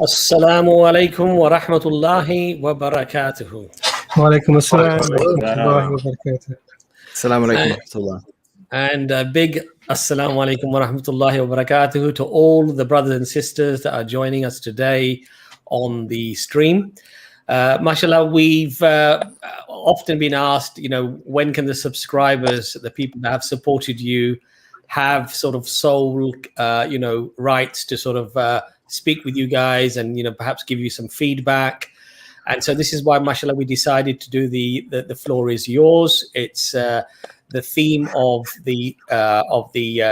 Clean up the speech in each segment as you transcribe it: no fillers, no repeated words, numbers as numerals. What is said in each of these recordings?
Assalamu alaikum wa rahmatullahi wa barakatuhu. Wa alaikum assalam wa rahmatullahi wa barakatuh. Assalamu alaikum wa rahmatullah. And a big assalamu alaikum wa rahmatullahi wa barakatuhu to all the brothers and sisters that are joining us today on the stream. Mashallah, we've often been asked, when can the subscribers, the people that have supported you, have sort of sole, rights to sort of speak with you guys and, perhaps give you some feedback. And so this is why, mashallah, we decided to do the floor is yours. It's the theme of the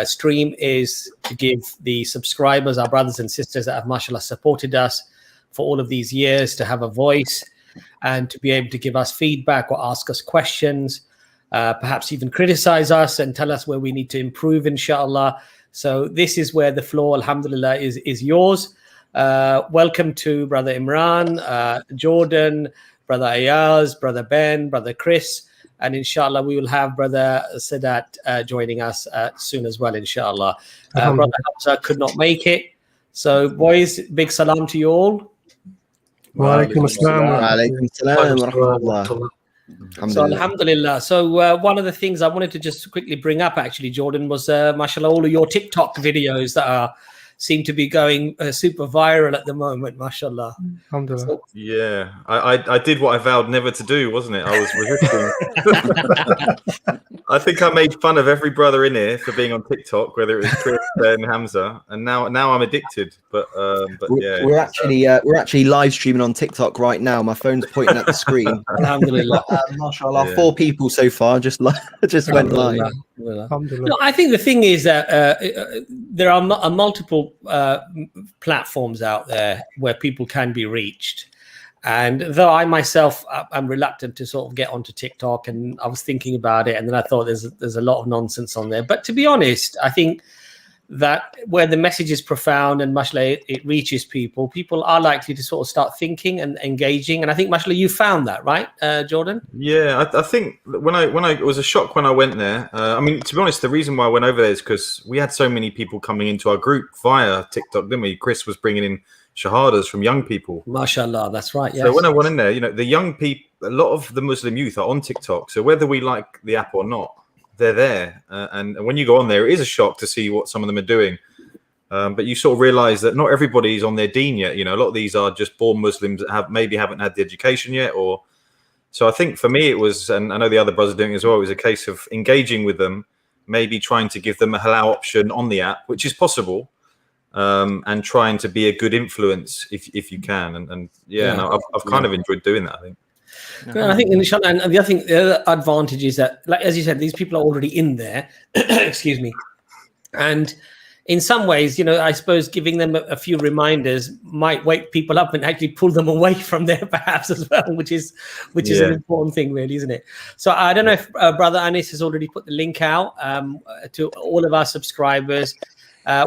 stream is to give the subscribers, our brothers and sisters that have, mashallah, supported us for all of these years, to have a voice and to be able to give us feedback or ask us questions, perhaps even criticize us and tell us where we need to improve, inshallah. So this is where the floor, alhamdulillah, is yours. Welcome to Brother Imran, Jordan, Brother Ayaz, Brother Ben, Brother Chris, and inshallah we will have Brother Sadat joining us soon as well, inshallah. Brother Hamza could not make it. So boys, big salam to you all. Wa alaikum assalam wa rahmatullah. So alhamdulillah. So one of the things I wanted to just quickly bring up, actually, Jordan, was mashallah, all of your TikTok videos that seem to be going super viral at the moment, mashallah. Alhamdulillah. So, yeah, I did what I vowed never to do, wasn't it? I was resisting. I think I made fun of every brother in here for being on TikTok, whether it was Chris, Ben, Hamza, and now I'm addicted. But yeah, we're actually live streaming on TikTok right now. My phone's pointing at the screen. alhamdulillah. Mashallah, Yeah. 4 people so far just went live. Alhamdulillah. No, I think the thing is that there are multiple platforms out there where people can be reached. And though I myself, I'm reluctant to sort of get onto TikTok, and I was thinking about it, and then I thought there's a lot of nonsense on there. But to be honest, I think that where the message is profound and mashallah it reaches people, people are likely to sort of start thinking and engaging. And I think mashallah you found that, right, Jordan? yeah. I think when I it was a shock when I went there. I mean, to be honest, the reason why I went over there is because we had so many people coming into our group via TikTok, didn't we? Chris was bringing in shahadas from young people. Mashallah, that's right. Yes. So when I went in there, the young people, a lot of the Muslim youth are on TikTok. So whether we like the app or not, they're there. And when you go on there, it is a shock to see what some of them are doing. But you sort of realize that not everybody's on their deen yet. A lot of these are just born Muslims that haven't had the education yet. So I think for me it was, and I know the other brothers are doing it as well, it was a case of engaging with them, maybe trying to give them a halal option on the app, which is possible. And trying to be a good influence if you can, and I've kind of enjoyed doing that, I think. Well, I think inshallah, and the other advantage is that, like as you said, these people are already in there. Excuse me, and in some ways, I suppose giving them a few reminders might wake people up and actually pull them away from there, perhaps as well, which is an important thing, really, isn't it? So I don't know if Brother Anis has already put the link out to all of our subscribers.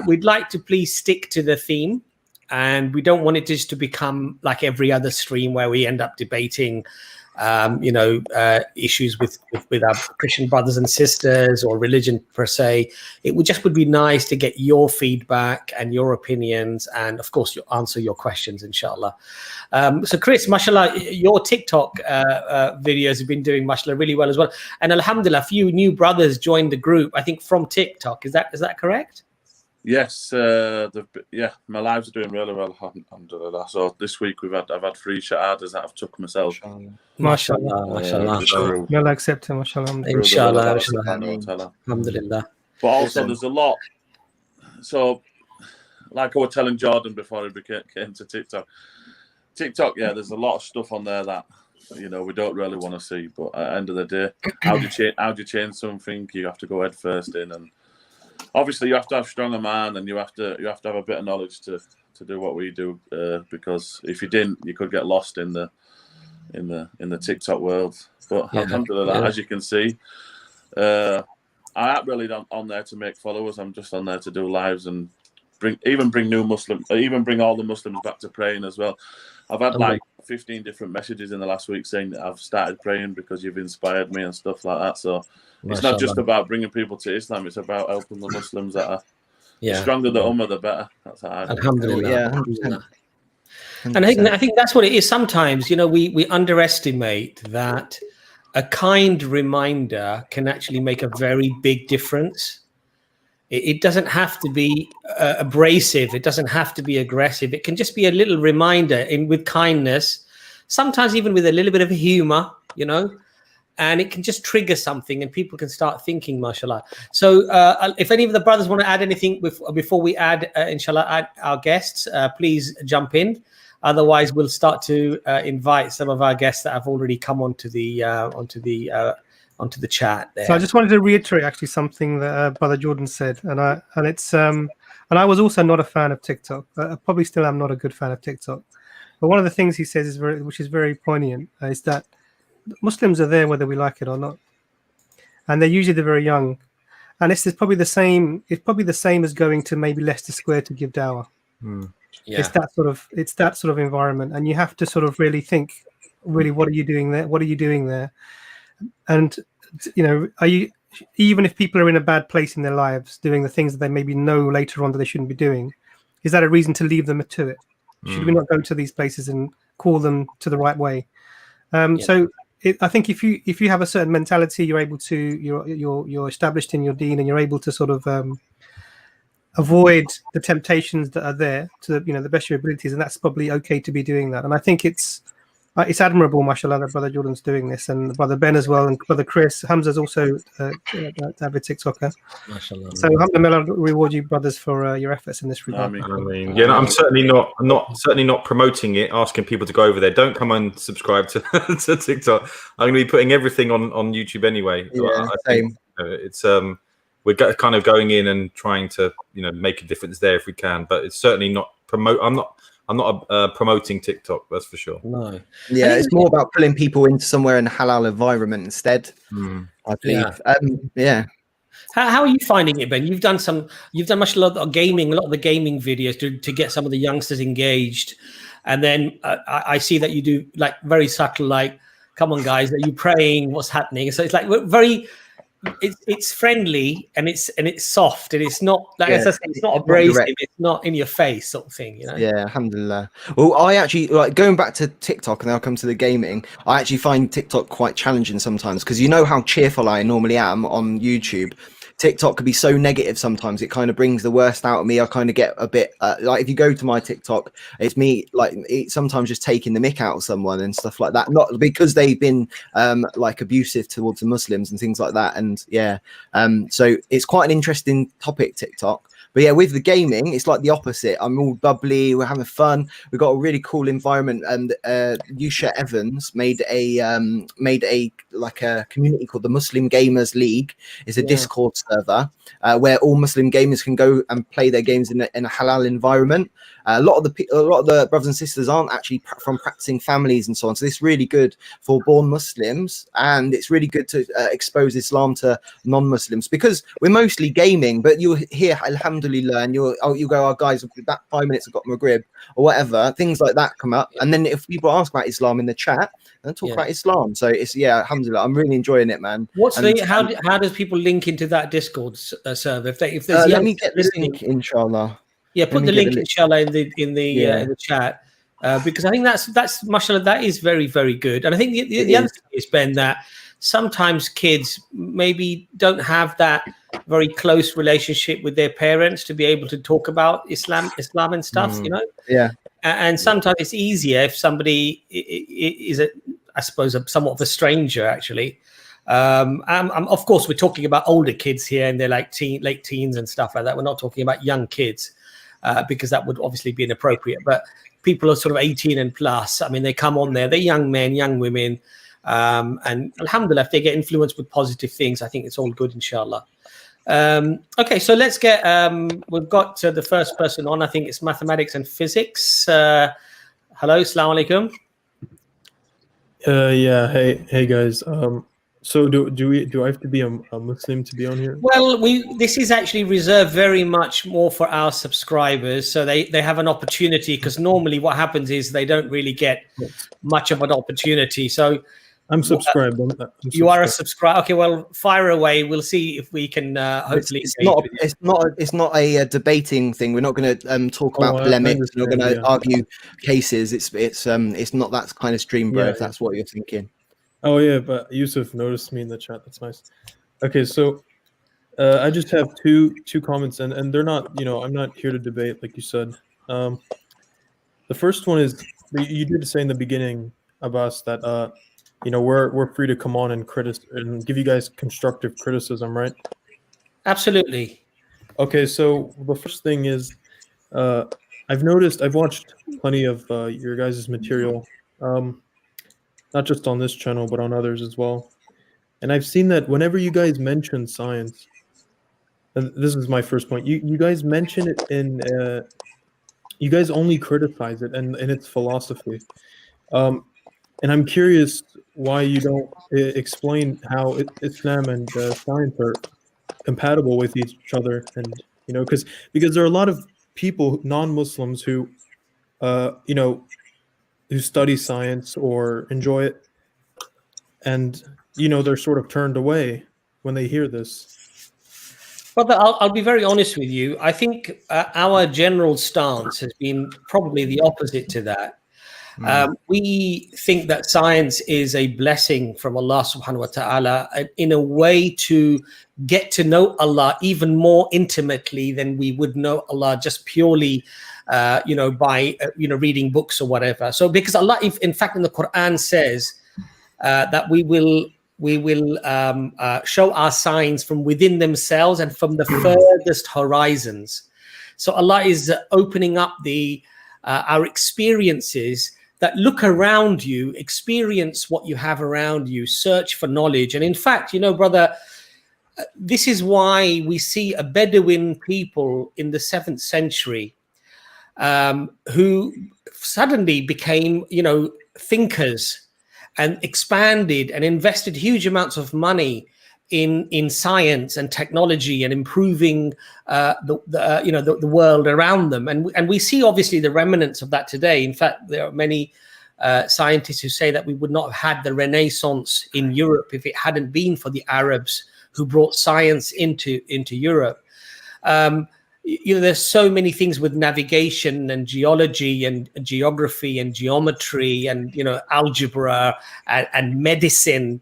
We'd like to please stick to the theme, and we don't want it just to become like every other stream where we end up debating, issues with our Christian brothers and sisters or religion per se. It would be nice to get your feedback and your opinions, and of course, answer your questions, inshallah. So Chris, mashallah, your TikTok videos have been doing, mashallah, really well as well. And alhamdulillah, a few new brothers joined the group, I think, from TikTok. Is that correct? Yes, my lives are doing really well, alhamdulillah. So this week I've had 3 shahadas that I've took myself. Mashallah, mashallah. May Allah accept him, mashallah. Inshallah, alhamdulillah. But also there's a lot. So, like I was telling Jordan before he came to TikTok, there's a lot of stuff on there that we don't really want to see. But at the end of the day, how do you change something? You have to go head first in, and obviously you have to have stronger mind, and you have to have a bit of knowledge to do what we do, because if you didn't, you could get lost in the TikTok world. But alhamdulillah, as you can see, I ain't really on there to make followers. I'm just on there to do lives and bring all the Muslims back to praying as well. I've had like 15 different messages in the last week saying that I've started praying because you've inspired me and stuff like that. So it's not just about bringing people to Islam, it's about helping the Muslims that are the stronger the ummah, the better. That's how I think. Alhamdulillah. Yeah, 100%. And I think that's what it is. Sometimes, you know, we underestimate that a kind reminder can actually make a very big difference. It doesn't have to be abrasive. It doesn't have to be aggressive. It can just be a little reminder with kindness, sometimes even with a little bit of humor, you know, and it can just trigger something and people can start thinking, mashallah. So if any of the brothers want to add anything before we add, inshallah, our guests, please jump in. Otherwise, we'll start to invite some of our guests that have already come onto the chat there. So I just wanted to reiterate actually something that Brother Jordan said, and I was also not a fan of TikTok. I probably still am not a good fan of TikTok. But one of the things he says which is very poignant, is that Muslims are there whether we like it or not, and they're usually very young, and this is probably the same. It's probably the same as going to maybe Leicester Square to give dawah. Yeah. It's that sort of environment, and you have to sort of really think, really, what are you doing there? What are you doing there? And you know, are you, even if people are in a bad place in their lives, doing the things that they maybe know later on that they shouldn't be doing, is that a reason to leave them to it? Should we not go to these places and call them to the right way? So I think if you have a certain mentality, you're able to you're established in your deen, and you're able to sort of avoid the temptations that are there to the best of your abilities, and that's probably okay to be doing that. And I think it's admirable, mashallah, that Brother Jordan's doing this, and Brother Ben as well, and Brother Chris. Hamza's also avid TikToker. Mashallah. So alhamdulillah, reward you brothers for your efforts in this regard. I mean, yeah, I'm certainly not promoting it, asking people to go over there. Don't come and subscribe to, to TikTok. I'm going to be putting everything on YouTube anyway. Yeah, same. It's we're kind of going in and trying to make a difference there if we can, but it's certainly not promote. I'm not promoting TikTok, that's for sure. No. Yeah, it's more about pulling people into somewhere in a halal environment instead. I believe. Yeah. How are you finding it, Ben? You've done mashallah, a lot of the gaming videos to get some of the youngsters engaged, and then I see that you do like very subtle, like, come on guys, are you praying? What's happening? So it's like very. It's friendly and it's soft, and it's not like I say, it's not abrasive, it's not in your face sort of thing, you know. Yeah, alhamdulillah. Well, I actually like going back to TikTok, and then I'll come to the gaming. I actually find TikTok quite challenging sometimes, because you know how cheerful I normally am on YouTube. TikTok can be so negative sometimes. It kind of brings the worst out of me. I kind of get a bit like, if you go to my TikTok, it's me sometimes just taking the mick out of someone and stuff like that, not because they've been like abusive towards the Muslims and things like that. And yeah, so it's quite an interesting topic, TikTok. But yeah, with the gaming, it's like the opposite. I'm all bubbly. We're having fun. We've got a really cool environment. And Yusha Evans made a community called the Muslim Gamers League. It's a Discord server where all Muslim gamers can go and play their games in a halal environment. A lot of the brothers and sisters aren't actually from practicing families and so on. So this is really good for born Muslims, and it's really good to expose Islam to non-Muslims, because we're mostly gaming. But you'll hear alhamdulillah, and you'll go, oh guys, that 5 minutes I've got Maghrib or whatever, things like that come up. And then if people ask about Islam in the chat, they'll talk about Islam. So it's alhamdulillah, I'm really enjoying it, man. How does people link into that Discord server? If there's let me get this link, inshallah. Yeah, put the link inshallah in the chat, because I think that's mashallah, that is very, very good. And I think the other thing is, Ben, that sometimes kids maybe don't have that very close relationship with their parents to be able to talk about Islam and stuff, you know. Yeah. And sometimes it's easier if somebody is I suppose somewhat of a stranger actually. Of course, we're talking about older kids here, and they're like late teens and stuff like that. We're not talking about young kids. Because that would obviously be inappropriate. But people are sort of 18 and plus. I mean, they come on there. They're young men, young women. And alhamdulillah, if they get influenced with positive things, I think it's all good, inshallah. Okay, so let's get, we've got the first person on. I think it's mathematics and physics. Hello, assalamu alaikum. Yeah, hey guys. So do I have to be a Muslim to be on here? Well, this is actually reserved very much more for our subscribers, so they have an opportunity, because normally what happens is they don't really get much of an opportunity. So I'm subscribed. You are a subscriber. Okay, well, fire away. We'll see if we can hopefully. It's not a debating thing. We're not going to talk about polemics. We're not going to argue cases. It's not that kind of stream, bro. If that's what you're thinking. Oh yeah, but Yusuf noticed me in the chat. That's nice. Okay, so I just have two comments, and they're not. I'm not here to debate, like you said. The first one is you did say in the beginning, Abbas, that we're free to come on and give you guys constructive criticism, right? Absolutely. Okay, so the first thing is, I've watched plenty of your guys' material, not just on this channel, but on others as well. And I've seen that whenever you guys mention science, and this is my first point, you guys mention it in, you guys only criticize it and its philosophy. And I'm curious why you don't explain how Islam and science are compatible with each other, and because there are a lot of people, non-Muslims, who who study science or enjoy it, and they're sort of turned away when they hear this. Brother, I'll be very honest with you. I think our general stance has been probably the opposite to that. We think that science is a blessing from Allah subhanahu wa ta'ala in a way to get to know Allah even more intimately than we would know Allah just purely by reading books or whatever. So because Allah, in fact, in the Quran says that we will show our signs from within themselves and from the furthest horizons. So Allah is opening up our experiences, that look around you, experience what you have around you, search for knowledge. And in fact, brother, this is why we see a Bedouin people in the 7th century who suddenly became, thinkers and expanded and invested huge amounts of money in science and technology and improving the world around them, and we see obviously the remnants of that today. In fact, there are many scientists who say that we would not have had the Renaissance in Europe if it hadn't been for the Arabs who brought science into Europe. There's so many things with navigation and geology and geography and geometry and algebra and medicine.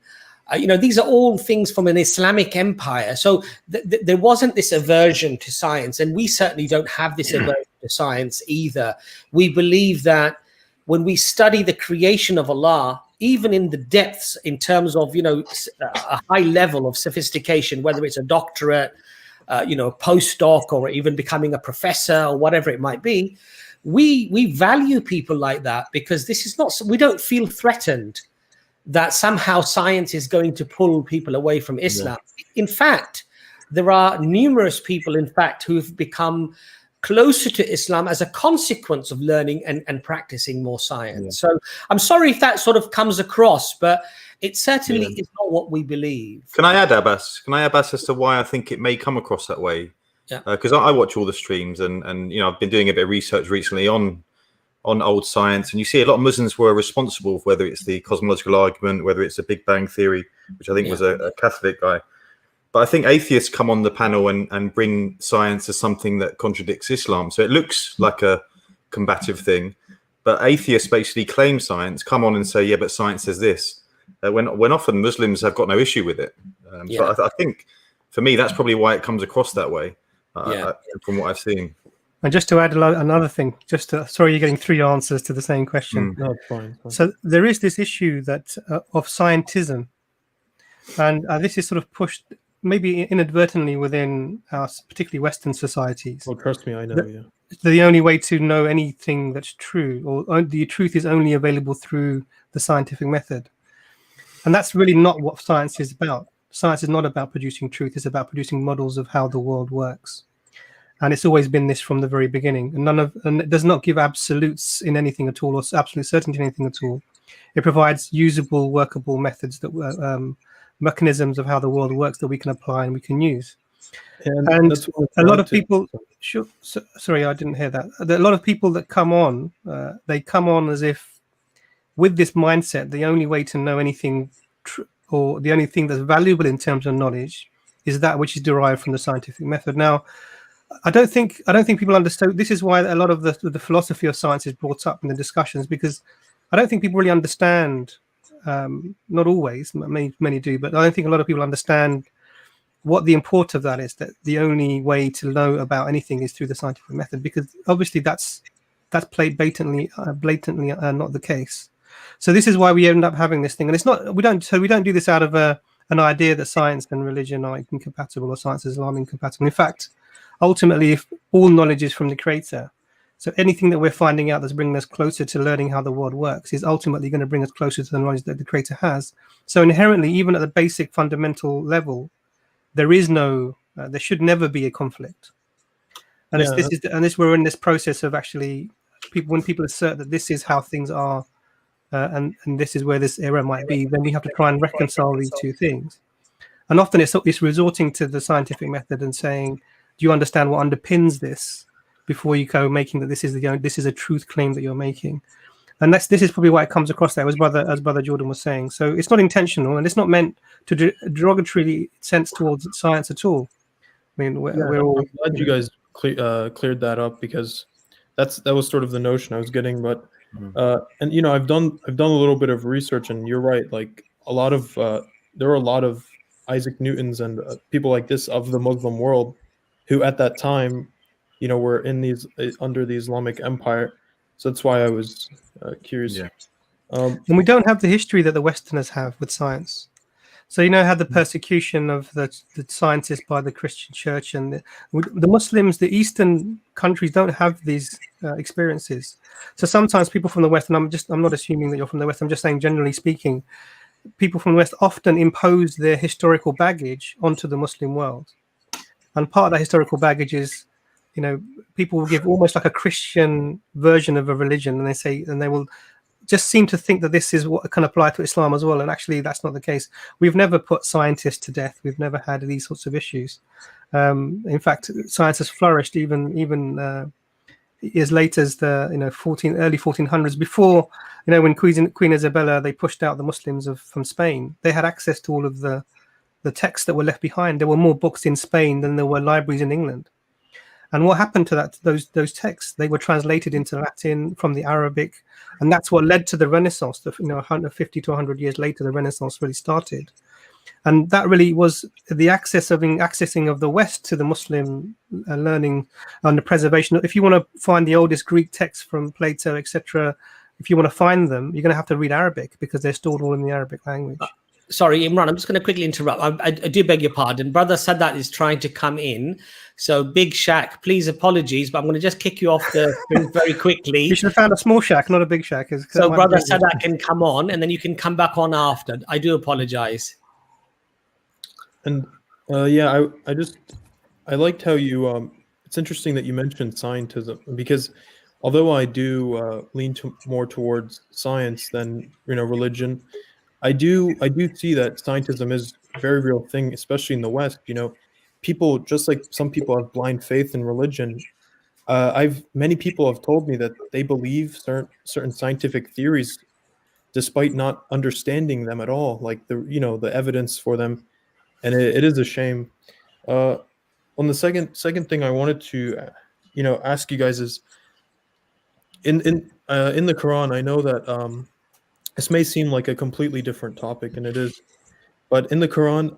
These are all things from an Islamic empire. So there wasn't this aversion to science, and we certainly don't have this aversion to science either. We believe that when we study the creation of Allah, even in the depths, in terms of a high level of sophistication, whether it's a doctorate, postdoc, or even becoming a professor or whatever it might be, we value people like that, because we don't feel threatened that somehow science is going to pull people away from Islam. Yeah. In fact, there are numerous people, who've become closer to Islam as a consequence of learning and practicing more science. Yeah. So I'm sorry if that sort of comes across, but it certainly is not what we believe. Can I add, Abbas? As to why I think it may come across that way? Yeah. Because I watch all the streams, and I've been doing a bit of research recently on old science, and you see a lot of Muslims were responsible for whether it's the cosmological argument, whether it's the Big Bang Theory, which I think was a Catholic guy. But I think atheists come on the panel and bring science as something that contradicts Islam. So it looks like a combative thing, but atheists basically claim science, come on and say, yeah, but science says this. When often Muslims have got no issue with it. But I think for me, that's probably why it comes across that way, from what I've seen. And just to add another thing, sorry, you're getting 3 answers to the same question. No, fine. So there is this issue that of scientism, and this is sort of pushed maybe inadvertently within our particularly Western societies. Well, trust me, I know. The only way to know anything that's true, or the truth, is only available through the scientific method, and that's really not what science is about. Science is not about producing truth; it's about producing models of how the world works. And it's always been this from the very beginning. And it does not give absolutes in anything at all, or absolute certainty in anything at all. It provides usable, workable methods, that mechanisms of how the world works that we can apply and we can use. And a lot of people, sorry, I didn't hear that. A lot of people that come on, they come on as if with this mindset, the only way to know anything or the only thing that's valuable in terms of knowledge is that which is derived from the scientific method. Now, I don't think people understand. This is why a lot of the philosophy of science is brought up in the discussions, because I don't think people really understand. Not always, many do, but I don't think a lot of people understand what the import of that is. That the only way to know about anything is through the scientific method, because obviously that's blatantly not the case. So this is why we end up having this thing, and it's not. We don't do this out of an idea that science and religion are incompatible, or science and Islam incompatible. In fact, ultimately, if all knowledge is from the Creator, so anything that we're finding out that's bringing us closer to learning how the world works is ultimately going to bring us closer to the knowledge that the Creator has. So inherently, even at the basic fundamental level, there should never be a conflict. And we're in this process of actually when people assert that this is how things are, and this is where this error might be, then we have to try and reconcile these two things. And often it's resorting to the scientific method and saying, do you understand what underpins this before you go making that this is a truth claim that you're making? And this is probably why it comes across there, as brother Jordan was saying. So it's not intentional, and it's not meant to derogatorily sense towards science at all. I mean, we're all I'm glad you guys cleared that up, because that was sort of the notion I was getting. But and I've done a little bit of research, and you're right. Like there are a lot of Isaac Newtons and people like this of the Muslim world who at that time, were in under the Islamic Empire. So that's why I was curious. Yeah. And we don't have the history that the Westerners have with science. So had the persecution of the scientists by the Christian Church, and the Muslims, the Eastern countries don't have these experiences. So sometimes people from the West, and I'm not assuming that you're from the West, I'm just saying generally speaking, people from the West often impose their historical baggage onto the Muslim world. And part of that historical baggage is, people will give almost like a Christian version of a religion, and they will just seem to think that this is what can apply to Islam as well. And actually, that's not the case. We've never put scientists to death. We've never had these sorts of issues. In fact, science has flourished even as late as the early 1400s. Before, when Queen Isabella, they pushed out the Muslims from Spain, they had access to all of the texts that were left behind. There were more books in Spain than there were libraries in England. And what happened to those texts? They were translated into Latin from the Arabic, and that's what led to the Renaissance. 150 to 100 years later, the Renaissance really started, and that really was the accessing of the West to the Muslim learning and the preservation. If you want to find the oldest Greek texts from Plato, etc., if you want to find them, you're going to have to read Arabic, because they're stored all in the Arabic language. Sorry, Imran, I'm just going to quickly interrupt. I do beg your pardon. Brother Sadat is trying to come in. So, Big Shaq, please apologies, but I'm going to just kick you off the screen very quickly. You should have found a small shack, not a big shack. So, Brother Sadat can come on, and then you can come back on after. I do apologize. And I liked how you. It's interesting that you mentioned scientism, because although I do lean more towards science than religion, I do see that scientism is a very real thing, especially in the West. People, just like some people have blind faith in religion. Many people have told me that they believe certain scientific theories, despite not understanding them at all, like the evidence for them, and it is a shame. On the second thing I wanted to ask you guys is, in the Quran, I know that this may seem like a completely different topic, and it is, but in the Quran,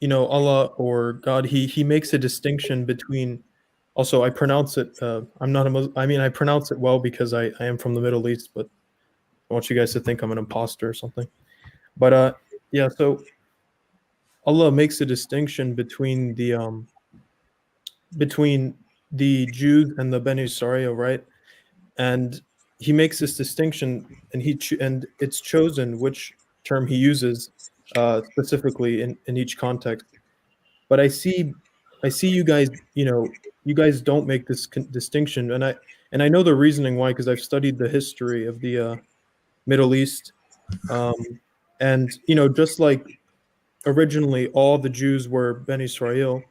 Allah or God, he makes a distinction between. Also, I pronounce it. I'm not a Muslim. I mean, I pronounce it well because I am from the Middle East, but I want you guys to think I'm an imposter or something. But so Allah makes a distinction between the Jews and the Banu Israel, right? And he makes this distinction, and it's chosen which term he uses specifically in each context. But I see you guys, you guys don't make this distinction, and I know the reasoning why, because I've studied the history of the Middle East, and just like originally all the Jews were Ben Israel,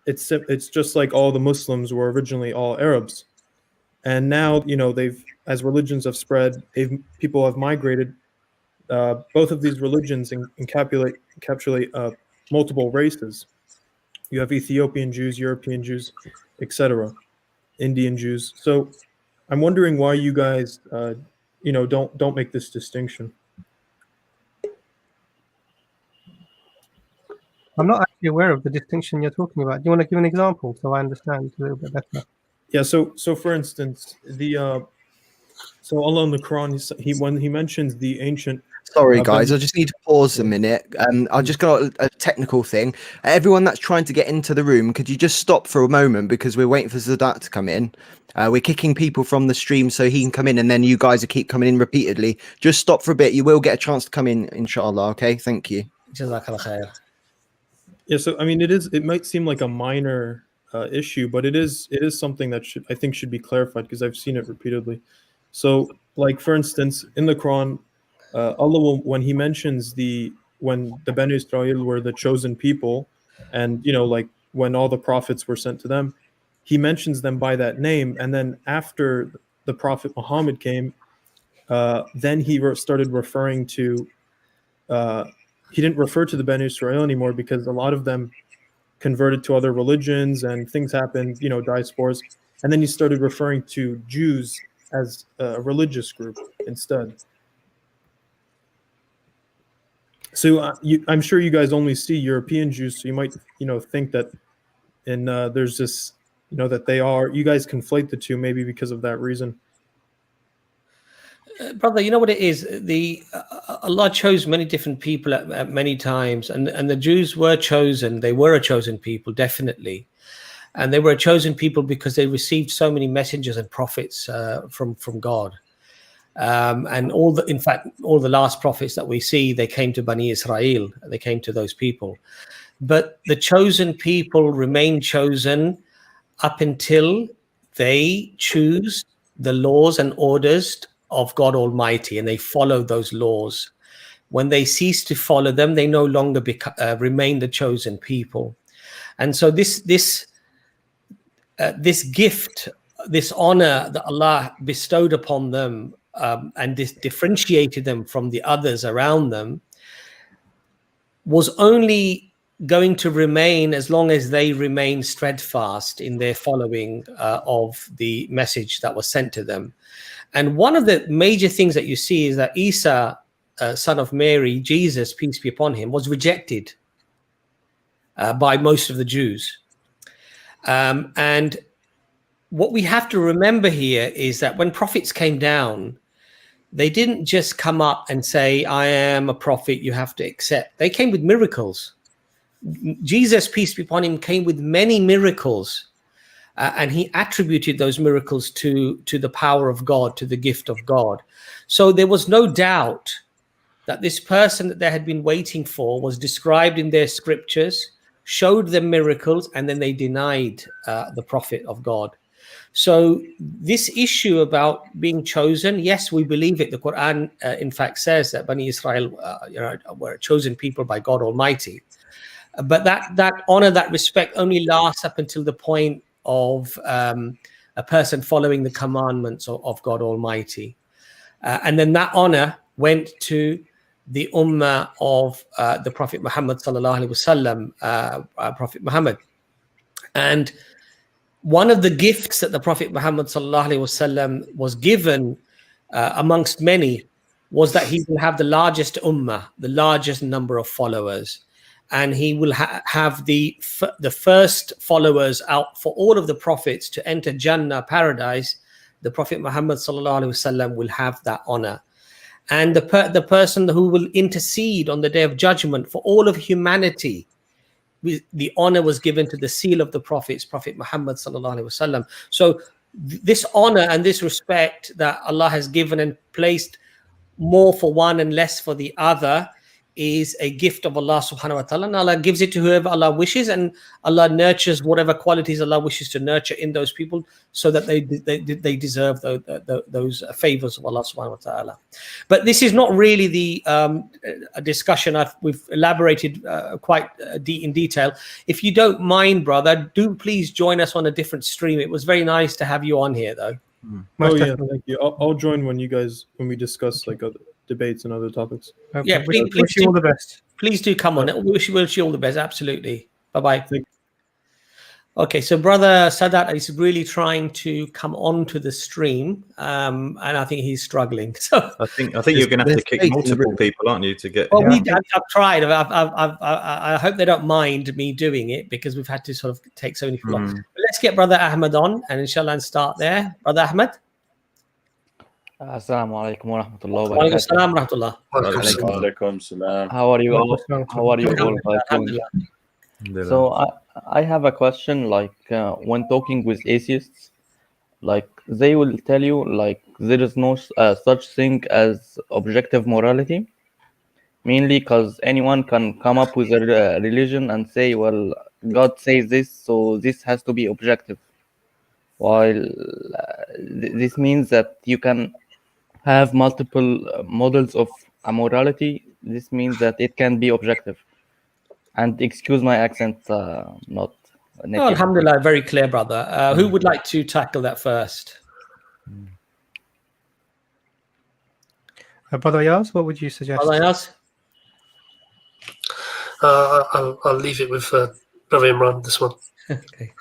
it's just like all the Muslims were originally all Arabs, and now they've, as religions have spread, people have migrated. Both of these religions encapsulate multiple races. You have Ethiopian Jews, European Jews, etc., Indian Jews. So I'm wondering why you guys, don't make this distinction. I'm not actually aware of the distinction you're talking about. Do you want to give an example so I understand a little bit better? Yeah. So for instance, so Allah in the Quran, when he mentions the ancient. Sorry, guys, I just need to pause a minute. I just got a technical thing. Everyone that's trying to get into the room, could you just stop for a moment because we're waiting for Zadat to come in. We're kicking people from the stream so he can come in, and then you guys keep coming in repeatedly. Just stop for a bit. You will get a chance to come in, inshallah. Okay, thank you. Yeah, so I mean, it might seem like a minor issue, but it is something that I think should be clarified because I've seen it repeatedly. So, like for instance, in the Quran, Allah when he mentions when the Banu Israel were the chosen people, and like when all the prophets were sent to them, he mentions them by that name, and then after the Prophet Muhammad came, then he started referring to. He didn't refer to the Banu Israel anymore because a lot of them converted to other religions and things happened, diasporas. And then he started referring to Jews as a religious group instead. So I'm sure you guys only see European Jews, so you might, think that there's this, that you guys conflate the two maybe because of that reason. Brother, you know what it is? Allah chose many different people at many times, and the Jews were chosen. They were a chosen people, definitely, and they were a chosen people because they received so many messengers and prophets from God, and all the last prophets that we see, they came to Bani Israel. They came to those people, but the chosen people remain chosen up until they choose the laws and orders of God Almighty, and they follow those laws. When they cease to follow them, they no longer remain the chosen people. And so this gift, this honor that Allah bestowed upon them, and this differentiated them from the others around them, was only going to remain as long as they remain steadfast in their following of the message that was sent to them. And one of the major things that you see is that Isa, son of Mary, Jesus, peace be upon him, was rejected by most of the Jews. And what we have to remember here is that when prophets came down, they didn't just come up and say, I am a prophet, you have to accept. They came with miracles. Jesus, peace be upon him, came with many miracles. And he attributed those miracles to the power of God, to the gift of God. So there was no doubt that this person that they had been waiting for was described in their scriptures, showed them miracles, and then they denied the prophet of God. So this issue about being chosen, yes, we believe it. The Quran, in fact, says that Bani Israel were a chosen people by God Almighty. But that honor, that respect only lasts up until the point of a person following the commandments of God Almighty. And then that honor went to the ummah of the Prophet Muhammad sallallahu alaihi wasallam, Prophet Muhammad. And one of the gifts that the Prophet Muhammad sallallahu alaihi wasallam was given amongst many was that he will have the largest ummah, the largest number of followers. And he will have the first followers out for all of the prophets to enter Jannah, paradise. The Prophet Muhammad sallallahu alaihi wasallam will have that honor, and the person who will intercede on the day of judgment for all of humanity, the honor was given to the seal of the prophets, Prophet Muhammad sallallahu alaihi wasallam. So this honor and this respect that Allah has given and placed more for one and less for the other is a gift of Allah subhanahu wa ta'ala, and Allah gives it to whoever Allah wishes, and Allah nurtures whatever qualities Allah wishes to nurture in those people so that they deserve those favors of Allah subhanahu wa ta'ala. But this is not really the discussion. We've elaborated quite in detail. If you don't mind, brother, do please join us on a different stream. It was very nice to have you on here, though. Most yeah, definitely. thank you. I'll join when we discuss like other debates and other topics. Okay. Yeah, please wish you all the best. Please do come on. Wish you all the best. Absolutely. Bye-bye. Thank Okay, so Brother Sadat is really trying to come onto the stream, and I think he's struggling. So I think you're going to have to kick space in the multiple room. people, aren't you, to get? well, Yeah. I've tried. I hope they don't mind me doing it because we've had to sort of take so many people on. But let's get Brother Ahmed on, and inshallah, and start there. Brother Ahmed. Assalamu alaikum wa rahmatullahi wa Wa alaikum barakatuh. assalam wa rahmatullah. Alaikum salam. How are you all? How are you all? Alhamdulillah. So I have a question. Like when talking with atheists, like they will tell you like there is no such thing as objective morality, mainly because anyone can come up with a religion and say, well, God says this, so this has to be objective. While this means that you can have multiple models of a morality. This means that it can be objective. And excuse my accent, not Oh, native. alhamdulillah, very clear, brother. Who would like to tackle that first? Brother Yaz, what would you suggest? Brother Ayaz? I'll leave it with Brother Imran, this one. Okay.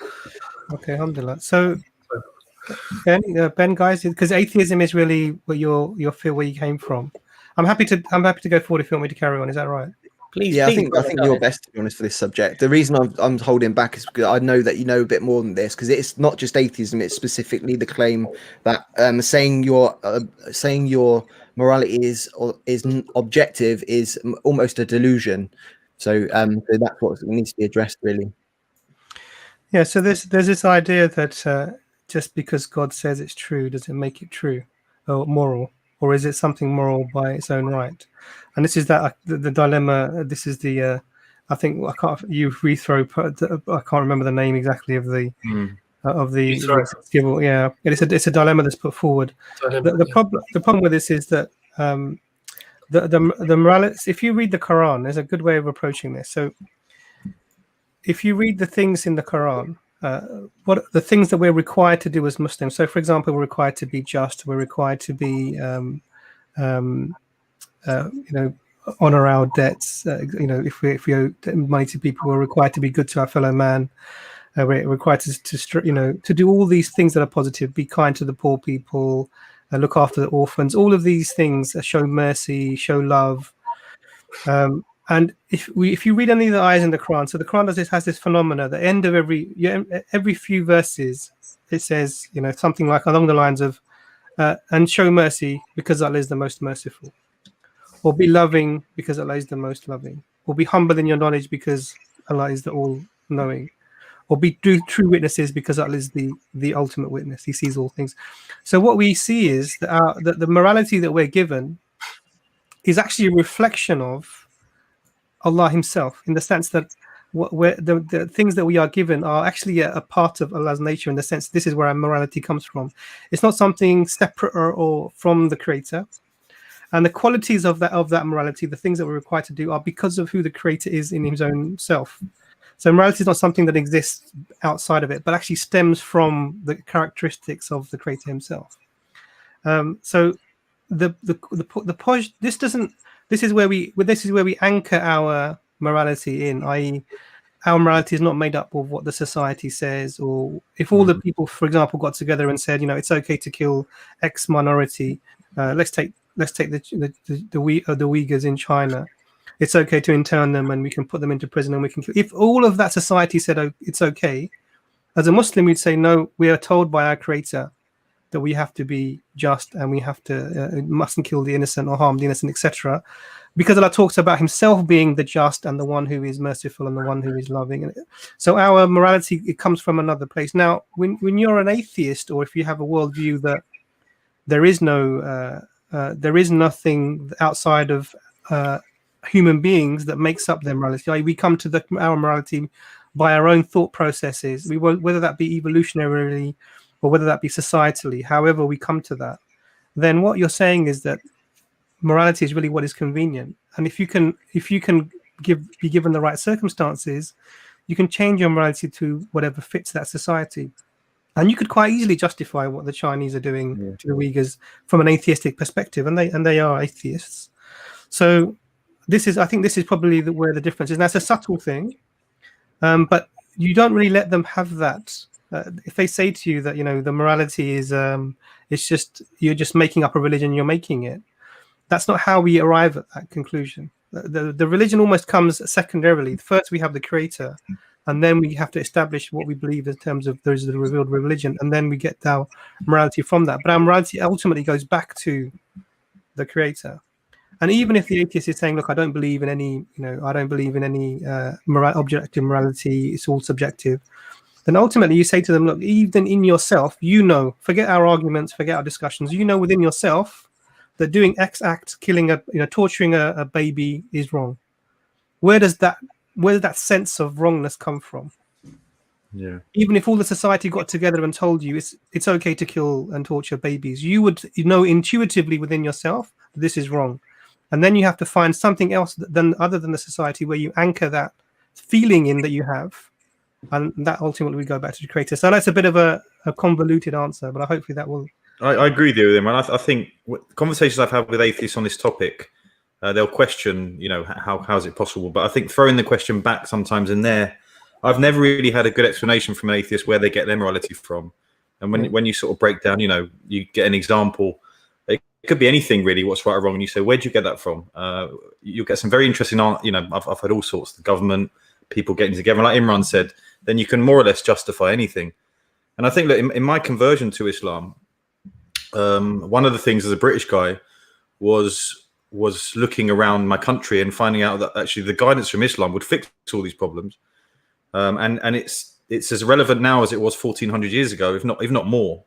Okay, alhamdulillah. So, Ben, guys, because atheism is really what your feel where you came from. I'm happy to go forward if you want me to carry on. Is that right? Please, Yeah, please, I think you're best, to be honest, for this subject. The reason I'm holding back is because I know that you know a bit more than this, because it's not just atheism; it's specifically the claim that saying your morality is objective is almost a delusion. So that's what needs to be addressed, really. Yeah. So there's this idea that just because God says it's true, does it make it true or moral, or is it something moral by its own right? And this is the dilemma. This is the I think I can't I can't remember the name exactly of the yeah. It's a dilemma that's put forward. The problem with this is that the morality. If you read the Quran, there's a good way of approaching this. So if you read the things in the Quran, what the things that we're required to do as Muslims. So, for example, we're required to be just. We're required to be honor our debts. If we owe money to people, we're required to be good to our fellow man. We're required to do all these things that are positive. Be kind to the poor people. Look after the orphans. All of these things show mercy, show love. And if you read any of the ayahs in the Quran, so the Quran has this phenomena. At the end of every few verses, it says something like along the lines of, and show mercy because Allah is the most merciful, or be loving because Allah is the most loving, or be humble in your knowledge because Allah is the all-knowing, or be true witnesses because Allah is the ultimate witness. He sees all things. So what we see is that the morality that we're given is actually a reflection of Allah Himself, in the sense that the things that we are given are actually a part of Allah's nature, in the sense this is where our morality comes from. It's not something separate or from the Creator. And the qualities of that morality, the things that we're required to do, are because of who the Creator is in His own self. So morality is not something that exists outside of it, but actually stems from the characteristics of the Creator Himself. So this is where we anchor our morality in, i.e., our morality is not made up of what the society says, or if all the people, for example, got together and said, it's okay to kill X minority. Let's take the Uyghurs in China. It's okay to intern them, and we can put them into prison, and we can kill. If all of that society said it's okay, as a Muslim, we'd say no. We are told by our Creator that we have to be just, and we have to mustn't kill the innocent or harm the innocent, etc. Because Allah talks about Himself being the just and the one who is merciful and the one who is loving. So our morality, it comes from another place. Now, when you're an atheist, or if you have a worldview that there is nothing outside of human beings that makes up their morality, we come to our morality by our own thought processes. Whether that be evolutionarily or whether that be societally, however we come to that, then what you're saying is that morality is really what is convenient. And if you can be given the right circumstances, you can change your morality to whatever fits that society. And you could quite easily justify what the Chinese are doing to the Uyghurs from an atheistic perspective, and they are atheists. So I think this is probably where the difference is. And that's a subtle thing, but you don't really let them have that. If they say to you that the morality is it's just you're just making up a religion, you're making it. That's not how we arrive at that conclusion. The religion almost comes secondarily. First, we have the creator, and then we have to establish what we believe in terms of those the revealed religion, and then we get our morality from that. But our morality ultimately goes back to the creator. And even if the atheist is saying, "Look, I don't believe in any, I don't believe in any objective morality. It's all subjective," then ultimately you say to them, "Look, even in yourself, forget our arguments, forget our discussions. Within yourself that doing X act, killing torturing a baby is wrong. Where does that sense of wrongness come from? Yeah. Even if all the society got together and told you it's okay to kill and torture babies, you would know intuitively within yourself that this is wrong. And then you have to find something else other than the society where you anchor that feeling in that you have, and that ultimately we go back to the creator." So that's a bit of a convoluted answer, but hopefully that will. I agree with you, and I think conversations I've had with atheists on this topic, they'll question, how is it possible? But I think throwing the question back sometimes in there, I've never really had a good explanation from an atheist where they get their morality from. And when you sort of break down, you get an example. It could be anything really, what's right or wrong, and you say, where'd you get that from? You'll get some very interesting, I've heard all sorts, the government, people getting together. Like Imran said, then you can more or less justify anything. And I think that in my conversion to Islam, one of the things as a British guy was looking around my country and finding out that actually the guidance from Islam would fix all these problems. And it's as relevant now as it was 1400 years ago, if not more.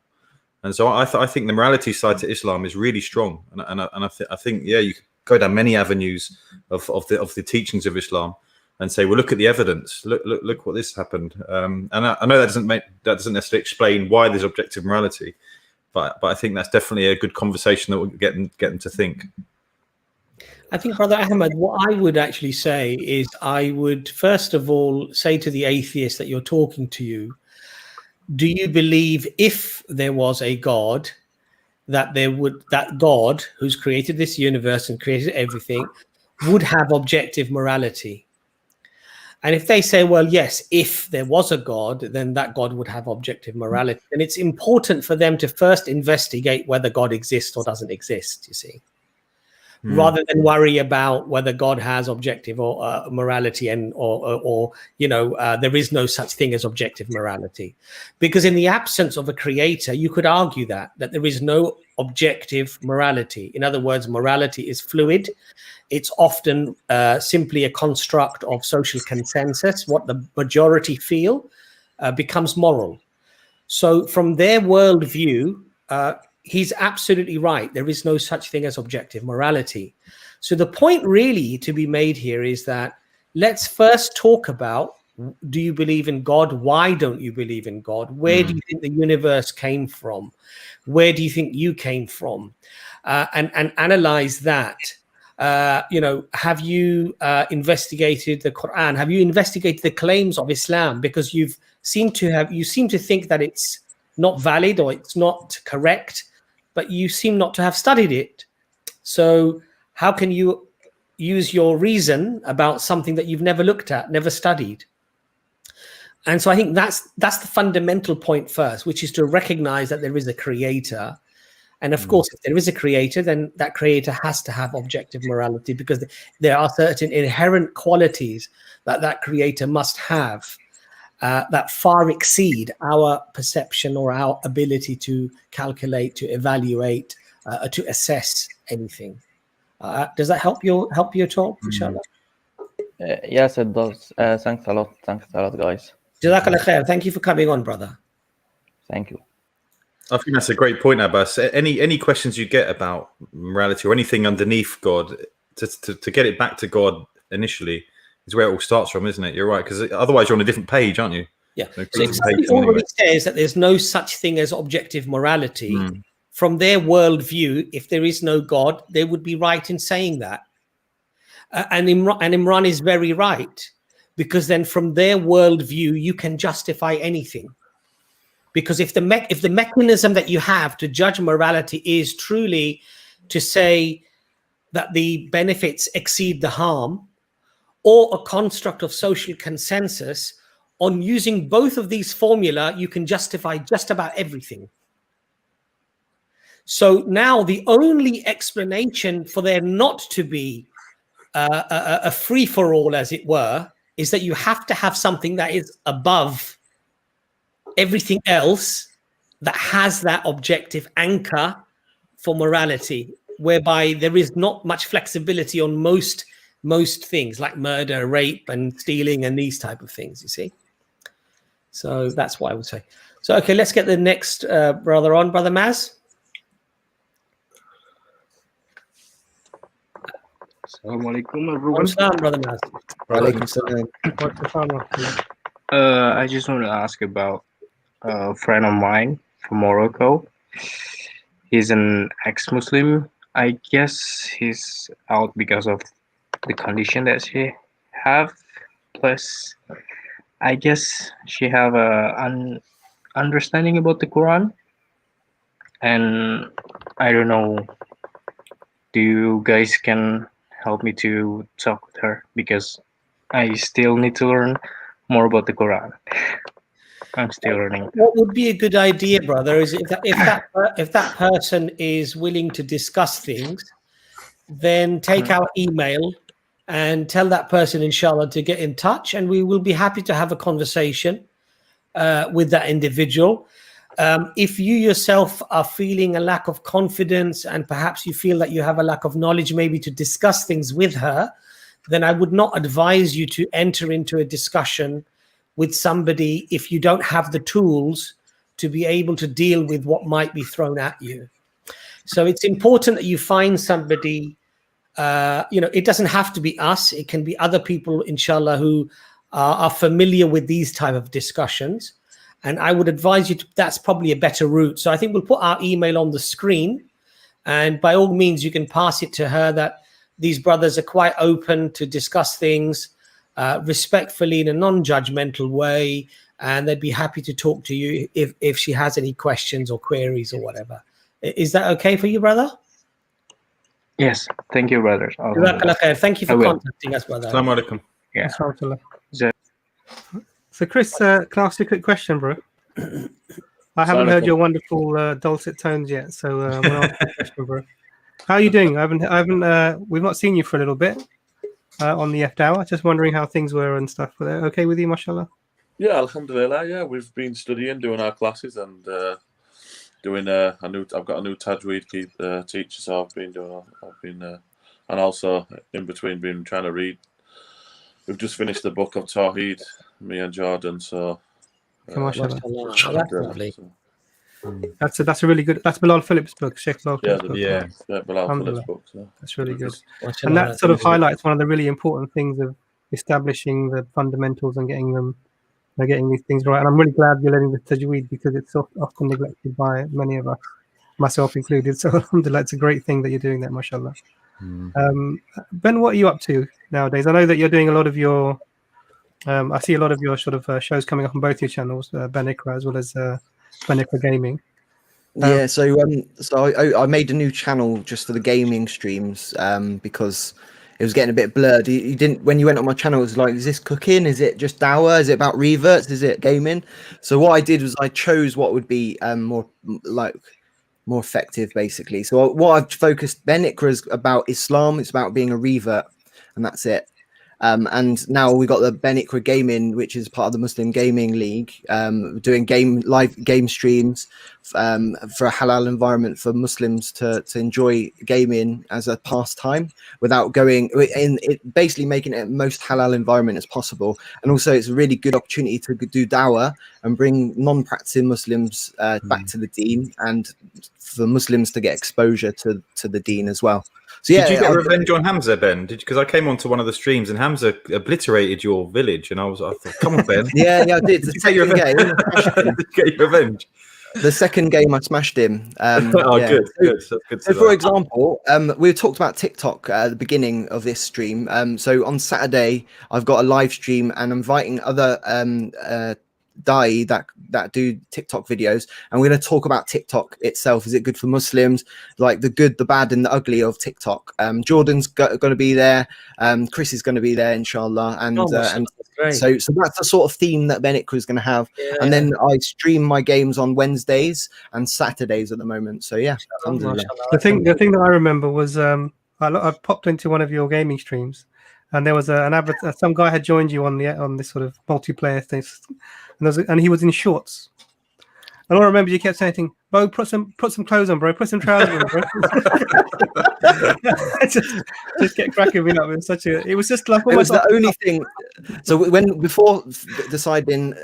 And so I think the morality side to Islam is really strong. And I think, you could go down many avenues of the teachings of Islam and say, well, look at the evidence. Look what this happened. And I know that doesn't necessarily explain why there's objective morality, but I think that's definitely a good conversation that will get them to think. I think, Brother Ahmed, what I would actually say is I would first of all say to the atheist that you're talking to you, do you believe if there was a God, that God who's created this universe and created everything would have objective morality? And if they say, well, yes, if there was a God, then that God would have objective morality. And it's important for them to first investigate whether God exists or doesn't exist, you see, rather than worry about whether God has objective or morality or there is no such thing as objective morality. Because in the absence of a creator, you could argue that there is no objective morality. In other words, morality is fluid. It's often simply a construct of social consensus. What the majority feel becomes moral. So from their worldview, he's absolutely right. There is no such thing as objective morality. So the point really to be made here is that let's first talk about, do you believe in God? Why don't you believe in God? Where do you think the universe came from? Where do you think you came from? And analyze that. Have you investigated the Quran? Have you investigated the claims of Islam? Because you seem to think that it's not valid or it's not correct, but you seem not to have studied it. So how can you use your reason about something that you've never looked at, never studied? And so I think that's the fundamental point first, which is to recognize that there is a creator. And of course, if there is a creator, then that creator has to have objective morality, because there are certain inherent qualities that creator must have that far exceed our perception or our ability to calculate, to evaluate, to assess anything. Does that help your talk, inshallah? Yes, it does. Thanks a lot, guys. Jazakallah khair. Thank you for coming on, brother. Thank you. I think that's a great point, Abbas. Any questions you get about morality or anything underneath God, to get it back to God initially is where it all starts from, isn't it? You're right, because otherwise you're on a different page, aren't you? Yeah. So if somebody already says that there's no such thing as objective morality, from their worldview, if there is no God, they would be right in saying that. And Imran is very right, because then from their worldview, you can justify anything. Because if the mechanism that you have to judge morality is truly to say that the benefits exceed the harm, or a construct of social consensus, on using both of these formula, you can justify just about everything. So now the only explanation for there not to be a free-for-all, as it were, is that you have to have something that is above everything else, that has that objective anchor for morality, whereby there is not much flexibility on most things like murder, rape, and stealing, and these type of things, you see. So that's what I would say. So, okay, let's get the next brother on. Brother Maz. Assalamu alaikum, everyone. Salam, Brother Maz. Walaikum salam. I just want to ask about a friend of mine from Morocco. He's an ex-Muslim. I guess he's out because of the condition that she have. Plus, I guess she have an understanding about the Quran. And I don't know, do you guys can help me to talk with her, because I still need to learn more about the Quran. I'm still learning. What would be a good idea, brother, is if that person is willing to discuss things, then take our email and tell that person, inshallah, to get in touch, and we will be happy to have a conversation with that individual. If you yourself are feeling a lack of confidence, and perhaps you feel that you have a lack of knowledge maybe to discuss things with her, then I would not advise you to enter into a discussion with somebody if you don't have the tools to be able to deal with what might be thrown at you. So it's important that you find somebody, it doesn't have to be us, it can be other people, inshallah, who are familiar with these type of discussions. And I would advise you that's probably a better route. So I think we'll put our email on the screen, and by all means, you can pass it to her that these brothers are quite open to discuss things respectfully in a non-judgmental way, and they'd be happy to talk to you if she has any questions or queries or whatever. Is that okay for you, brother? Yes, thank you, brothers. Thank you for contacting us, brother. Assalamu alaikum. Yeah. So, Chris, can I ask you a quick question, bro? I haven't heard your wonderful dulcet tones yet, so I'm gonna ask you a question, bro. How are you doing? We've not seen you for a little bit on the EFDawah. Just wondering how things were and stuff. Were they okay with you, mashallah? Yeah, alhamdulillah. Yeah, we've been studying, doing our classes, and doing I've got a new tajweed teacher, so I've been and also in between been trying to read. We've just finished the book of Tawheed, me and Jordan. So mashallah. That's lovely. That's a really good. That's Bilal Phillips' book, Sheikh Bilal Phillips' book. Yeah, Bilal Phillips' book. So. That's really good. And that sort of highlights one of the really important things of establishing the fundamentals and getting these things right. And I'm really glad you're learning the tajweed, because it's often neglected by many of us, myself included. So alhamdulillah, it's a great thing that you're doing that, mashallah. Ben, what are you up to nowadays? I know that you're doing a lot of your I see a lot of your sort of shows coming up on both your channels, Ben Ikra as well as Ben Ikra Gaming. Yeah, so I made a new channel just for the gaming streams because it was getting a bit blurred. You didn't, when you went on my channel, it was like, is this cooking? Is it just Dawah? Is it about reverts? Is it gaming? So what I did was I chose what would be more effective, basically. So what I've focused, Ben Ikra is about Islam. It's about being a revert, and that's it. And now we got the Ben Ikra Gaming, which is part of the Muslim Gaming League, doing live game streams for a halal environment for Muslims to enjoy gaming as a pastime without going in it, basically making it the most halal environment as possible. And also it's a really good opportunity to do Dawah and bring non-practicing Muslims back to the deen, and for Muslims to get exposure to the deen as well. So yeah, did you get revenge on Hamza, Ben? Because I came onto one of the streams and Hamza obliterated your village, and I thought, come on, Ben. yeah, I did. The second game, did you get your revenge? The second game, I smashed him. Good. That's good. So, for example, we talked about TikTok at the beginning of this stream. So on Saturday, I've got a live stream and I'm inviting other Dai that do TikTok videos, and we're going to talk about TikTok itself. Is it good for Muslims? Like the good, the bad, and the ugly of TikTok. Jordan's going to be there. Chris is going to be there, inshallah, and so that's the sort of theme that Benikra is going to have. And then I stream my games on Wednesdays and Saturdays at the moment. So yeah, the thing that I remember was I popped into one of your gaming streams, and there was some guy had joined you on this sort of multiplayer thing, and he was in shorts. And all I remember, you kept saying, "Bro, put some clothes on, bro. Put some trousers on, bro." just get cracking me up. It was just like almost. It was the only thing. So before deciding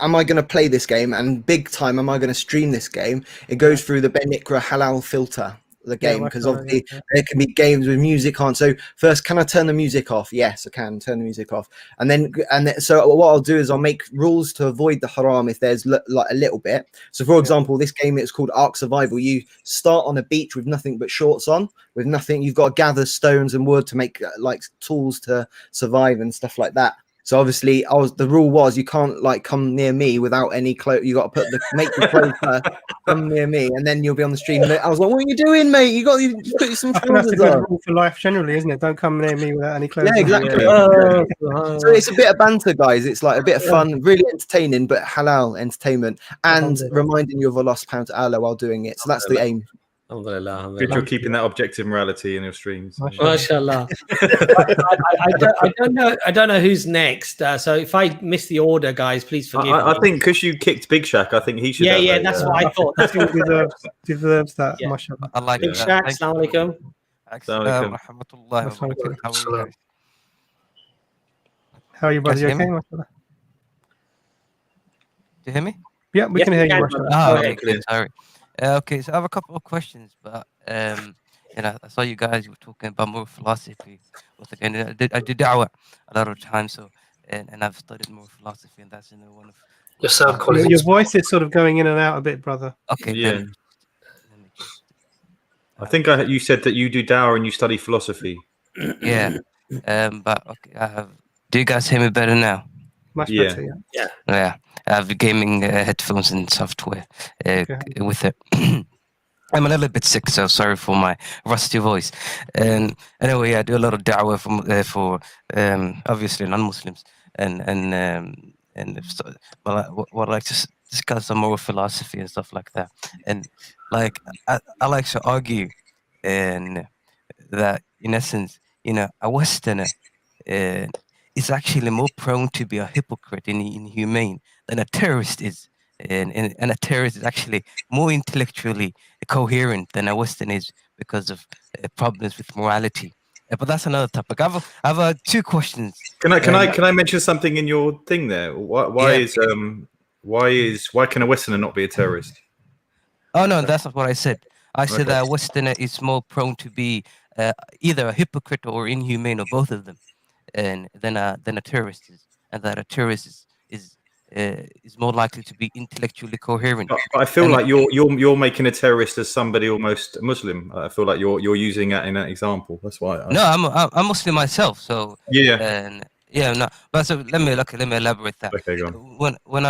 am I going to play this game, and big time, am I going to stream this game? It goes through the Benikra halal filter. The game, because obviously there can be games with music on. So first, can I turn the music off? Yes, I can turn the music off. And then so what I'll do is I'll make rules to avoid the haram if there's like a little bit. So for example, this game is called Ark Survival. You start on a beach with nothing but shorts on, with nothing. You've got to gather stones and wood to make like tools to survive and stuff like that. So obviously, the rule was you can't like come near me without any clothes. You got to make the clothes first, come near me, and then you'll be on the stream. And I was like, "What are you doing, mate? You put some trousers on." That's a good rule for life generally, isn't it? Don't come near me without any clothes. Yeah, exactly. So it's a bit of banter, guys. It's like a bit of fun, really entertaining, but halal entertainment, and reminding you of Allah subhanahu wa ta'ala while doing it. So that's the aim. Good, you're keeping that objective morality in your streams. Mashallah. I don't know who's next. So if I miss the order, guys, please forgive me. I think because you kicked Big Shaq, I think he should. Yeah, that's what I thought. That's what deserves that. Yeah. Mashallah. I like Big Shaq. Assalamu alaikum. Assalamu alaikum. How are you, brother? You okay? Do you hear me? Yeah, we can hear you. Oh, okay, sorry. Okay, so I have a couple of questions, but I saw you guys were talking about more philosophy. Once again, I did Dawah a lot of times, so and I've studied more philosophy, and that's one of your sound quality. Your voice is sort of going in and out a bit, brother. Okay, yeah. I think you said that you do Dawah and you study philosophy. Yeah, but okay, do you guys hear me better now? Much better, yeah. Yeah, I have gaming headphones and software with it. I'm a little bit sick, so sorry for my rusty voice. And anyway, I do a lot of da'wah for obviously non-Muslims, and what I like to discuss some more philosophy and stuff like that. And like I like to argue, and that in essence, a Westerner is actually more prone to be a hypocrite and inhumane than a terrorist is. And a terrorist is actually more intellectually coherent than a Western is because of problems with morality. But that's another topic. I have 2 questions. Can I mention something in your thing there? Why can a Westerner not be a terrorist? Oh no, that's not what I said. I said that a Westerner is more prone to be either a hypocrite or inhumane, or both of them, and than a terrorist is, and that a terrorist is more likely to be intellectually coherent. But I feel like you're making a terrorist as somebody almost Muslim. I feel like you're using that in that example. That's why. No, I'm Muslim myself. So no. But so let me elaborate that. Okay, go on. When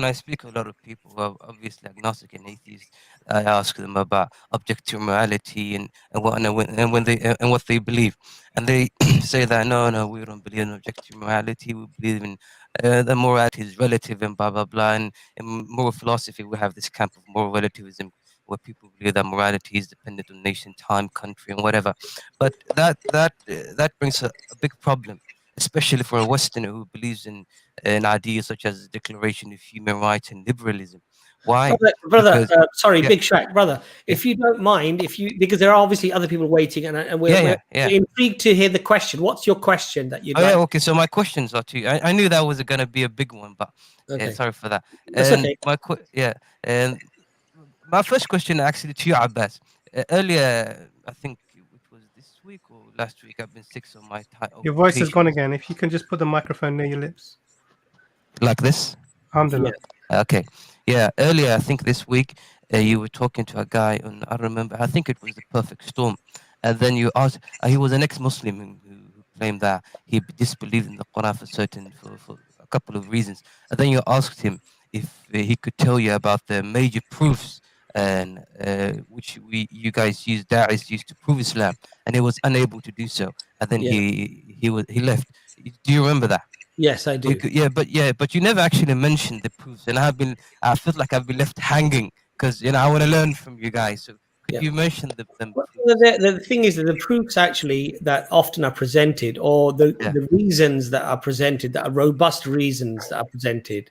I speak to a lot of people who are obviously agnostic and atheists, I ask them about objective morality and what they believe, and they say that no, we don't believe in objective morality. We believe in the morality is relative and blah blah blah. And in moral philosophy, we have this camp of moral relativism, where people believe that morality is dependent on nation, time, country, and whatever. But that brings a big problem, especially for a Westerner who believes in ideas such as the Declaration of Human Rights and liberalism. Why, brother? Big Shaq, brother. If you don't mind, because there are obviously other people waiting, and we're intrigued to hear the question. What's your question that you? Okay. So my questions are to you. I knew that was going to be a big one, but sorry for that. That's okay. And my first question actually to you, Abbas. Earlier, I think it was this week or last week. I've been sick, so my your voice has gone again. If you can just put the microphone near your lips, like this. Alhamdulillah. Okay. Yeah, earlier, I think this week, you were talking to a guy, and I remember, I think it was The Perfect Storm, and then you asked, he was an ex-Muslim who claimed that he disbelieved in the Quran for a couple of reasons. And then you asked him if he could tell you about the major proofs and which you guys use, da'is used to prove Islam, and he was unable to do so. And then he left. Do you remember that? Yes, I do. But you never actually mentioned the proofs, and I felt like I've been left hanging because I want to learn from you guys. So could you mention them? Well, the thing is that the proofs actually that often are presented, or the reasons that are presented, that are robust reasons that are presented,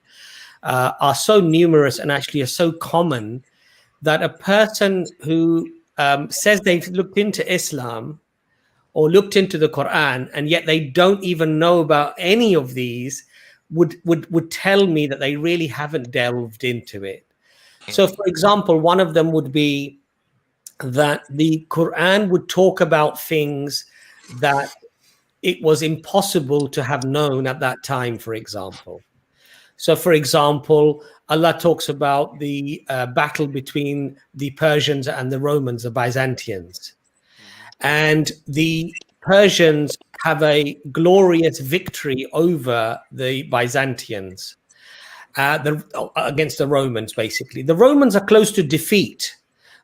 are so numerous and actually are so common that a person who says they've looked into Islam or looked into the Quran, and yet they don't even know about any of these, would tell me that they really haven't delved into it. So, for example, one of them would be that the Quran would talk about things that it was impossible to have known at that time, for example. So, for example, Allah talks about the battle between the Persians and the Romans, the Byzantines. And the Persians have a glorious victory over the Byzantines against the Romans, basically. The Romans are close to defeat,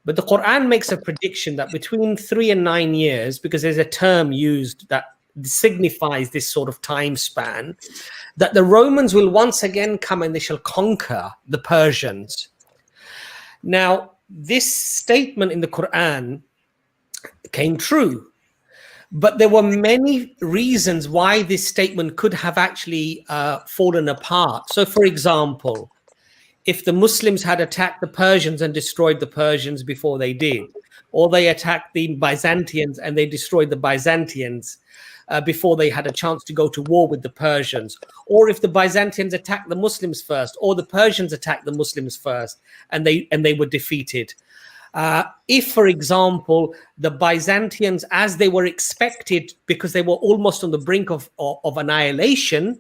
but the Quran makes a prediction that between 3 and 9 years, because there's a term used that signifies this sort of time span, that the Romans will once again come and they shall conquer the Persians. Now, this statement in the Quran came true, but there were many reasons why this statement could have actually fallen apart. So, for example, if the Muslims had attacked the Persians and destroyed the Persians before they did, or they attacked the Byzantines and they destroyed the Byzantines before they had a chance to go to war with the Persians, or if the Byzantines attacked the Muslims first, or the Persians attacked the Muslims first and they were defeated. If, for example, the Byzantines, as they were expected, because they were almost on the brink of annihilation,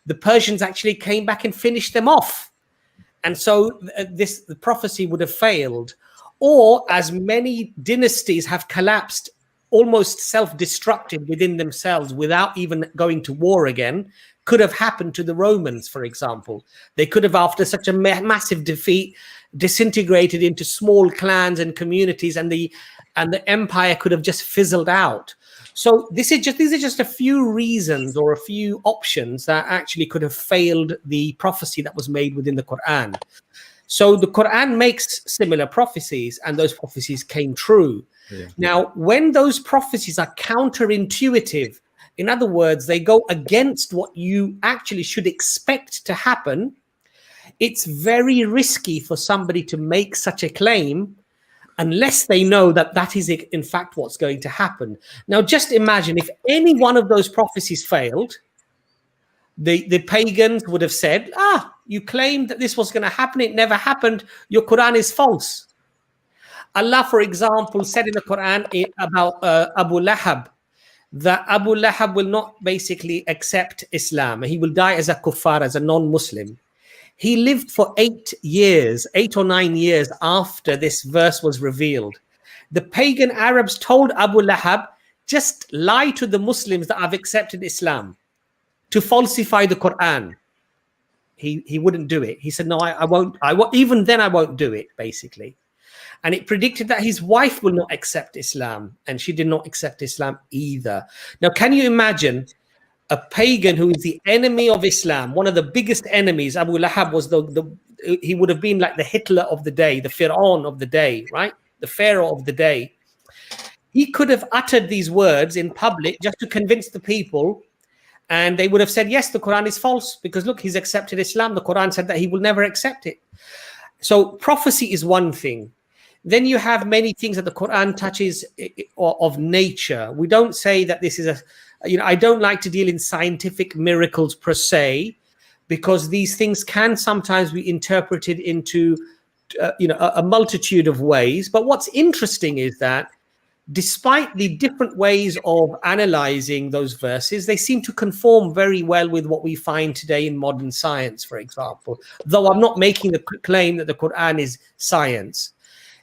the Persians actually came back and finished them off. And so the prophecy would have failed. Or as many dynasties have collapsed, almost self-destructed within themselves without even going to war again, could have happened to the Romans, for example. They could have, after such a massive defeat, disintegrated into small clans and communities, and the empire could have just fizzled out. So these are just a few reasons or a few options that actually could have failed the prophecy that was made within the Quran. So the Quran makes similar prophecies, and those prophecies came true. Yeah. Now, when those prophecies are counterintuitive, in other words, they go against what you actually should expect to happen, it's very risky for somebody to make such a claim unless they know that that is in fact what's going to happen. Now, just imagine if any one of those prophecies failed, the pagans would have said, you claimed that this was going to happen, it never happened, your Quran is false. Allah, for example, said in the Quran about Abu Lahab, that Abu Lahab will not basically accept Islam. He will die as a kuffar, as a non-Muslim. He lived for 8 or 9 years after this verse was revealed. The pagan Arabs told Abu Lahab, just lie to the Muslims that I've accepted Islam, to falsify the Quran. He wouldn't do it. He said, no, I won't. Even then I won't do it, basically. And it predicted that his wife will not accept Islam, and she did not accept Islam either. Now, can you imagine a pagan who is the enemy of Islam, one of the biggest enemies? Abu Lahab was he would have been like the Hitler of the day, the Fir'aun of the day, right? The Pharaoh of the day. He could have uttered these words in public just to convince the people, and they would have said, yes, the Quran is false, because look, he's accepted Islam. The Quran said that he will never accept it. So prophecy is one thing. Then you have many things that the Quran touches of nature. We don't say that this is I don't like to deal in scientific miracles per se, because these things can sometimes be interpreted into, a multitude of ways. But what's interesting is that despite the different ways of analyzing those verses, they seem to conform very well with what we find today in modern science, for example, though I'm not making the claim that the Quran is science.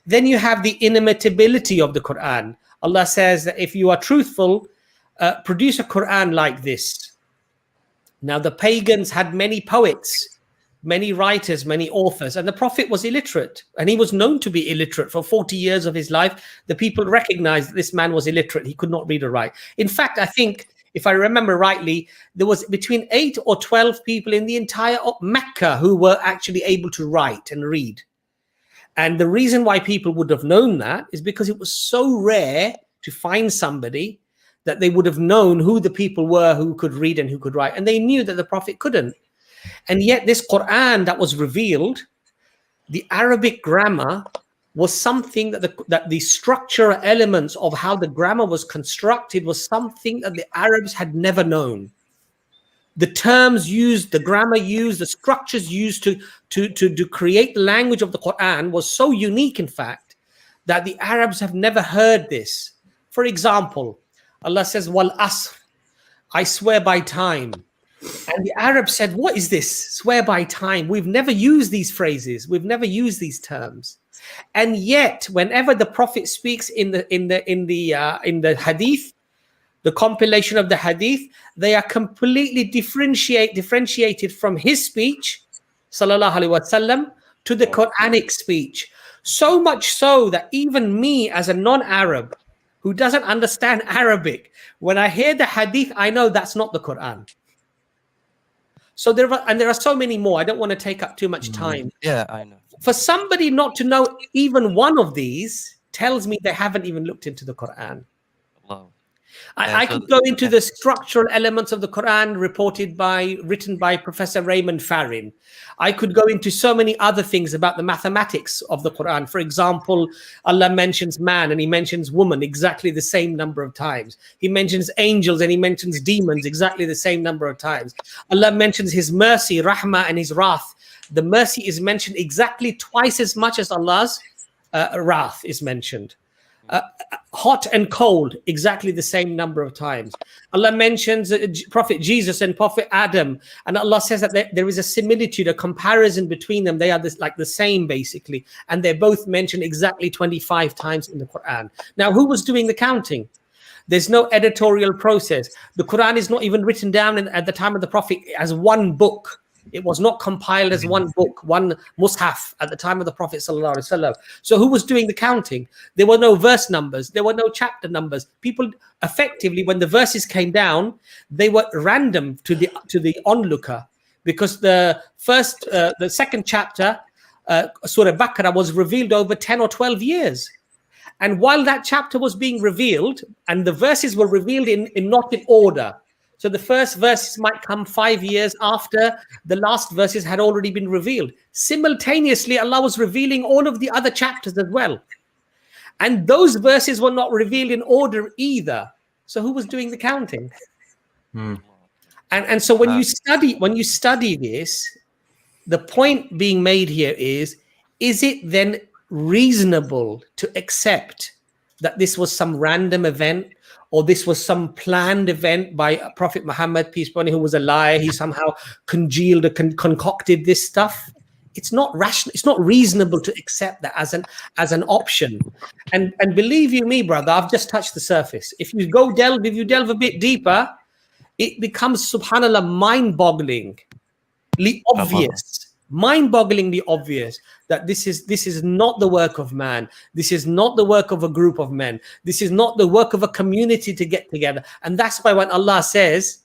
Then you have the inimitability of the Quran. Allah says that if you are truthful, produce a Quran like this. Now, the pagans had many poets, many writers, many authors, and the Prophet was illiterate, and he was known to be illiterate for 40 years of his life. The people recognized that this man was illiterate. He could not read or write. In fact, I think, if I remember rightly, there was between 8 or 12 people in the entire Mecca who were actually able to write and read. And the reason why people would have known that is because it was so rare to find somebody that they would have known who the people were who could read and who could write. And they knew that the Prophet couldn't. And yet this Quran that was revealed, the Arabic grammar was something that the structural elements of how the grammar was constructed was something that the Arabs had never known. The terms used, the grammar used, the structures used to create the language of the Quran was so unique, in fact, that the Arabs have never heard this. For example, Allah says, "Wal asr," I swear by time. And the Arabs said, "What is this? Swear by time. We've never used these phrases. We've never used these terms." And yet, whenever the Prophet speaks in the Hadith, the compilation of the Hadith, they are completely differentiated from his speech, sallallahu alaihi wasallam, to the Quranic speech. So much so that even me, as a non-Arab who doesn't understand Arabic, when I hear the Hadith, I know that's not the Quran. So there are so many more. I don't want to take up too much time. Yeah, I know. For somebody not to know even one of these tells me they haven't even looked into the Quran. Wow. I could go into the structural elements of the Quran written by Professor Raymond Farin. I could go into so many other things about the mathematics of the Quran. For example, Allah mentions man and he mentions woman exactly the same number of times. He mentions angels and he mentions demons exactly the same number of times. Allah mentions his mercy, rahmah, and his wrath. The mercy is mentioned exactly twice as much as Allah's wrath is mentioned. Hot and cold, exactly the same number of times. Allah mentions Prophet Jesus and Prophet Adam, and Allah says that there is a similitude, a comparison between them. They are like the same, basically, and they're both mentioned exactly 25 times in the Quran. Now, who was doing the counting? There's no editorial process. The Quran is not even written down at the time of the Prophet as one book. It was not compiled as one book, one mushaf at the time of the Prophet sallallahu alaihi wasallam. So who was doing the counting? There were no verse numbers. There were no chapter numbers. People effectively, when the verses came down, they were random to the onlooker, because the second chapter, Surah Baqarah, was revealed over 10 or 12 years. And while that chapter was being revealed, and the verses were revealed not in order. So the first verses might come 5 years after the last verses had already been revealed. Simultaneously, Allah was revealing all of the other chapters as well. And those verses were not revealed in order either. So who was doing the counting? And so when you study this, the point being made here is it then reasonable to accept that this was some random event, or this was some planned event by Prophet Muhammad, peace be upon him, who was a liar? He somehow congealed or concocted this stuff. It's not rational. It's not reasonable to accept that as an option. And believe you me, brother, I've just touched the surface. If you delve a bit deeper, it becomes, subhanallah, mind-bogglingly obvious that this is not the work of man. This is not the work of a group of men. This is not the work of a community to get together. And that's why when Allah says,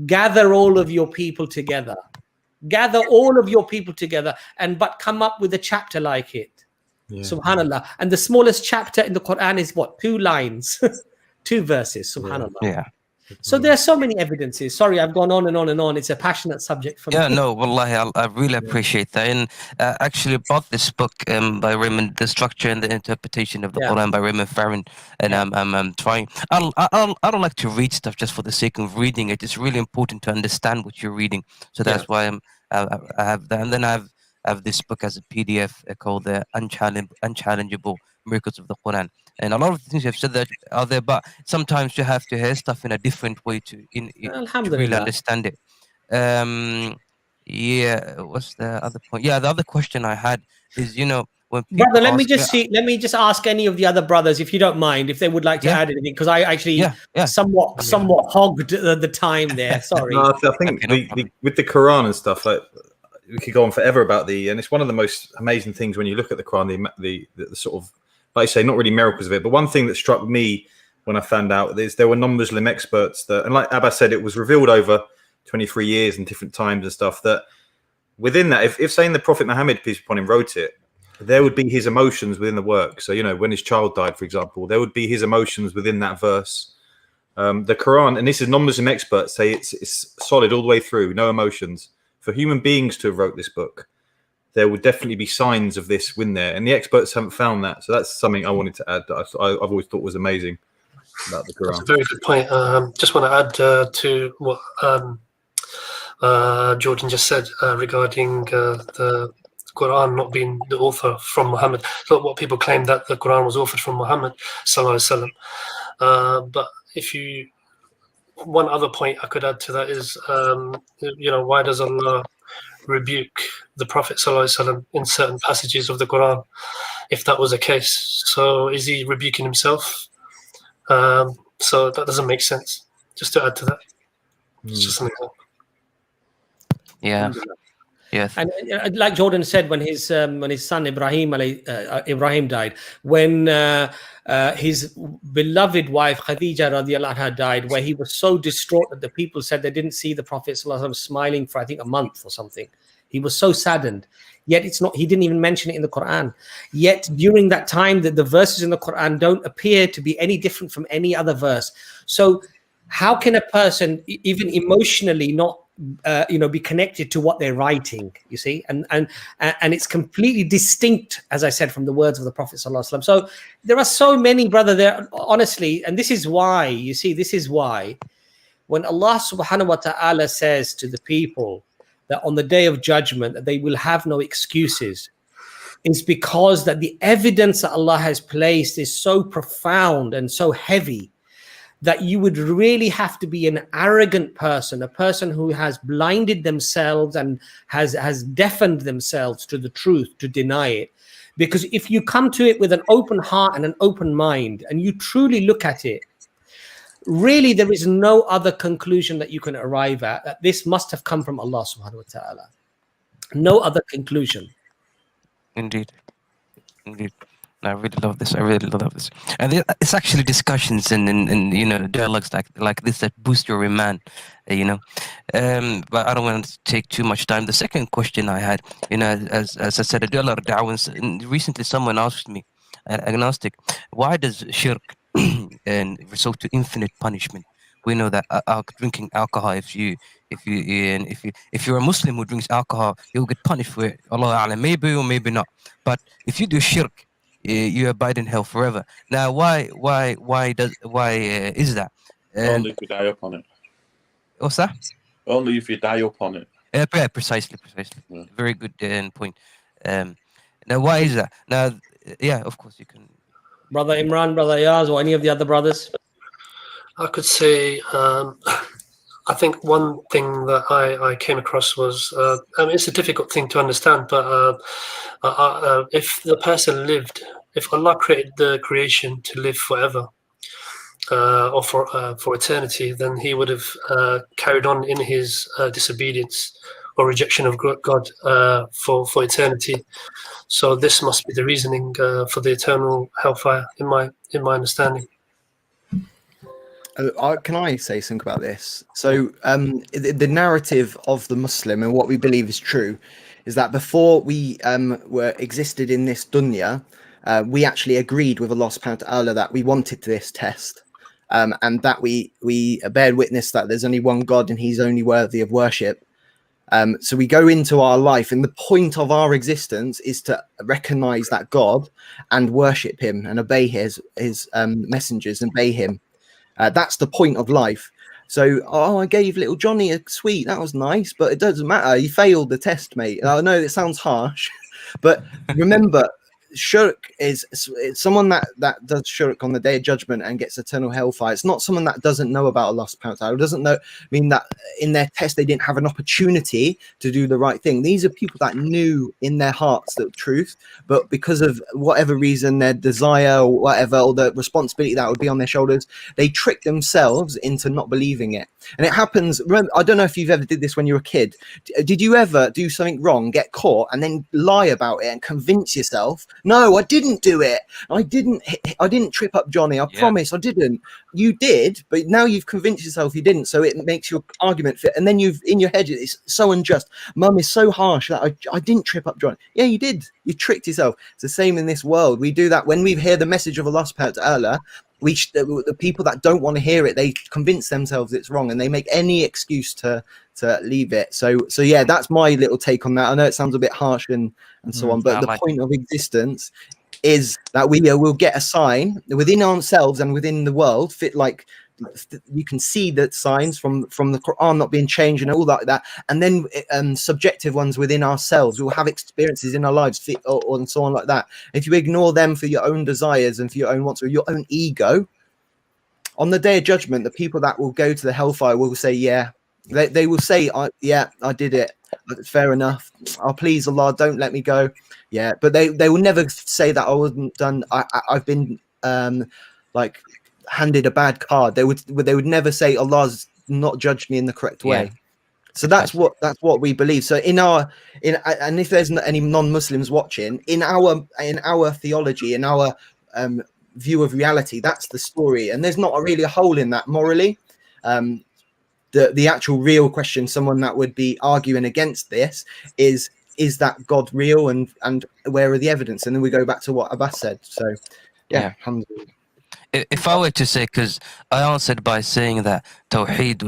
gather all of your people together, and but come up with a chapter like it. Yeah. Subhanallah. And the smallest chapter in the Quran is what? 2 lines, 2 verses. Subhanallah. Yeah. So there are so many evidences. Sorry, I've gone on and on and on. It's a passionate subject for me. Yeah, no, wallahi, I really appreciate that. And actually bought this book by Raymond, The Structure and the Interpretation of the Quran by Raymond Farin. And I'm trying. I don't like to read stuff just for the sake of reading it. It's really important to understand what you're reading. So that's why I have that. And then I have this book as a PDF called The Unchallengeable Miracles of the Quran. And a lot of the things you've said that are there, but sometimes you have to hear stuff in a different way to really understand it. What's the other point? Yeah, the other question I had is, when people Brother, let me ask just see. Let me just ask any of the other brothers, if you don't mind, if they would like to Yeah. add anything, because I actually Yeah. somewhat hogged the time there. Sorry. No, I think Okay, no problem. with the Quran and stuff, like we could go on forever about and it's one of the most amazing things when you look at the Quran, the sort of, like I say, not really miracles of it, but one thing that struck me when I found out is there were non-Muslim experts that, and like Abbas said, it was revealed over 23 years and different times and stuff, that within that, if saying the Prophet Muhammad, peace be upon him, wrote it, there would be his emotions within the work. So, you know, when his child died, for example, there would be his emotions within that verse. The Quran, and this is non-Muslim experts say it's solid all the way through, no emotions. For human beings to have wrote this book, there would definitely be signs of this within there, and the experts haven't found that. So that's something I wanted to add that I've always thought was amazing about the Quran. That's a very good point. Just want to add to what Jordan just said regarding the Quran not being the author from Muhammad. So what people claim that the Quran was authored from Muhammad sallallahu alaihi wasallam. But one other point I could add to that is, why does Allah rebuke the Prophet sallallahu alaihi wasallam in certain passages of the Quran? If that was the case, so is he rebuking himself? So that doesn't make sense. Just to add to that, it's just an example. Yeah. Yes. And like Jordan said, when his son Ibrahim died, when his beloved wife Khadija radiallahu anha died, where he was so distraught that the people said they didn't see the Prophet sallallahu alaihi wasallam smiling for I think a month or something. He was so saddened. Yet he didn't even mention it in the Quran. Yet during that time, the verses in the Quran don't appear to be any different from any other verse. So how can a person even emotionally not be connected to what they're writing, you see, and it's completely distinct, as I said, from the words of the Prophet sallallahu alaihi wasallam. So there are so many, brother, there honestly, and this is why, you see, this is why when Allah subhanahu wa ta'ala says to the people that on the day of judgment that they will have no excuses, is because that the evidence that Allah has placed is so profound and so heavy that you would really have to be an arrogant person, a person who has blinded themselves and has deafened themselves to the truth to deny it. Because if you come to it with an open heart and an open mind and you truly look at it, really there is no other conclusion that you can arrive at, that this must have come from Allah subhanahu wa ta'ala. No other conclusion. Indeed. I really love this. And it's actually discussions and dialogues like this that boost your iman, But I don't want to take too much time. The second question I had, as I said, and recently someone asked me, an agnostic, why does shirk result to infinite punishment? We know that drinking alcohol, if you're a Muslim who drinks alcohol, you'll get punished for it. Allah A'lam, maybe or maybe not. But if you do shirk, you abide in hell forever. Now, why is that? Only if you die upon it. What's that? Only if you die upon it. Yeah, precisely. Yeah. Very good point. Now, why is that? Now, of course you can. Brother Imran, Brother Ayaz, or any of the other brothers? I could say, I think one thing that I came across was, it's a difficult thing to understand, but if the person lived, if Allah created the creation to live forever, or for eternity, then he would have carried on in his disobedience or rejection of God for eternity. So this must be the reasoning for the eternal hellfire, in my understanding. Can I say something about this? So the narrative of the Muslim and what we believe is true is that before we existed in this dunya, we actually agreed with Allah subhanahu wa ta'ala that we wanted this test, and that we bear witness that there's only one God and he's only worthy of worship. So we go into our life, and the point of our existence is to recognize that God and worship him and obey his messengers and obey him. That's the point of life. So, I gave little Johnny a sweet. That was nice, but it doesn't matter. You failed the test, mate. I know it sounds harsh, but remember, shirk is someone that does shirk on the day of judgment and gets eternal hellfire. It's not someone that doesn't know about Allah subhanahu wa ta'ala, doesn't know, mean that in their test they didn't have an opportunity to do the right thing. These are people that knew in their hearts the truth, but because of whatever reason, their desire or whatever, or the responsibility that would be on their shoulders, they trick themselves into not believing it. And it happens. Remember, I don't know if you've ever did this when you were a kid. Did you ever do something wrong, get caught, and then lie about it and convince yourself, no, I didn't do it, I didn't trip up Johnny, I promise I didn't. You did, but now you've convinced yourself you didn't, so it makes your argument fit. And then you've in your head, it's so unjust. Mum is so harsh that I didn't trip up Johnny. Yeah, you did. You tricked yourself. It's the same in this world. We do that when we hear the message of Allah subhanahu wa ta'ala. The people that don't want to hear it, they convince themselves it's wrong, and they make any excuse to leave it. So yeah, that's my little take on that. I know it sounds a bit harsh and so on, but the point of existence is that we will get a sign within ourselves and within the world. Like you can see the signs from the Quran not being changed and all that, and then subjective ones within ourselves. We'll have experiences in our lives and so on like that. If you ignore them for your own desires and for your own wants or your own ego, on the day of judgment, the people that will go to the hellfire will say, yeah, they will say, I did it. Fair enough. Oh, please, Allah, don't let me go. Yeah, but they will never say that I wasn't done. I've been like handed a bad card. They would never say Allah's not judged me in the correct way. So that's what we believe. So and if there's any non-Muslims watching, in our theology, in our view of reality, that's the story, and there's not really a hole in that morally. The actual real question, someone that would be arguing against this is that God real, and where are the evidence? And then we go back to what Abbas said. So yeah. If I were to say, because I answered by saying that Tawheed,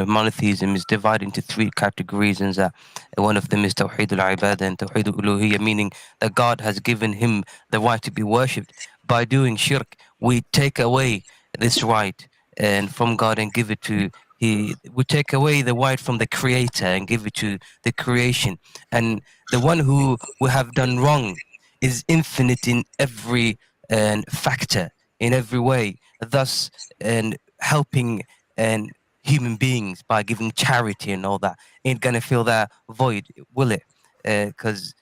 monotheism is divided into three categories, and that one of them is Tawheed al-Ibadah and Tawheed al-Uluhiyyah, meaning that God has given him the right to be worshipped. By doing shirk, we take away this right and from God and give it to we take away the right from the Creator and give it to the creation. And the one who have done wrong is infinite in every factor, in every way, thus helping human beings by giving charity and all that. Ain't gonna fill that void, will it? Because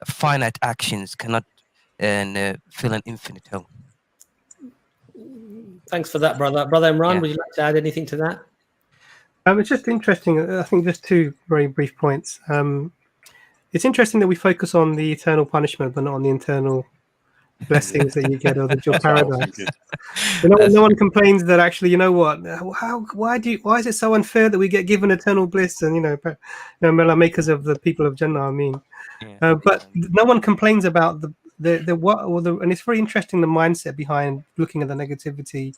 finite actions cannot fill an infinite hole. Thanks for that, brother. Brother Imran, would you like to add anything to that? It's just interesting. I think just two very brief points. It's interesting that we focus on the eternal punishment, but not on the internal blessings that you get or your paradise. No one complains that actually, you know what? Why is it so unfair that we get given eternal bliss? And makers of the people of Jannah. I mean, but no one complains about and it's very interesting the mindset behind looking at the negativity.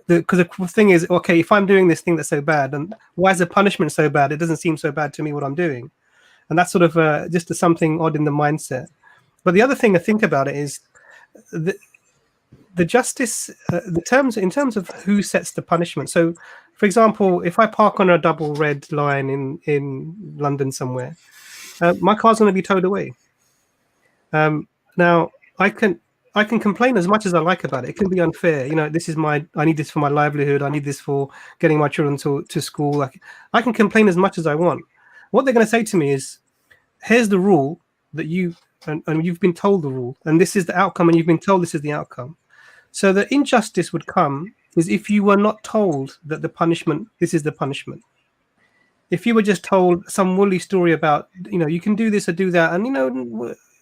Because the thing is, okay, if I'm doing this thing that's so bad, and why is the punishment so bad? It doesn't seem so bad to me what I'm doing, and that's sort of just something odd in the mindset. But the other thing to think about it is the justice, in terms of who sets the punishment. So, for example, if I park on a double red line in London somewhere, my car's going to be towed away. Now I can complain as much as I like about it. It can be unfair. This is I need this for my livelihood. I need this for getting my children to school. I can complain as much as I want. What they're going to say to me is, here's the rule that and you've been told the rule, and this is the outcome, and you've been told this is the outcome. So the injustice would come is if you were not told that this is the punishment. If you were just told some woolly story about, you can do this or do that, and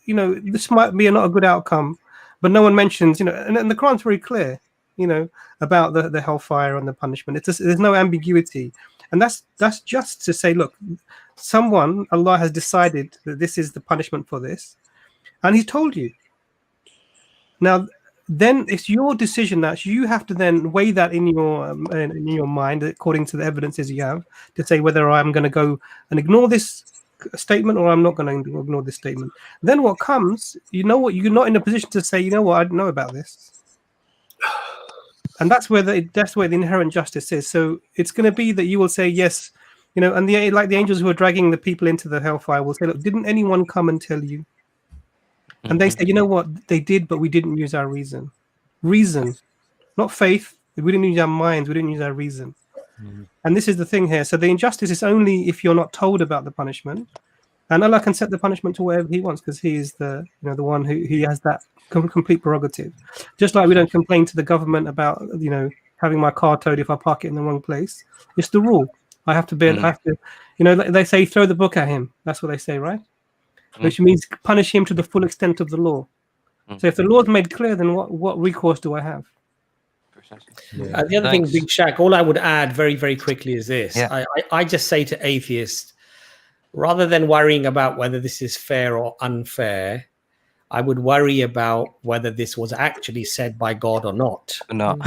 this might be not a good outcome, but no one mentions, and the Quran's very clear, about the hellfire and the punishment. There's no ambiguity, and that's just to say, look, Allah has decided that this is the punishment for this, and He's told you. Now, then it's your decision that you have to then weigh that in your mind according to the evidences you have to say whether I'm going to go and ignore this statement or I'm not going to ignore this statement. Then what comes, you're not in a position to say, I don't know about this, and that's where the inherent justice is. So it's going to be that you will say yes, and the angels who are dragging the people into the hellfire will say, look, didn't anyone come and tell you? And they say, you know what, they did, but we didn't use our reason. Reason, not faith. We didn't use our minds. We didn't use our reason. And this is the thing here. So the injustice is only if you're not told about the punishment. And Allah can set the punishment to whatever He wants, because He is the the one who He has that complete prerogative. Just like we don't complain to the government about having my car towed if I park it in the wrong place. It's the rule. I have to bear. I have to. They say throw the book at him. That's what they say, right? Which means punish him to the full extent of the law. So if the law's made clear, then what recourse do I have? The other thing, Big Shaq, all I would add very, very quickly is this. I just say to atheists, rather than worrying about whether this is fair or unfair, I would worry about whether this was actually said by God or not. No,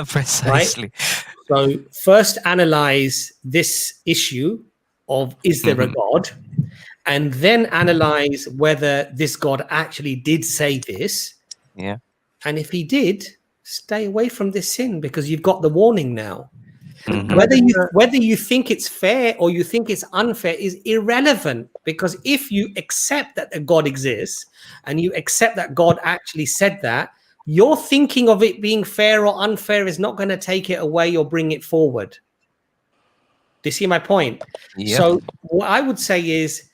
precisely. Right? So first analyze this issue of is there a God? And then analyze whether this God actually did say this. Yeah. And if He did, stay away from this sin, because you've got the warning now. Whether you think it's fair or you think it's unfair is irrelevant, because if you accept that a God exists and you accept that God actually said that, your thinking of it being fair or unfair is not going to take it away or bring it forward. Do you see my point? Yep. So what I would say is,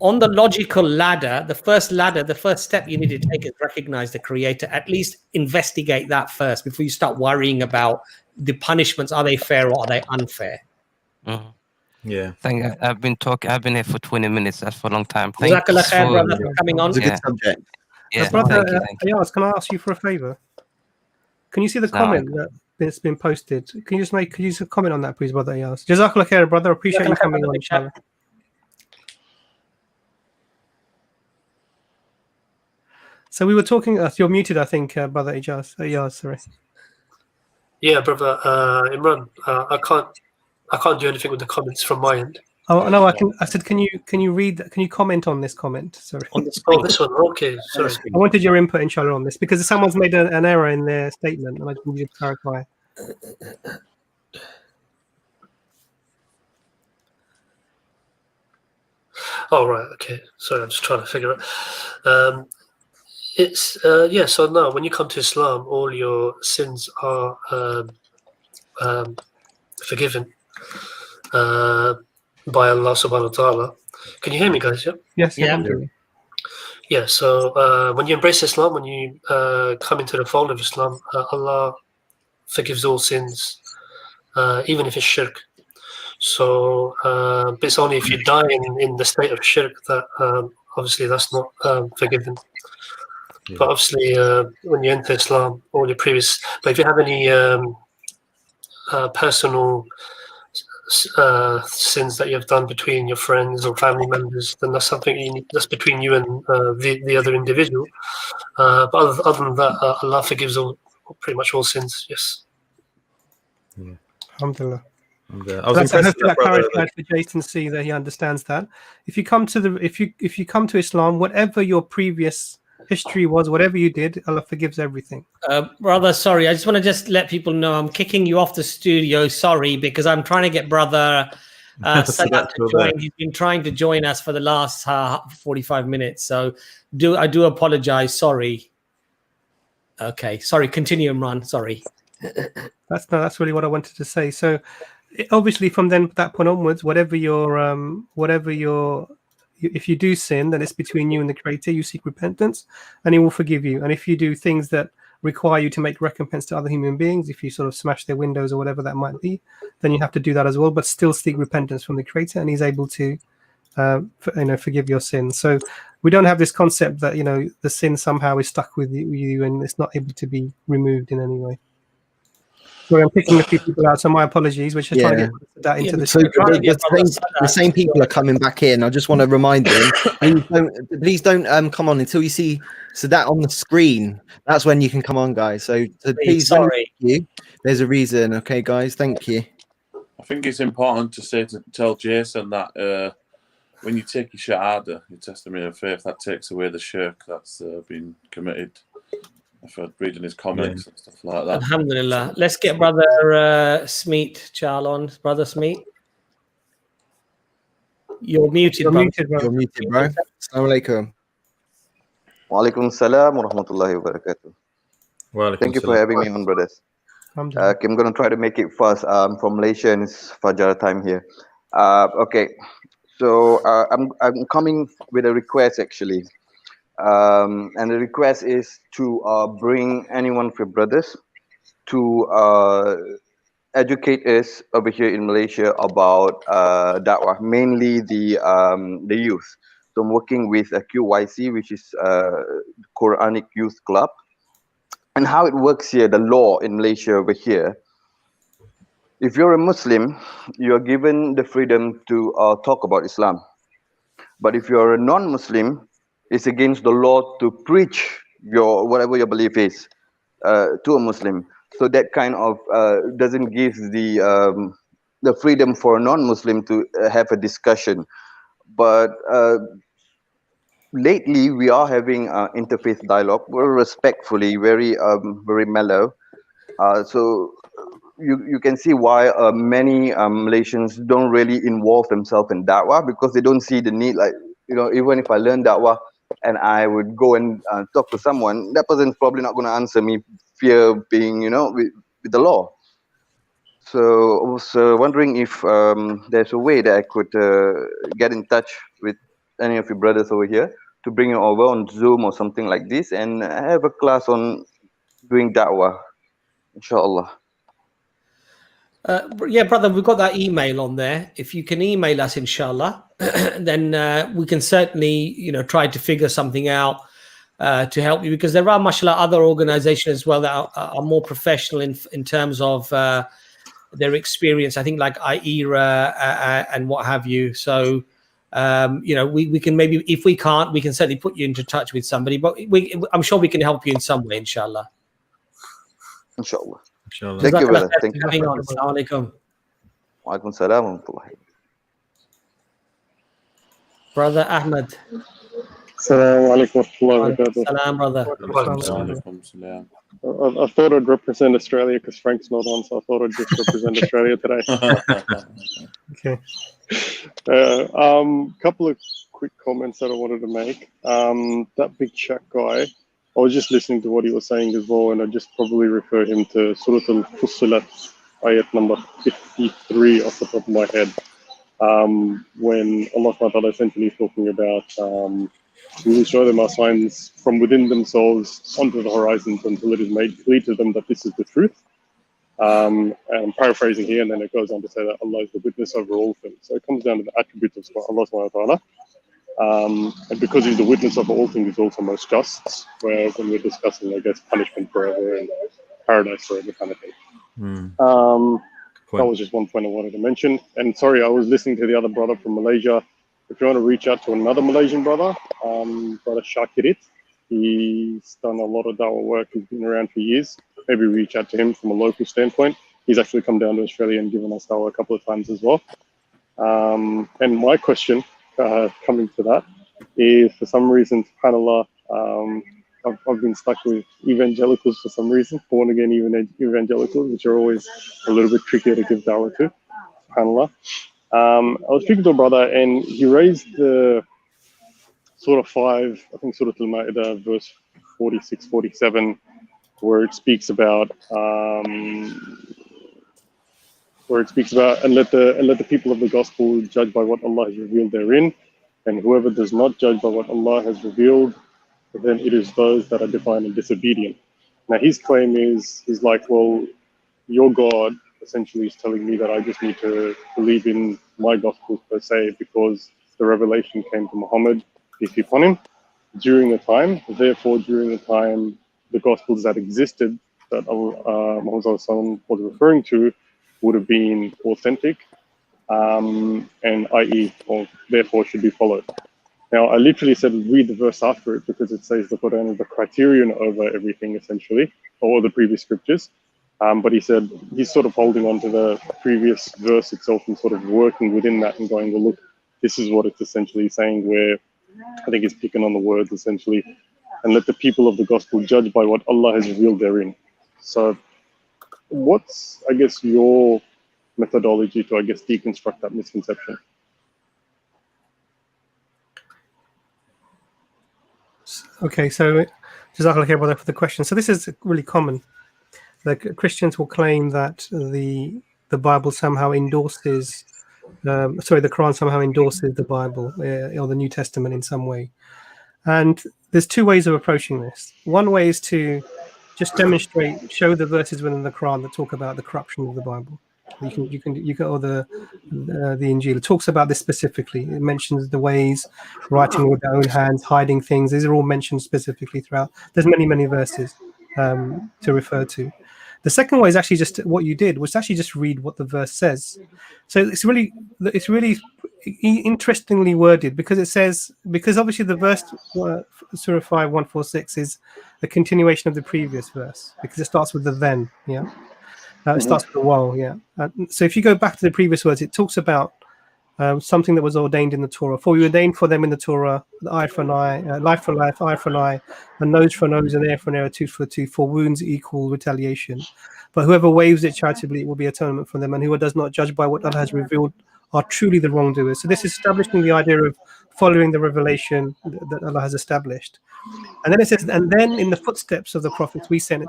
on the logical ladder, the first step you need to take is recognize the Creator. At least investigate that first before you start worrying about the punishments. Are they fair or are they unfair? Yeah. I've been here for 20 minutes. That's for a long time. Thank you brother, for coming on. It's a good subject. Yeah, Brother, thank you. Ayaz, can I ask you for a favor? Can you see the comment that's been posted? Can you just comment on that, please, Brother Ayaz? Jazakallah khair, brother. Appreciate you coming on, inshallah. So we were talking. You're muted, I think, Brother Ayaz. Sorry. Yeah, brother Imran. I can't do anything with the comments from my end. Oh no, I said, can you read that? Can you comment on this comment? Sorry. On this one. Okay, sorry. I wanted your input, inshallah, on this, because someone's made an error in their statement, and I just need you to clarify. Oh right, okay. Sorry, I'm just trying to figure it. It's so now when you come to Islam, all your sins are forgiven by Allah subhanahu wa ta'ala. Can you hear me, guys? Yeah? Yes. Yeah, so when you embrace Islam, when you come into the fold of Islam, Allah forgives all sins, even if it's shirk. So but it's only if you die in the state of shirk that obviously that's not forgiven. Yeah. But obviously when you enter Islam, all your previous... But if you have any personal sins that you have done between your friends or family members, then that's something that's between you and the other individual. But other than that, Allah forgives pretty much all sins. Yes. Yeah. Alhamdulillah. I was impressed with that clarified for Jason C that he understands that if you come to if you come to Islam, whatever your previous history was, whatever you did, Allah forgives everything. Brother, sorry, I just want to let people know I'm kicking you off the studio. Sorry, because I'm trying to get brother Sadat to join. He's been trying to join us for the last 45 minutes. So I do apologize. Sorry. Okay, sorry. Continue, Imran. Sorry. That's really what I wanted to say. So obviously from that point onwards, whatever your if you do sin, then it's between you and the Creator. You seek repentance, and He will forgive you. And if you do things that require you to make recompense to other human beings, if you sort of smash their windows or whatever that might be, then you have to do that as well. But still seek repentance from the Creator, and He's able to, forgive your sins. So we don't have this concept that the sin somehow is stuck with you and it's not able to be removed in any way. Sorry, I'm picking a few people out, so my apologies. We're just trying to get that into the so the same people are coming back in. I just want to remind them, please don't come on until you see Sadat on the screen. That's when you can come on, guys. So please, sorry. There's a reason, okay, guys. Thank you. I think it's important to tell Jason that when you take your shahada, your testimony of faith, that takes away the shirk that's been committed. For reading his comments and stuff like that. Alhamdulillah. Let's get brother Smeet on. Brother Smeet. You're muted, bro. You're muted, bro. Assalamu alaikum. Walaikum salam wa rahmatullahi wa barakatuh. Thank you for having me on, brothers. Okay, I'm going to try to make it fast. I'm from Malaysia and it's Fajr time here. Okay, so I'm coming with a request actually. And the request is to bring any one of your brothers to educate us over here in Malaysia about Dawah, mainly the youth. So I'm working with a QYC, which is Quranic Youth Club. And how it works here, the law in Malaysia over here, if you're a Muslim, you're given the freedom to talk about Islam. But if you're a non-Muslim, it's against the law to preach your whatever your belief is to a Muslim. So that kind of doesn't give the freedom for a non-Muslim to have a discussion. But lately, we are having interfaith dialogue, very respectfully, very mellow. So you can see why many Malaysians don't really involve themselves in Dawah, because they don't see the need. Like, you know, even if I learn Dawah and I would go and talk to someone, that person's probably not going to answer me, fear being, you know, with the law. So I was wondering if there's a way that I could get in touch with any of your brothers over here to bring you over on Zoom or something like this and have a class on doing Dawah, inshallah. Yeah, brother, we've got that email on there. If you can email us, inshallah, then we can certainly, you know, try to figure something out to help you, because there are, mashallah, other organizations as well that are more professional in terms of their experience. I think like IERA and what have you. So, you know, we can maybe, if we can't, we can certainly put you into touch with somebody, but I'm sure we can help you in some way, inshallah. Inshallah. Inshallah. Thank you, brother. Thank you. Hang on. Assalamu alaikum. Walaikum salam wa rahmatullahi. Brother Ahmed. Assalamu alaikum wa rahmatullahi wa barakatuh. Salam, brother. I thought I'd represent Australia because Frank's not on, so I thought I'd just represent Australia today. Okay. Couple of quick comments that I wanted to make. That big Shaq guy, I was just listening to what he was saying as well, and I just probably refer him to Surah Al-Fussilat, ayat number 53 off the top of my head, when Allah SWT essentially is talking about we will show them our signs from within themselves onto the horizons until it is made clear to them that this is the truth. And I'm paraphrasing here, and then it goes on to say that Allah is the witness over all things. So it comes down to the attributes of Allah SWT. And because he's the witness of all things, he's also most just, where when we're discussing, I guess, punishment forever and paradise forever kind of thing. That was just one point I wanted to mention. And sorry, I was listening to the other brother from Malaysia. If you want to reach out to another Malaysian brother, brother Shakirit, he's done a lot of Dawah work. He's been around for years. Maybe reach out to him from a local standpoint. He's actually come down to Australia and given us Dawah a couple of times as well. And my question, coming to that, is for some reason, subhanAllah, I've been stuck with evangelicals for some reason, born again evangelicals, which are always a little bit trickier to give Dawah to, subhanAllah. I was speaking to a brother and he raised the Surah 5, I think Surah Al-Ma'idah, verse 46, 47, where it speaks about and let the people of the gospel judge by what Allah has revealed therein, and whoever does not judge by what Allah has revealed, then it is those that are defiant and disobedient. Now his claim is, he's like, well, your God essentially is telling me that I just need to believe in my gospels per se, because the revelation came to Muhammad, peace be upon him, during the time. Therefore, during the time, the gospels that existed that Muhammad was referring to would have been authentic, and i.e., or therefore should be followed. Now, I literally said read the verse after it, because it says the Quran is the criterion over everything, essentially, or the previous scriptures. But he said he's sort of holding on to the previous verse itself and sort of working within that and going, well, look, this is what it's essentially saying, where I think he's picking on the words, essentially, and let the people of the gospel judge by what Allah has revealed therein. So what's, I guess, your methodology to, I guess, deconstruct that misconception? Okay, so Jazakallah khair, brother, for the question. So this is really common. The Christians will claim that the Bible somehow endorses, the Quran somehow endorses the Bible or the New Testament in some way. And there's two ways of approaching this. One way is to just demonstrate, show the verses within the Quran that talk about the corruption of the Bible. You can or the Injil. It talks about this specifically. It mentions the ways, writing with their own hands, hiding things. These are all mentioned specifically throughout. There's many verses to refer to. The second way is actually just what you did, was actually just read what the verse says. So it's really interestingly worded, because it says, because obviously the verse Surah 5:146 is a continuation of the previous verse, because it starts with the then, yeah. It starts with the while, yeah. So if you go back to the previous words, it talks about something that was ordained in the Torah. For we ordained for them in the Torah, eye for an eye, life for life, eye for an eye, a nose for a nose, an ear for an ear, a tooth for a tooth, for wounds equal retaliation. But whoever waives it charitably, it will be atonement for them, and whoever does not judge by what Allah has revealed are truly the wrongdoers. So this is establishing the idea of following the revelation that Allah has established. And then it says, and then in the footsteps of the prophets, we sent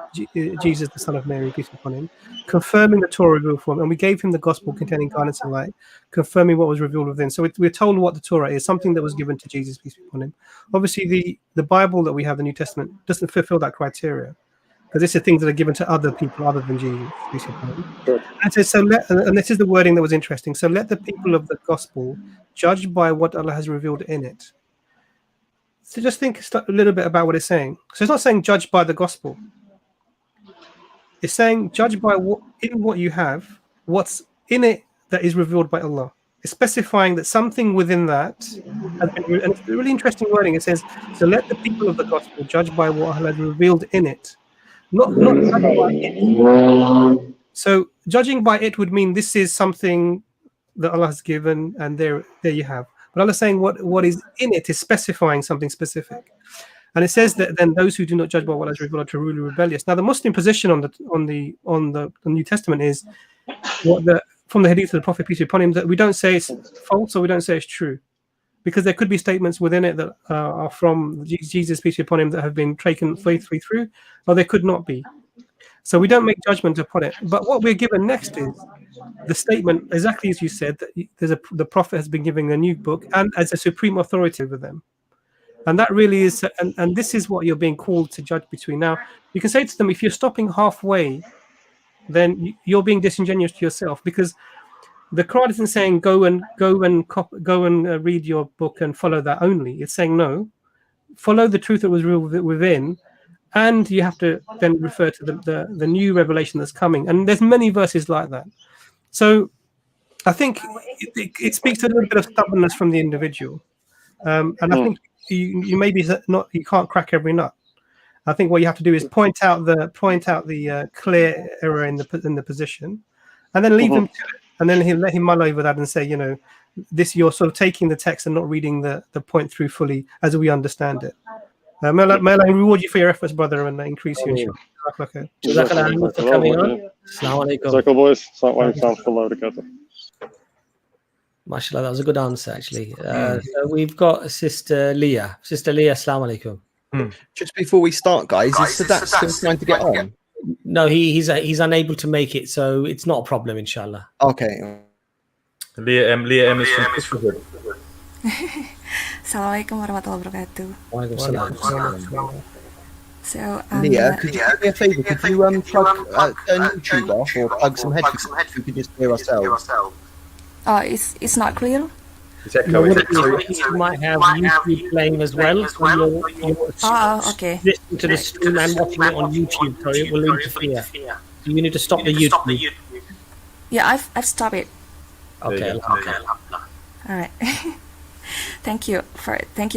Jesus, the son of Mary, peace be upon him, confirming the Torah revealed for him, and we gave him the gospel containing guidance and light, confirming what was revealed within. So we're told what the Torah is, something that was given to Jesus, peace be upon him. Obviously, the Bible that we have, the New Testament, doesn't fulfill that criteria, because this is things that are given to other people other than Jesus, peace be upon him. And it says, and this is the wording that was interesting. So let the people of the gospel judge by what Allah has revealed in it. So just think a little bit about what it's saying. So it's not saying judge by the gospel. It's saying judge by what you have, what's in it that is revealed by Allah. It's specifying that something within that has been, and it's really interesting wording. It says, so let the people of the gospel judge by what Allah has revealed in it. Not judge by it. So judging by it would mean this is something that Allah has given, and there you have. But Allah is saying what is in it is specifying something specific, and it says that then those who do not judge by what is revealed are truly rebellious. Now, the Muslim position on the New Testament is from the Hadith of the Prophet, peace be upon him, that we don't say it's false or we don't say it's true, because there could be statements within it that are from Jesus, peace be upon him, that have been taken faithfully through, or there could not be. So we don't make judgment upon it. But what we're given next is the statement, exactly as you said, that the Prophet has been giving a new book and as a supreme authority over them. And that really is, and this is what you're being called to judge between. Now, you can say to them, if you're stopping halfway, then you're being disingenuous to yourself, because the Quran isn't saying go and read your book and follow that only. It's saying no, follow the truth that was revealed within. And you have to then refer to the new revelation that's coming. And there's many verses like that. So I think it speaks to a little bit of stubbornness from the individual. And I think you maybe you can't crack every nut. I think what you have to do is point out the clear error in the position, and then leave him to it. And then let him mull over that and say, this, you're sort of taking the text and not reading the point through fully as we understand it. May Allah reward you for your efforts, brother, and increase you, inshallah. Jazakallah for coming on. Assalamu alaikum. MashaAllah, that was a good answer, actually. So we've got Sister Leah. Sister Leah, assalamu alaikum. Just before we start, guys, is Sadat still trying to get on? No, he's unable to make it, so it's not a problem, inshallah. Okay. Leah M is from Sisterhood. Assalamualaikum warahmatullahi wabarakatuh. So, Leah, could you do me a favour? Could you plug turn YouTube off or plug some headphones so we can just hear ourselves? It's not clear. It's echoing. You might have YouTube playing as well. So you're okay. Listening to the stream and watching it on YouTube, so it will interfere. So you need to stop the YouTube. Yeah, I've stopped it. Okay. All right. Thank you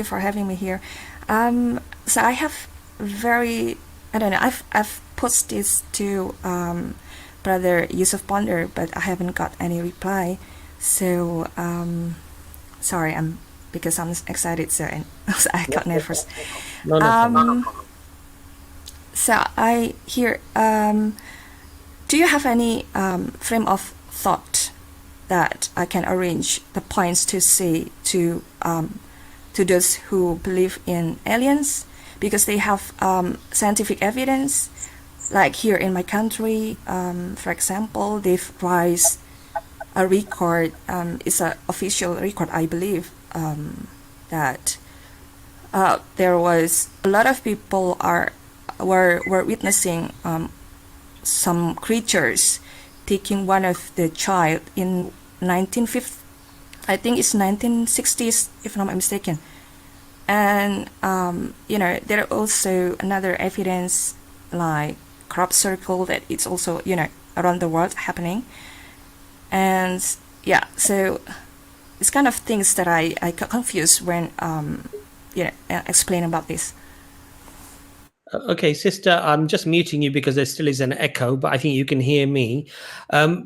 for having me here. So I have I've posted this to Brother Yusuf Ponder, but I haven't got any reply. So sorry, because I'm excited, so I got nervous. No. So I hear. Do you have any frame of thought that I can arrange the points to say to those who believe in aliens? because they have scientific evidence. Like here in my country, for example, they've raised a record. It's an official record, I believe, that there was a lot of people were witnessing some creatures taking one of the child in 1950, I think it's 1960s, if I'm not mistaken. And there are also another evidence like crop circle that it's also around the world happening. And yeah, so it's kind of things that I got confused when explain about this. Okay, sister, I'm just muting you because there still is an echo, but I think you can hear me.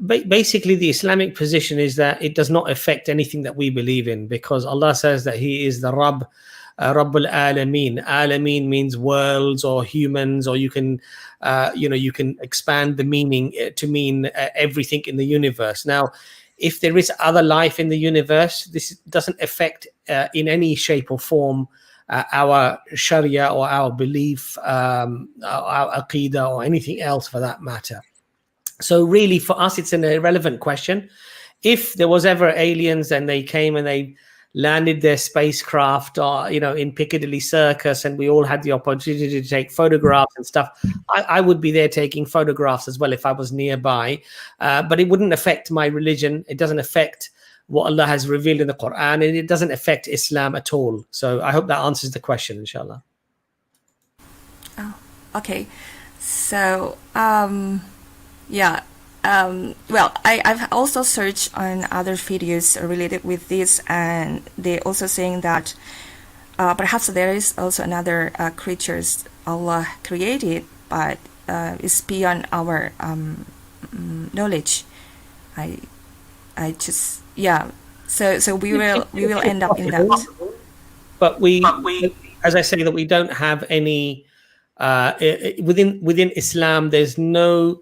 Basically, the Islamic position is that it does not affect anything that we believe in, because Allah says that He is the Rabb, Rabbul Alameen. Alameen means worlds or humans, or you can, you can expand the meaning to mean everything in the universe. Now, if there is other life in the universe, this doesn't affect in any shape or form our Sharia or our belief, our Aqidah or anything else for that matter. So really for us, it's an irrelevant question. If there was ever aliens and they came and they landed their spacecraft or, in Piccadilly Circus, and we all had the opportunity to take photographs and stuff, I would be there taking photographs as well if I was nearby. But it wouldn't affect my religion. It doesn't affect what Allah has revealed in the Quran, and it doesn't affect Islam at all. So I hope that answers the question, inshallah. Oh, okay. So, well, I've also searched on other videos related with this, and they're also saying that perhaps there is also another creatures Allah created, but it's beyond our knowledge. So we will end up in that. But we, as I say, that we don't have any within Islam. There is no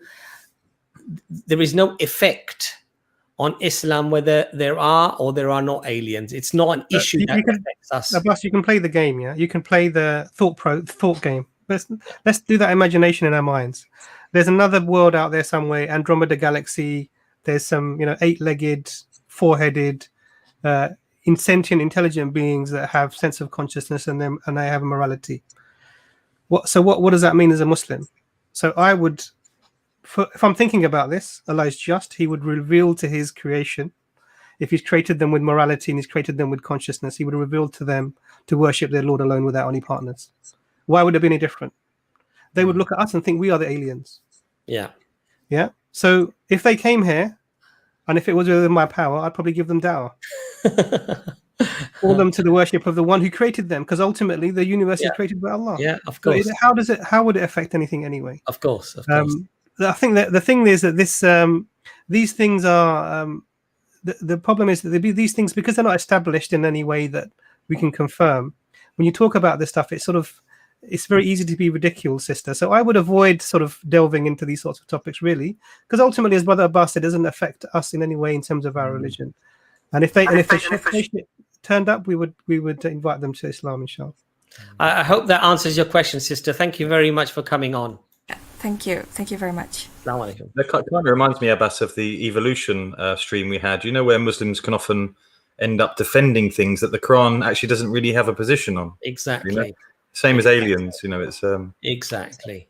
effect on Islam whether there are or there are not aliens. It's not an issue that affects us. Abbas, you can play the game, yeah. You can play the thought game. Let's do that imagination in our minds. There's another world out there somewhere, Andromeda Galaxy. There's some, 8-legged, 4-headed, sentient, intelligent beings that have sense of consciousness and they have a morality. What does that mean as a Muslim? So I would, if I'm thinking about this, Allah is just. He would reveal to His creation, if He's created them with morality and He's created them with consciousness, He would reveal to them to worship their Lord alone without any partners. Why would it be any different? They would look at us and think we are the aliens. Yeah. Yeah. So if they came here, and if it was within my power, I'd probably give them Dawah. Call them to the worship of the one who created them, because ultimately the universe is created by Allah. Yeah, of course. So how would it affect anything anyway? Of course. I think that the thing is that these things are the problem is that these things, because they're not established in any way that we can confirm. When you talk about this stuff, it's very easy to be ridiculous, sister. So I would avoid sort of delving into these sorts of topics, really, because ultimately, as Brother Abbas said, it doesn't affect us in any way in terms of our religion. And if they turned up, we would invite them to Islam, inshallah. I hope that answers your question, sister. Thank you very much for coming on. Thank you very much. Assalamu alaikum. That kind of reminds me, Abbas, of the evolution stream we had. Where Muslims can often end up defending things that the Quran actually doesn't really have a position on. Exactly. Same as aliens, it's exactly.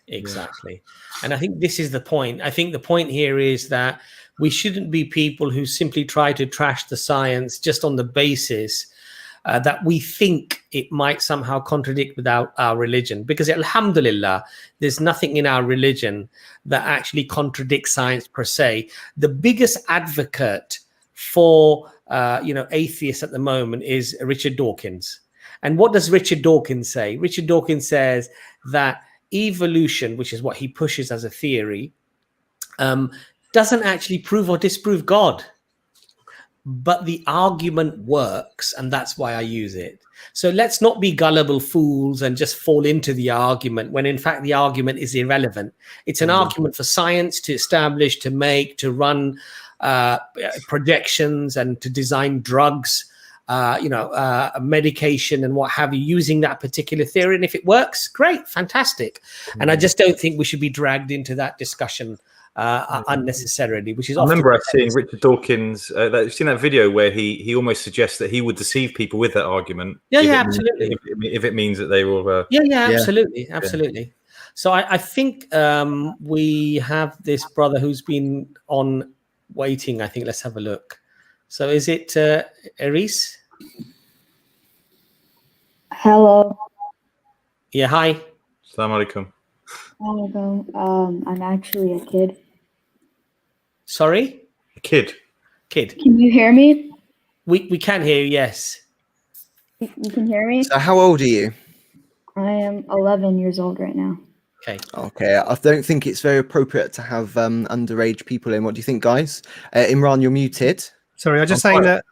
And I think this is the point. I think the point here is that we shouldn't be people who simply try to trash the science just on the basis that we think it might somehow contradict with our religion, because alhamdulillah, there's nothing in our religion that actually contradicts science per se. The biggest advocate for atheists at the moment is Richard Dawkins. And what does Richard Dawkins say? Richard Dawkins says that evolution, which is what he pushes as a theory, doesn't actually prove or disprove God. But the argument works, and that's why I use it. So let's not be gullible fools and just fall into the argument when in fact the argument is irrelevant. It's an argument for science to establish, to make, to run projections and to design drugs. medication and what have you, using that particular theory. And if it works, great, fantastic. And I just don't think we should be dragged into that discussion unnecessarily, which is. I remember seeing Richard Dawkins. You've seen that video where he almost suggests that he would deceive people with that argument. Absolutely. If it means that they will. Absolutely. So I think we have this brother who's been on waiting. I think let's have a look. So is it Aris? Hello. Yeah. Hi. Assalamu alaikum. I'm actually a kid. Sorry? A kid. Can you hear me? We can hear you, yes. You can hear me? So how old are you? I am 11 years old right now. Okay. I don't think it's very appropriate to have underage people in. What do you think, guys? Imran, you're muted. Sorry, I'm just saying that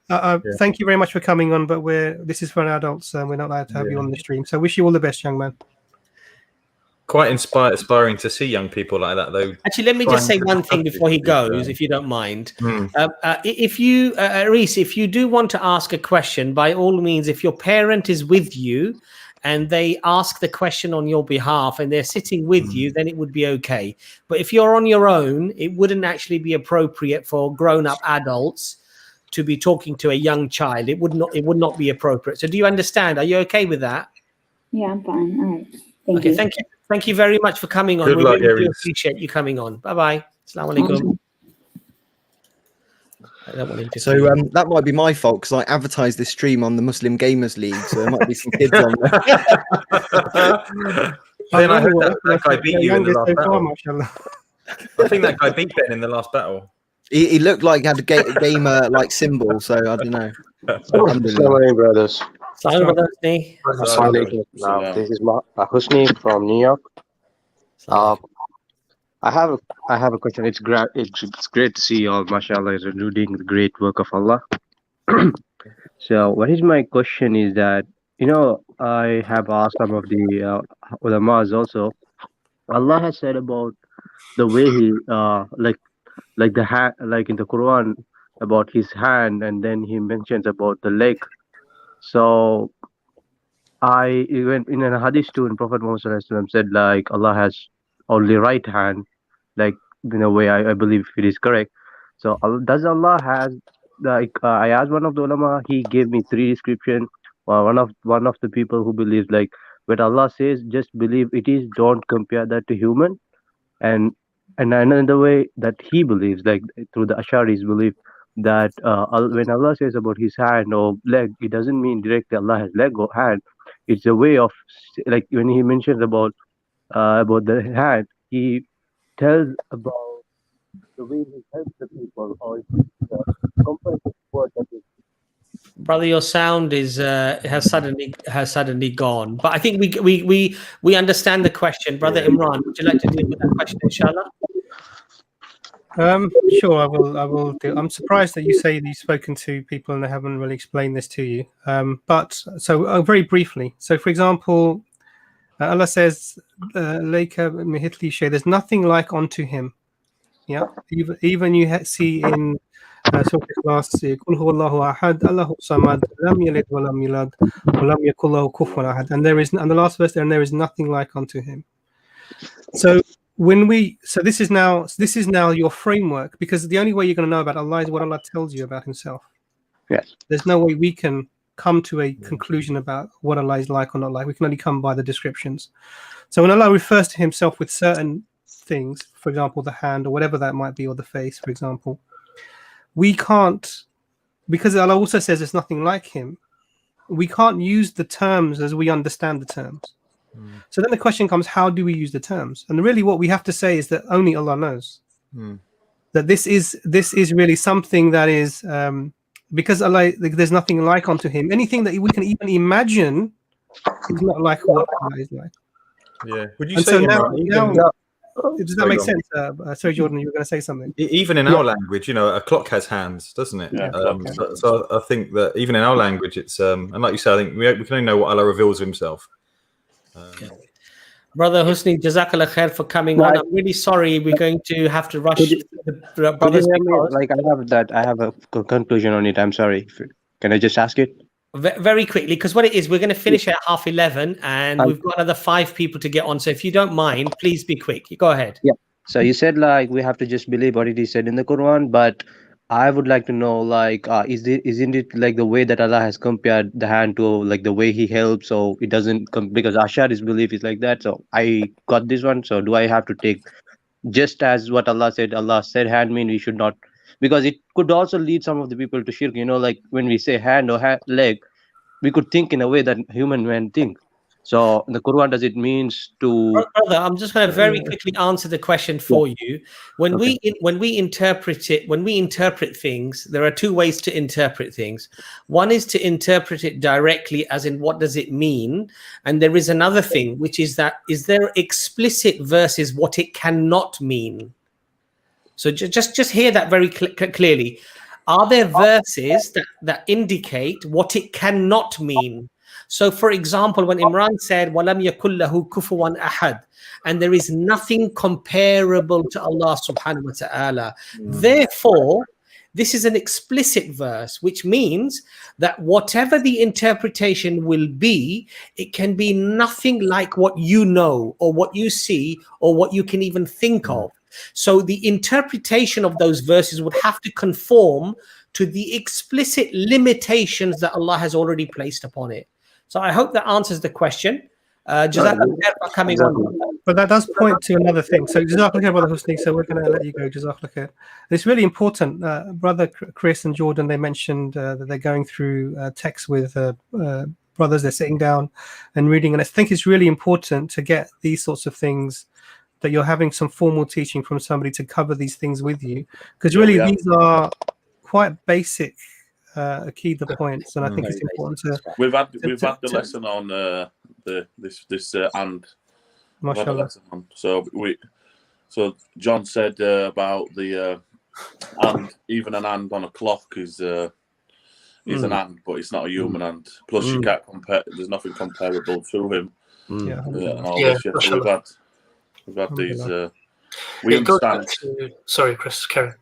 thank you very much for coming on, but this is for adults and we're not allowed to have you on the stream. So wish you all the best, young man. Quite inspiring to see young people like that, though. Actually, let me just say one thing before he goes, if you don't mind. If you, Reese, if you do want to ask a question, by all means, if your parent is with you and they ask the question on your behalf and they're sitting with you, then it would be okay. But if you're on your own, it wouldn't actually be appropriate for grown-up adults to be talking to a young child. It would not be appropriate. So do you understand? Are you okay with that? Yeah, I'm fine. All right. Thank you. Thank you very much for coming on. Good We luck, really do appreciate you coming on. Bye-bye. Assalamu alaikum. So that might be my fault because I advertised this stream on the Muslim Gamers League, so there might be some kids on there. Ben, I heard that guy beat you in the last battle. I think that guy beat Ben in the last battle. He looked like he had a gamer like symbol, so I don't know. Hello, brothers. Salam, brother Husni. This is Husni from New York. I have a question. It's great to see you all, mashallah, is doing the great work of Allah. So what is my question is that, I have asked some of the ulamas also. Allah has said about the way he like the hand, like in the Quran about his hand, and then he mentions about the leg. So I even in a hadith too, and Prophet Muhammad said like Allah has only right hand, like in a way I believe it is correct. So does Allah has like I asked one of the ulama, he gave me 3 descriptions. One of the people who believes like when Allah says just believe it is, don't compare that to human, and another way that he believes like through the Ash'ari's belief that when Allah says about his hand or leg, it doesn't mean directly Allah has leg or hand. It's a way of like when he mentions about the hand, he tells about the way he helps the people, or comparative word that is. Brother, your sound is has suddenly gone. But I think we understand the question. Brother Imran, would you like to deal with that question, inshallah? Sure, I will do. I'm surprised that you say that you've spoken to people and they haven't really explained this to you. But so very briefly. So, for example, Allah says, there's nothing like unto him. Yeah, even you see in Surah Ikhlas, Qul huwallahu ahad, Allahu samad, lam yalid wa lam yulad, wa lam yakul lahu kufuwan ahad. And the last verse there, and there is nothing like unto him. So this is now your framework, because the only way you're going to know about Allah is what Allah tells you about himself. Yes. There's no way we can come to a conclusion about what Allah is like or not like. We can only come by the descriptions. So when Allah refers to himself with certain things, for example, the hand or whatever that might be, or the face, for example, we can't, because Allah also says there's nothing like him, we can't use the terms as we understand the terms. So then the question comes, how do we use the terms? And really what we have to say is that only Allah knows. That this is really something that is, because Allah, there's nothing like unto him. Anything that we can even imagine is not like what Allah is like. Yeah. Would you and say so now does that make sense? Sorry, Jordan, you were going to say something. Even in our language, a clock has hands, doesn't it? Yeah, so I think that even in our language, it's and like you said, I think we can only know what Allah reveals himself. Brother Husni, Jazakallah khair for coming on. I'm really sorry, we're going to have to rush the brothers. Like I have a conclusion on it. I'm sorry. Can I just ask it? Very quickly, because what it is, we're going to finish at 11:30, and we've got another 5 people to get on. So if you don't mind, please be quick. You go ahead. Yeah. So you said like we have to just believe what it is said in the Quran, but I would like to know like isn't it like the way that Allah has compared the hand to like the way He helps, so it doesn't come because Ashari's belief is like that. So I got this one. So do I have to take just as what Allah said? Allah said hand mean we should not, because it could also lead some of the people to shirk. You know, like when we say hand or leg, we could think in a way that human men think. So in the Quran, does it means to? Brother, I'm just going to very quickly answer the question for you. When we interpret things, there are 2 ways to interpret things. One is to interpret it directly, as in what does it mean, and there is another thing, which is that is there explicit verses what it cannot mean. So just hear that very clearly. Are there verses that indicate what it cannot mean? So, for example, when Imran said, وَلَمْ يَكُنْ لَهُ كُفُوًا أَحَدٍ, and there is nothing comparable to Allah subhanahu wa ta'ala. Therefore, this is an explicit verse, which means that whatever the interpretation will be, it can be nothing like what you know or what you see or what you can even think of. So the interpretation of those verses would have to conform to the explicit limitations that Allah has already placed upon it. So I hope that answers the question. Jazakallah for coming on. But that does point to another thing. So Jazakallah, Brother Husni, so we're going to let you go. Jazakallah. It's really important. Brother Chris and Jordan, they mentioned that they're going through texts with brothers. They're sitting down and reading. And I think it's really important to get these sorts of things, that you're having some formal teaching from somebody to cover these things with you. Because really these are quite basic key the points, and I think it's important to. We've had the lesson on this and. Mashallah. So John said about the and, even an and on a clock is an and, but it's not a human and. Plus, you can't compare. There's nothing comparable to him. And all this shit. So we've had these. We understand. Sorry, Chris. Carry.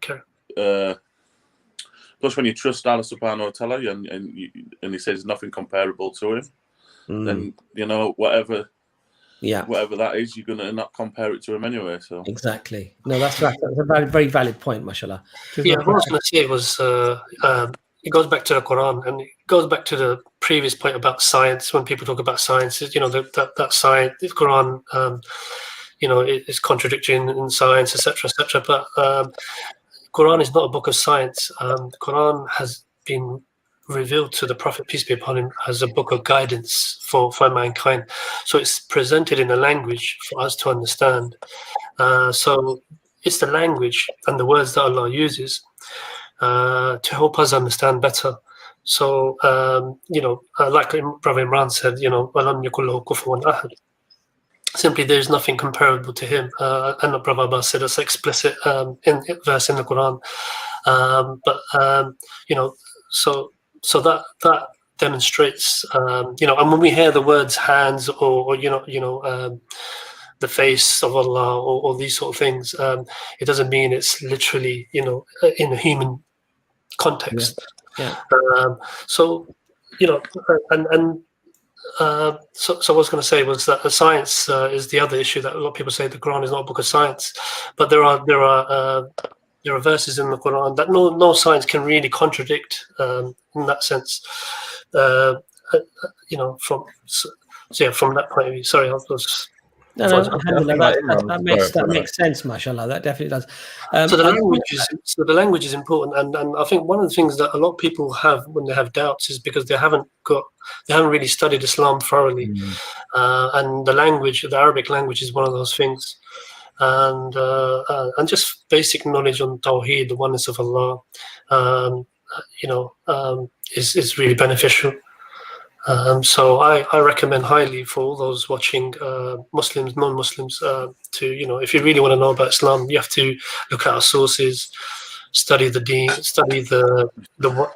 Plus, when you trust Allah subhanahu wa ta'ala and He says nothing comparable to Him, then you know whatever that is, you're gonna not compare it to Him anyway. So exactly. No, that's right. That's a very, very valid point, mashallah. Yeah, what I was going to say was it goes back to the Quran, and it goes back to the previous point about science. When people talk about science, you know that science, the Quran, you know, is contradicting in science, etc., etc. But Quran is not a book of science. The Quran has been revealed to the Prophet, peace be upon him, as a book of guidance for mankind. So it's presented in a language for us to understand. So it's the language and the words that Allah uses to help us understand better. So, you know, like Brother Imran said, you know, وَلَمْ يَكُنْ لَهُ كُفُوًا أَحَدٍ. Simply, there's nothing comparable to him. And Brother Abbas said it's explicit verse in the Quran. But you know, so that demonstrates, you know, and when we hear the words hands or the face of Allah or these sort of things, it doesn't mean it's literally, you know, in a human context. Yeah. So, you know, so what I was going to say was that science is the other issue, that a lot of people say the Quran is not a book of science, but there are verses in the Quran that no science can really contradict in that sense. You know, from that point of view. Sorry, I was. No, that makes sense, mashallah. That definitely does. So the language is important, and I think one of the things that a lot of people have when they have doubts is because they haven't really studied Islam thoroughly, and the Arabic language is one of those things, and just basic knowledge on Tawheed, the oneness of Allah, you know, is really beneficial. So I recommend highly for all those watching, Muslims, non-Muslims, to, you know, if you really want to know about Islam, you have to look at our sources, study the deen, study the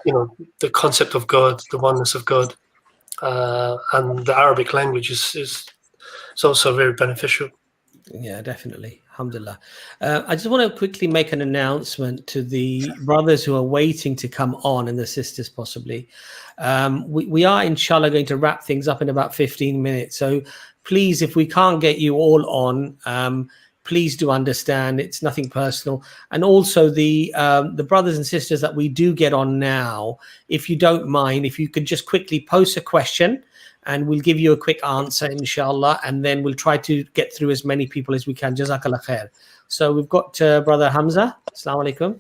you know, the concept of God, the oneness of God, and the Arabic language is also very beneficial. Yeah, definitely, Alhamdulillah. I just want to quickly make an announcement to the brothers who are waiting to come on, and the sisters possibly. We are, inshallah, going to wrap things up in about 15 minutes. So please, if we can't get you all on, please do understand it's nothing personal. And also the brothers and sisters that we do get on now, if you don't mind, if you could just quickly post a question, and we'll give you a quick answer, inshallah, and then we'll try to get through as many people as we can. Jazakallah khair. So we've got Brother Hamza. Assalamu alaikum.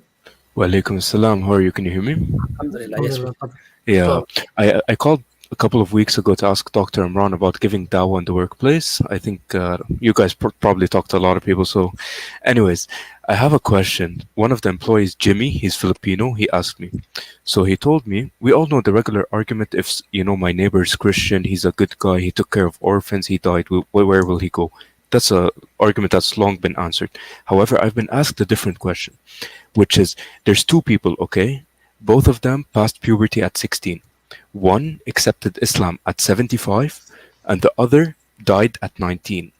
Wa alaikum assalam. How are you? Can you hear me? Alhamdulillah. Yes. Yeah, I called a couple of weeks ago to ask Dr. Imran about giving dawah in the workplace. I think you guys probably talked to a lot of people. So anyways, I have a question. One of the employees, Jimmy, he's Filipino, he asked me. So he told me, we all know the regular argument, if, you know, my neighbor is Christian, he's a good guy, he took care of orphans, he died, where will he go? That's an argument that's long been answered. However, I've been asked a different question, which is, there's two people, okay? Both of them passed puberty at 16. One accepted Islam at 75, and the other died at 19.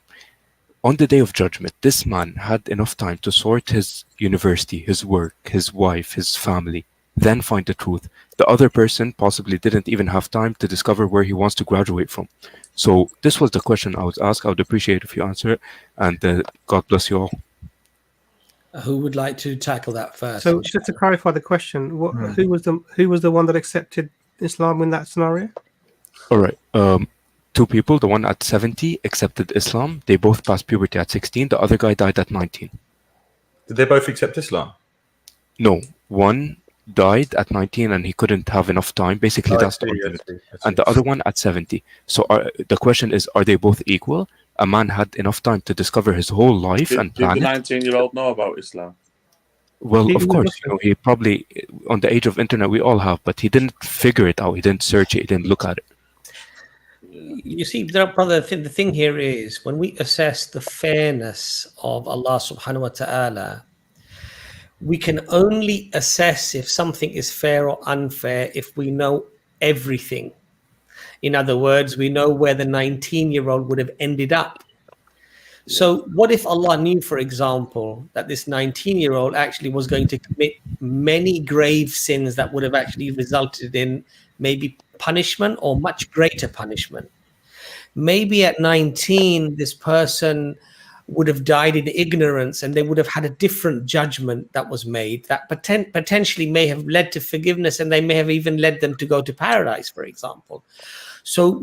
On the day of judgment, this man had enough time to sort his university, his work, his wife, his family, then find the truth. The other person possibly didn't even have time to discover where he wants to graduate from. So this was the question I was asked. I would appreciate if you answer it, and God bless you all. Who would like to tackle that first? So just to clarify the question, who was the one that accepted Islam in that scenario? All right. Two people. The one at 70 accepted Islam. They both passed puberty at 16. The other guy died at 19. Did they both accept Islam? No. One died at 19 and he couldn't have enough time. Basically, that's the argument. And the other one at 70. So the question is, are they both equal? A man had enough time to discover his whole life and plan it. Did the 19-year-old know about Islam? Well, of course, you know, he probably, on the age of internet, we all have, but he didn't figure it out. He didn't search it. He didn't look at it. You see, brother, the thing here is, when we assess the fairness of Allah subhanahu wa ta'ala, we can only assess if something is fair or unfair if we know everything. In other words, we know where the 19-year-old would have ended up. So what if Allah knew, for example, that this 19-year-old actually was going to commit many grave sins that would have actually resulted in maybe punishment or much greater punishment? Maybe at 19, this person would have died in ignorance and they would have had a different judgment that was made that potentially may have led to forgiveness, and they may have even led them to go to paradise, for example. So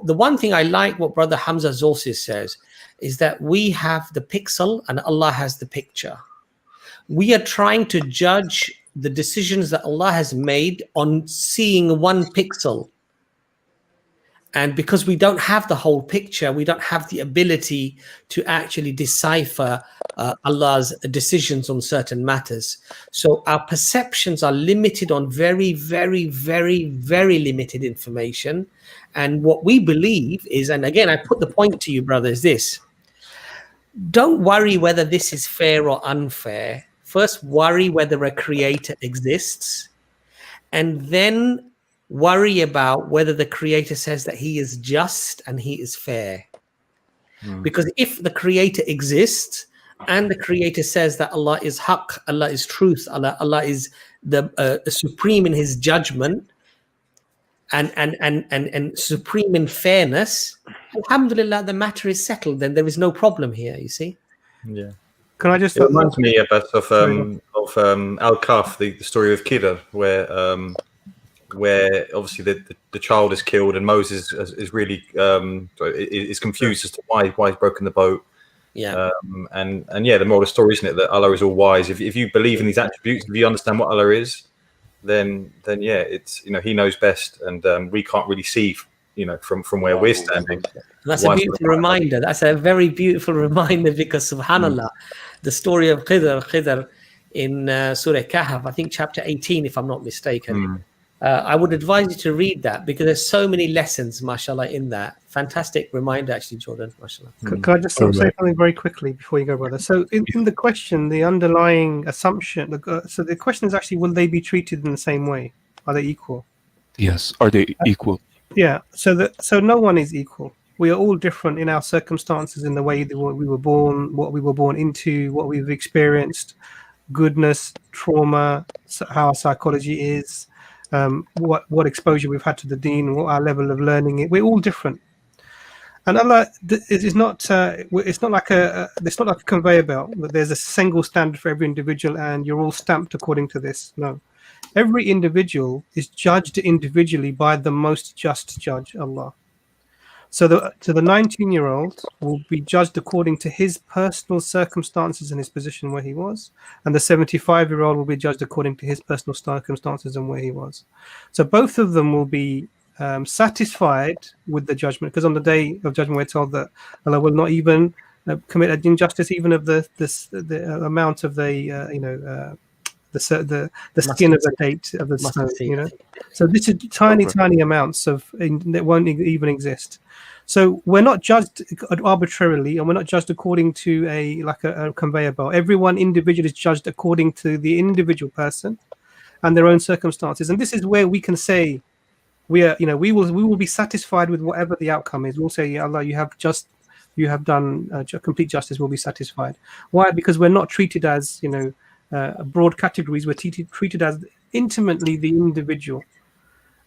the one thing I like what Brother Hamza Zorsis says is that we have the pixel and Allah has the picture. We are trying to judge the decisions that Allah has made on seeing one pixel. And because we don't have the whole picture, we don't have the ability to actually decipher Allah's decisions on certain matters. So our perceptions are limited on very, very, very, very limited information. And what we believe is, and again, I put the point to you, brother, is this. Don't worry whether this is fair or unfair. First, worry whether a creator exists, and then worry about whether the creator says that he is just and he is fair. Because if the creator exists and the creator says that Allah is haqq, Allah is truth, Allah is the supreme in his judgment and supreme in fairness, alhamdulillah, the matter is settled. Then there is no problem here, you see. Yeah. Can I just? It reminds me of Al-Kahf, the story of Khidr, where obviously the child is killed and Moses is really is confused as to why he's broken the boat. Yeah. And yeah, the moral of the story, isn't it, that Allah is all wise. If you believe in these attributes, if you understand what Allah is, then yeah, it's, you know, He knows best, and we can't really see, you know, from where we're standing. That's a beautiful reminder. That's a very beautiful reminder, because subhanallah, the story of Khidr in Surah Kahf, I think chapter 18, if I'm not mistaken. I would advise you to read that, because there's so many lessons, mashallah, in that. Fantastic reminder, actually, Jordan, mashallah. Can I just say something very quickly before you go, brother? So in the question, the underlying assumption, so the question is actually, will they be treated in the same way? Are they equal? Yes. Are they equal? Yeah. So no one is equal. we are all different in our circumstances, in the way that we were born, what we were born into, what we've experienced, goodness, trauma, how our psychology is, what exposure we've had to the deen, what our level of learning is. We're all different. And Allah is not. It's not like a conveyor belt that there's a single standard for every individual and you're all stamped according to this. No, every individual is judged individually by the most just judge, Allah. So the 19-year-old will be judged according to his personal circumstances and his position where he was, and the 75-year-old will be judged according to his personal circumstances and where he was. So both of them will be satisfied with the judgment, because on the day of judgment we're told that Allah will not even commit an injustice even of the amount of the skin of the date of the stone, you know. So this is tiny amounts of that won't even exist. So we're not judged arbitrarily, and we're not judged according to a conveyor belt. Everyone individual is judged according to the individual person and their own circumstances. And this is where we can say we will be satisfied with whatever the outcome is. We'll say, yeah, Allah, you have done complete justice. We'll be satisfied. Why? Because we're not treated as broad categories. We're treated as intimately the individual.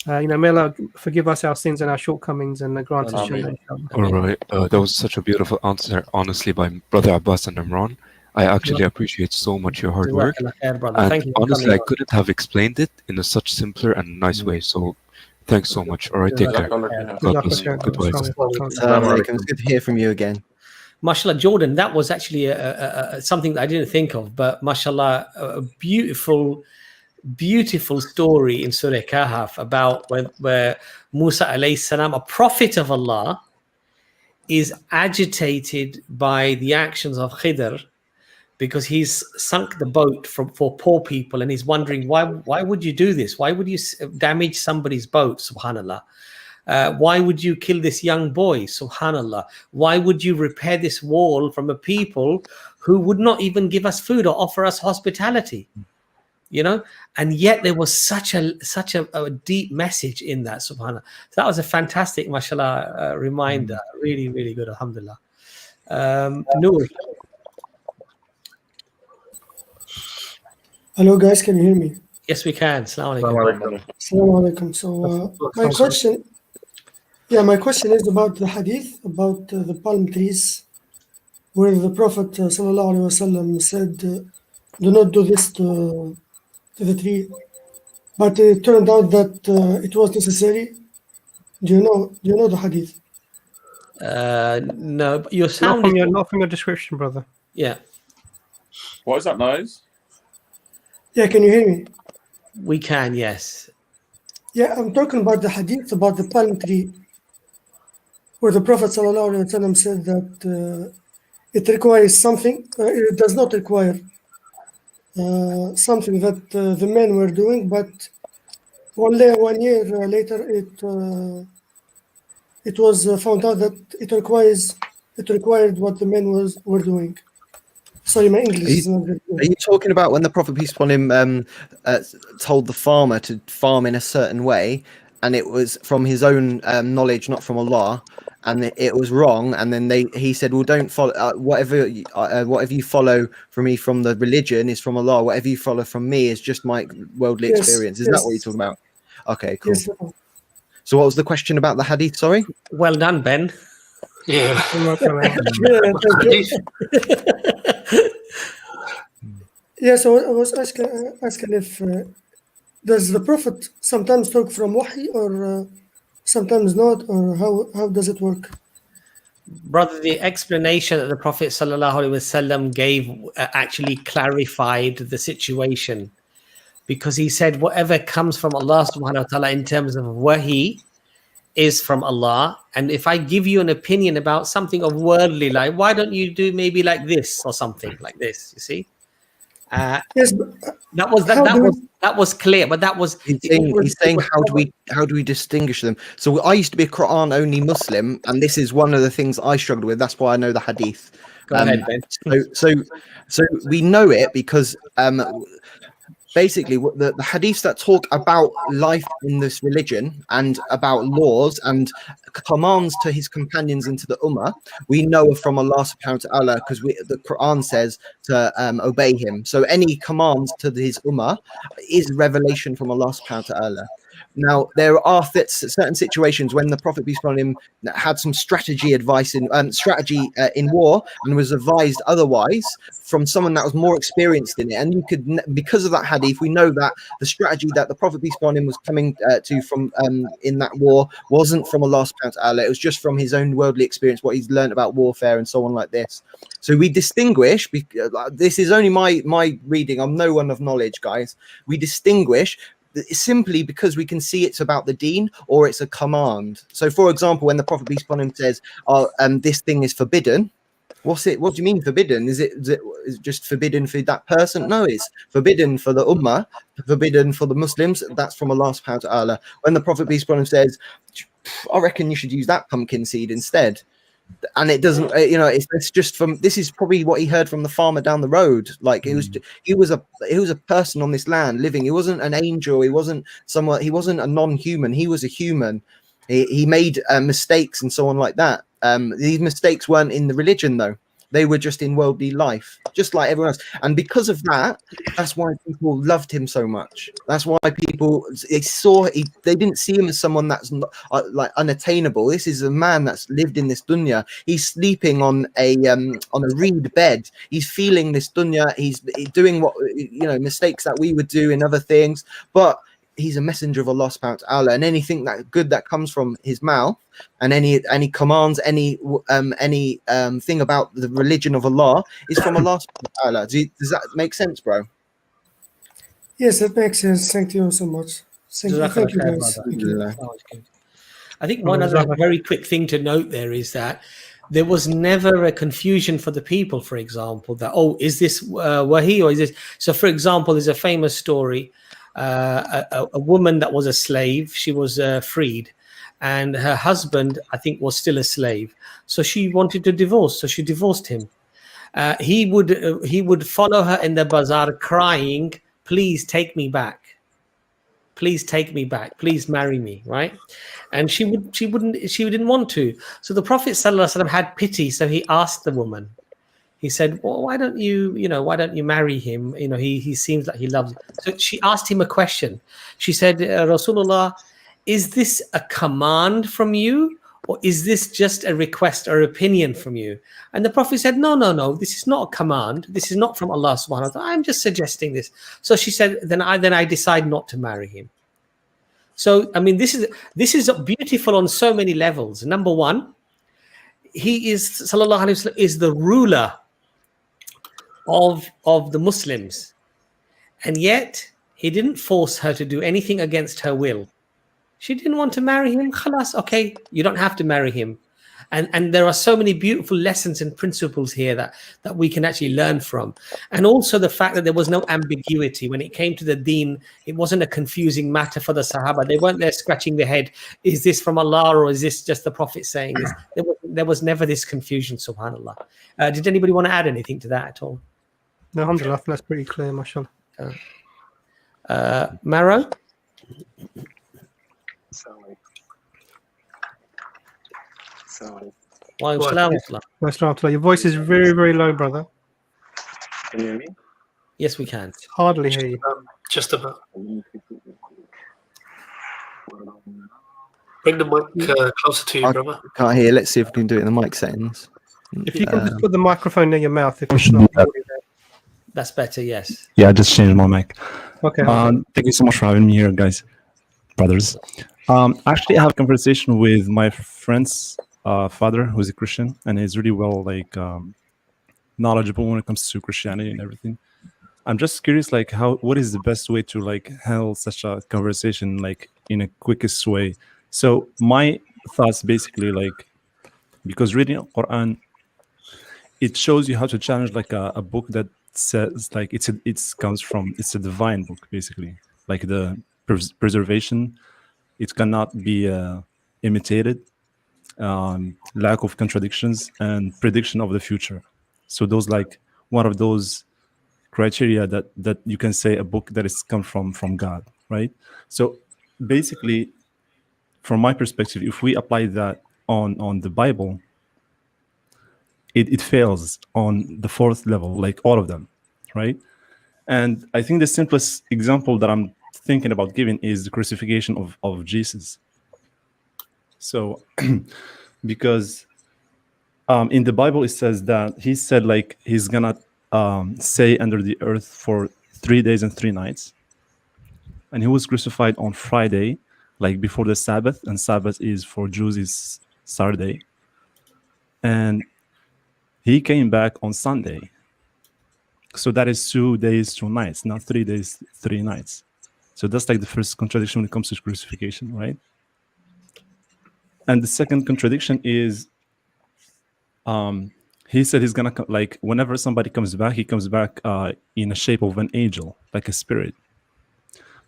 May Allah forgive us our sins and our shortcomings and grant us Jannah. All right, that was such a beautiful answer, honestly, by Brother Abbas and Imran. I actually appreciate so much your hard work. And Thank you honestly, I couldn't have explained it in a such simpler and nice way. So thanks so much. All right, take care. God bless you. Goodbye. It's good to hear from you again. Mashallah, Jordan, that was actually something that I didn't think of, but mashallah, a beautiful story in Surah Kahf about where Musa alayhi salam, a prophet of Allah, is agitated by the actions of Khidr because he's sunk the boat for poor people, and he's wondering why would you do this? Why would you damage somebody's boat? Subhanallah. Why would you kill this young boy? Subhanallah. Why would you repair this wall from a people who would not even give us food or offer us hospitality? And yet there was such a deep message in that, subhanAllah. So that was a fantastic, mashallah, reminder. Really, really good, alhamdulillah. Noor. Hello, guys, can you hear me? Yes, we can. Assalamu alaikum. Assalamu alaikum. So my question is about the hadith, about the palm trees, where the Prophet sallallahu alaihi wasallam said, do not do this to the tree, but it turned out that it was necessary. Do you know the hadith? No, but you're sounding not from your description, brother. Yeah. What is that noise? Yeah, can you hear me? We can, yes. Yeah, I'm talking about the hadith about the palm tree, where the Prophet sallallahu alaihi wasallam said that it requires something. It does not require something that the men were doing, but 1 year later it was found out that it required what the men were doing. Sorry, my English is not very good. Are you talking about when the Prophet, peace upon him, told the farmer to farm in a certain way, and it was from his own knowledge, not from Allah, and it was wrong, and then he said, well, don't follow whatever you follow from me from the religion is from Allah. Whatever you follow from me is just my worldly experience. Is that what you're talking about? Okay, cool. Yes. So what was the question about the hadith? Sorry. Well done, Ben. Yeah. Yeah, so I was asking if does the Prophet sometimes talk from wahi or sometimes not, or how does it work? Brother, the explanation that the Prophet ﷺ gave actually clarified the situation, because he said whatever comes from Allah subhanahu wa ta'ala in terms of wahi is from Allah, and if I give you an opinion about something of worldly, like why don't you do maybe like this or something like this, you see? Yes, that was clear, but that was he's saying how do we distinguish them? So I used to be a Quran only Muslim, and this is one of the things I struggled with. That's why I know the hadith. Go ahead, Ben. So we know it because basically the hadiths that talk about life in this religion and about laws and commands to his companions and to the ummah, we know from Allah subhanahu wa ta'ala, because the Quran says to obey him. So any commands to his ummah is revelation from Allah subhanahu wa ta'ala. Now, there are certain situations when the Prophet peace be upon him had some strategy in war and was advised otherwise from someone that was more experienced in it. And you could, because of that hadith, we know that the strategy that the Prophet peace be upon him was coming to from in that war wasn't from Allah subhanahu wa ta'ala. It was just from his own worldly experience, what he's learned about warfare and so on like this. So we distinguish. This is only my reading. I'm no one of knowledge, guys. We distinguish simply because we can see it's about the deen or it's a command. So, for example, when the Prophet peace upon him says, this thing is forbidden, what do you mean forbidden? Is it just forbidden for that person? No, it's forbidden for the ummah, forbidden for the Muslims. That's from Allah subhanahu wa ta'ala. When the Prophet peace upon him says, I reckon you should use that pumpkin seed instead, and it doesn't, it's just from, this is probably what he heard from the farmer down the road. Like he was a person on this land living. He wasn't an angel. He wasn't a non-human. He was a human. He made mistakes and so on like that. These mistakes weren't in the religion though. They were just in worldly life, just like everyone else. And because of that, that's why people loved him so much. That's why people, they didn't see him as someone that's like unattainable. This is a man that's lived in this dunya. He's sleeping on a reed bed. He's feeling this dunya. He's doing what, mistakes that we would do in other things. But he's a messenger of Allah subhanahu wa ta'ala, and anything that good that comes from his mouth and any commands, any thing about the religion of Allah is from Allah subhanahu wa ta'ala. Does that make sense, bro? Yes, that makes sense. Thank you so much. Thank you guys. Thank you. I think one other very quick thing to note there is that there was never a confusion for the people, for example, that, is this wahi or is this? So, for example, there's a famous story. A woman that was a slave, she was freed, and her husband, I think, was still a slave. So she wanted to divorce, so she divorced him. He would follow her in the bazaar crying, please take me back. Please take me back. Please marry me, right? And she didn't want to. So the Prophet ﷺ had pity, so he asked the woman. He said, well, why don't you marry him? He seems like he loves you. So she asked him a question. She said, Rasulullah, is this a command from you? Or is this just a request or opinion from you? And the Prophet said, no, this is not a command. This is not from Allah subhanahu wa ta'ala. I'm just suggesting this. So she said, then I decide not to marry him. So, I mean, this is beautiful on so many levels. Number one, he is, sallallahu alaihi wasallam, is the ruler of the Muslims, and yet he didn't force her to do anything against her will. She didn't want to marry him. Khalas, okay, you don't have to marry him. And there are so many beautiful lessons and principles here that we can actually learn from. And also the fact that there was no ambiguity when it came to the deen. It wasn't a confusing matter for the Sahaba. They weren't there scratching their head, is this from Allah or is this just the Prophet saying this? There was never this confusion, subhanAllah. Did anybody want to add anything to that at all? No, alhamdulillah, that's pretty clear, mashallah. Maro? Your voice is very, very low, brother. Can you hear me? Yes, we can. Hardly hear you. Just about. Bring the mic closer to you, brother. Can't hear. Let's see if we can do it in the mic settings. If you can just put the microphone near your mouth, if it's not. That's better, yes. Yeah, I just changed my mic. Okay. Thank you so much for having me here, guys, brothers. Actually, I have a conversation with my friend's father, who's a Christian, and he's really knowledgeable when it comes to Christianity and everything. I'm just curious, what is the best way to handle such a conversation, in a quickest way? So my thoughts basically, because reading Quran, it shows you how to challenge a book that says it's a divine book, basically, the preservation, it cannot be imitated, lack of contradictions and prediction of the future. So those one of those criteria that you can say a book that is come from God, right? So basically, from my perspective, if we apply that on the Bible, it fails on the fourth level, like all of them, right? And I think the simplest example that I'm thinking about giving is the crucifixion of Jesus. So, because in the Bible it says that he said like he's gonna stay under the earth for 3 days and 3 nights, and he was crucified on Friday, like before the Sabbath, and Sabbath is for Jews is Saturday, and he came back on Sunday. So that is 2 days, 2 nights, not 3 days, 3 nights. So that's like the first contradiction when it comes to crucifixion, right? And the second contradiction is, he said he's gonna like whenever somebody comes back, he comes back in the shape of an angel, like a spirit.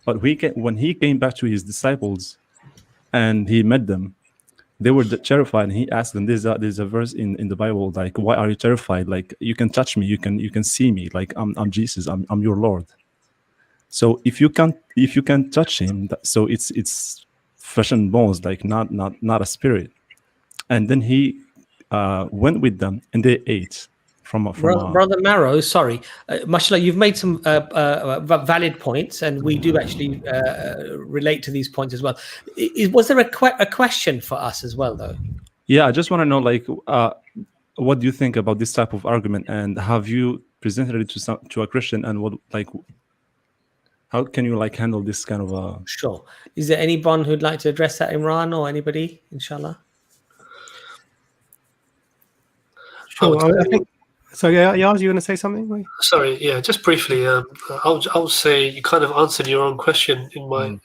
But when he came back to his disciples and he met them, they were terrified, and he asked them, there's a verse in the Bible, like, why are you terrified? Like, you can touch me, you can see me, like I'm Jesus, I'm your Lord. So if you can touch him, so it's flesh and bones, like not a spirit. And then he went with them and they ate from Brother Marrow, sorry, mashallah, you've made some valid points, and we do actually relate to these points as well. Was there a question for us as well, though? Yeah, I just want to know, like, what do you think about this type of argument, and have you presented it to a Christian, and what, like, how can you like handle this kind of Sure. Is there anyone who'd like to address that, Imran, or anybody, inshallah? Sure. I think. So yeah, Yaz, you want to say something? Sorry, yeah, just briefly. I'll say you kind of answered your own question in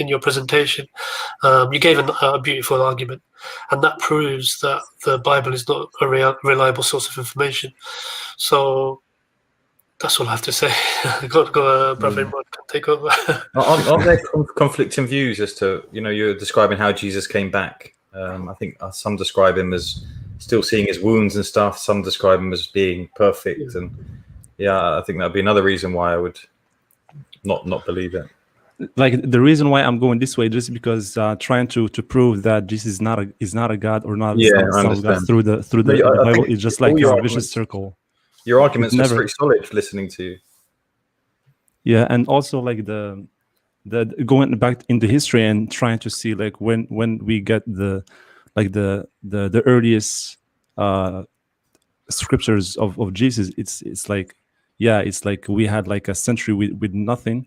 your presentation. You gave a beautiful argument, and that proves that the Bible is not a reliable source of information. So that's all I have to say. Go, Brother Imran, take over. Aren't there conflicting views as to, you're describing how Jesus came back? I think some describe him as still seeing his wounds and stuff. Some describe him as being perfect, and I think that'd be another reason why I would not believe it. Like, the reason why I'm going this way just because trying to prove that Jesus is not a God or not son of God through the Bible is just like a vicious circle. Your arguments are pretty solid listening to you. Yeah, and also like the going back into history and trying to see like when we get the earliest scriptures of Jesus, it's like we had like a century with nothing,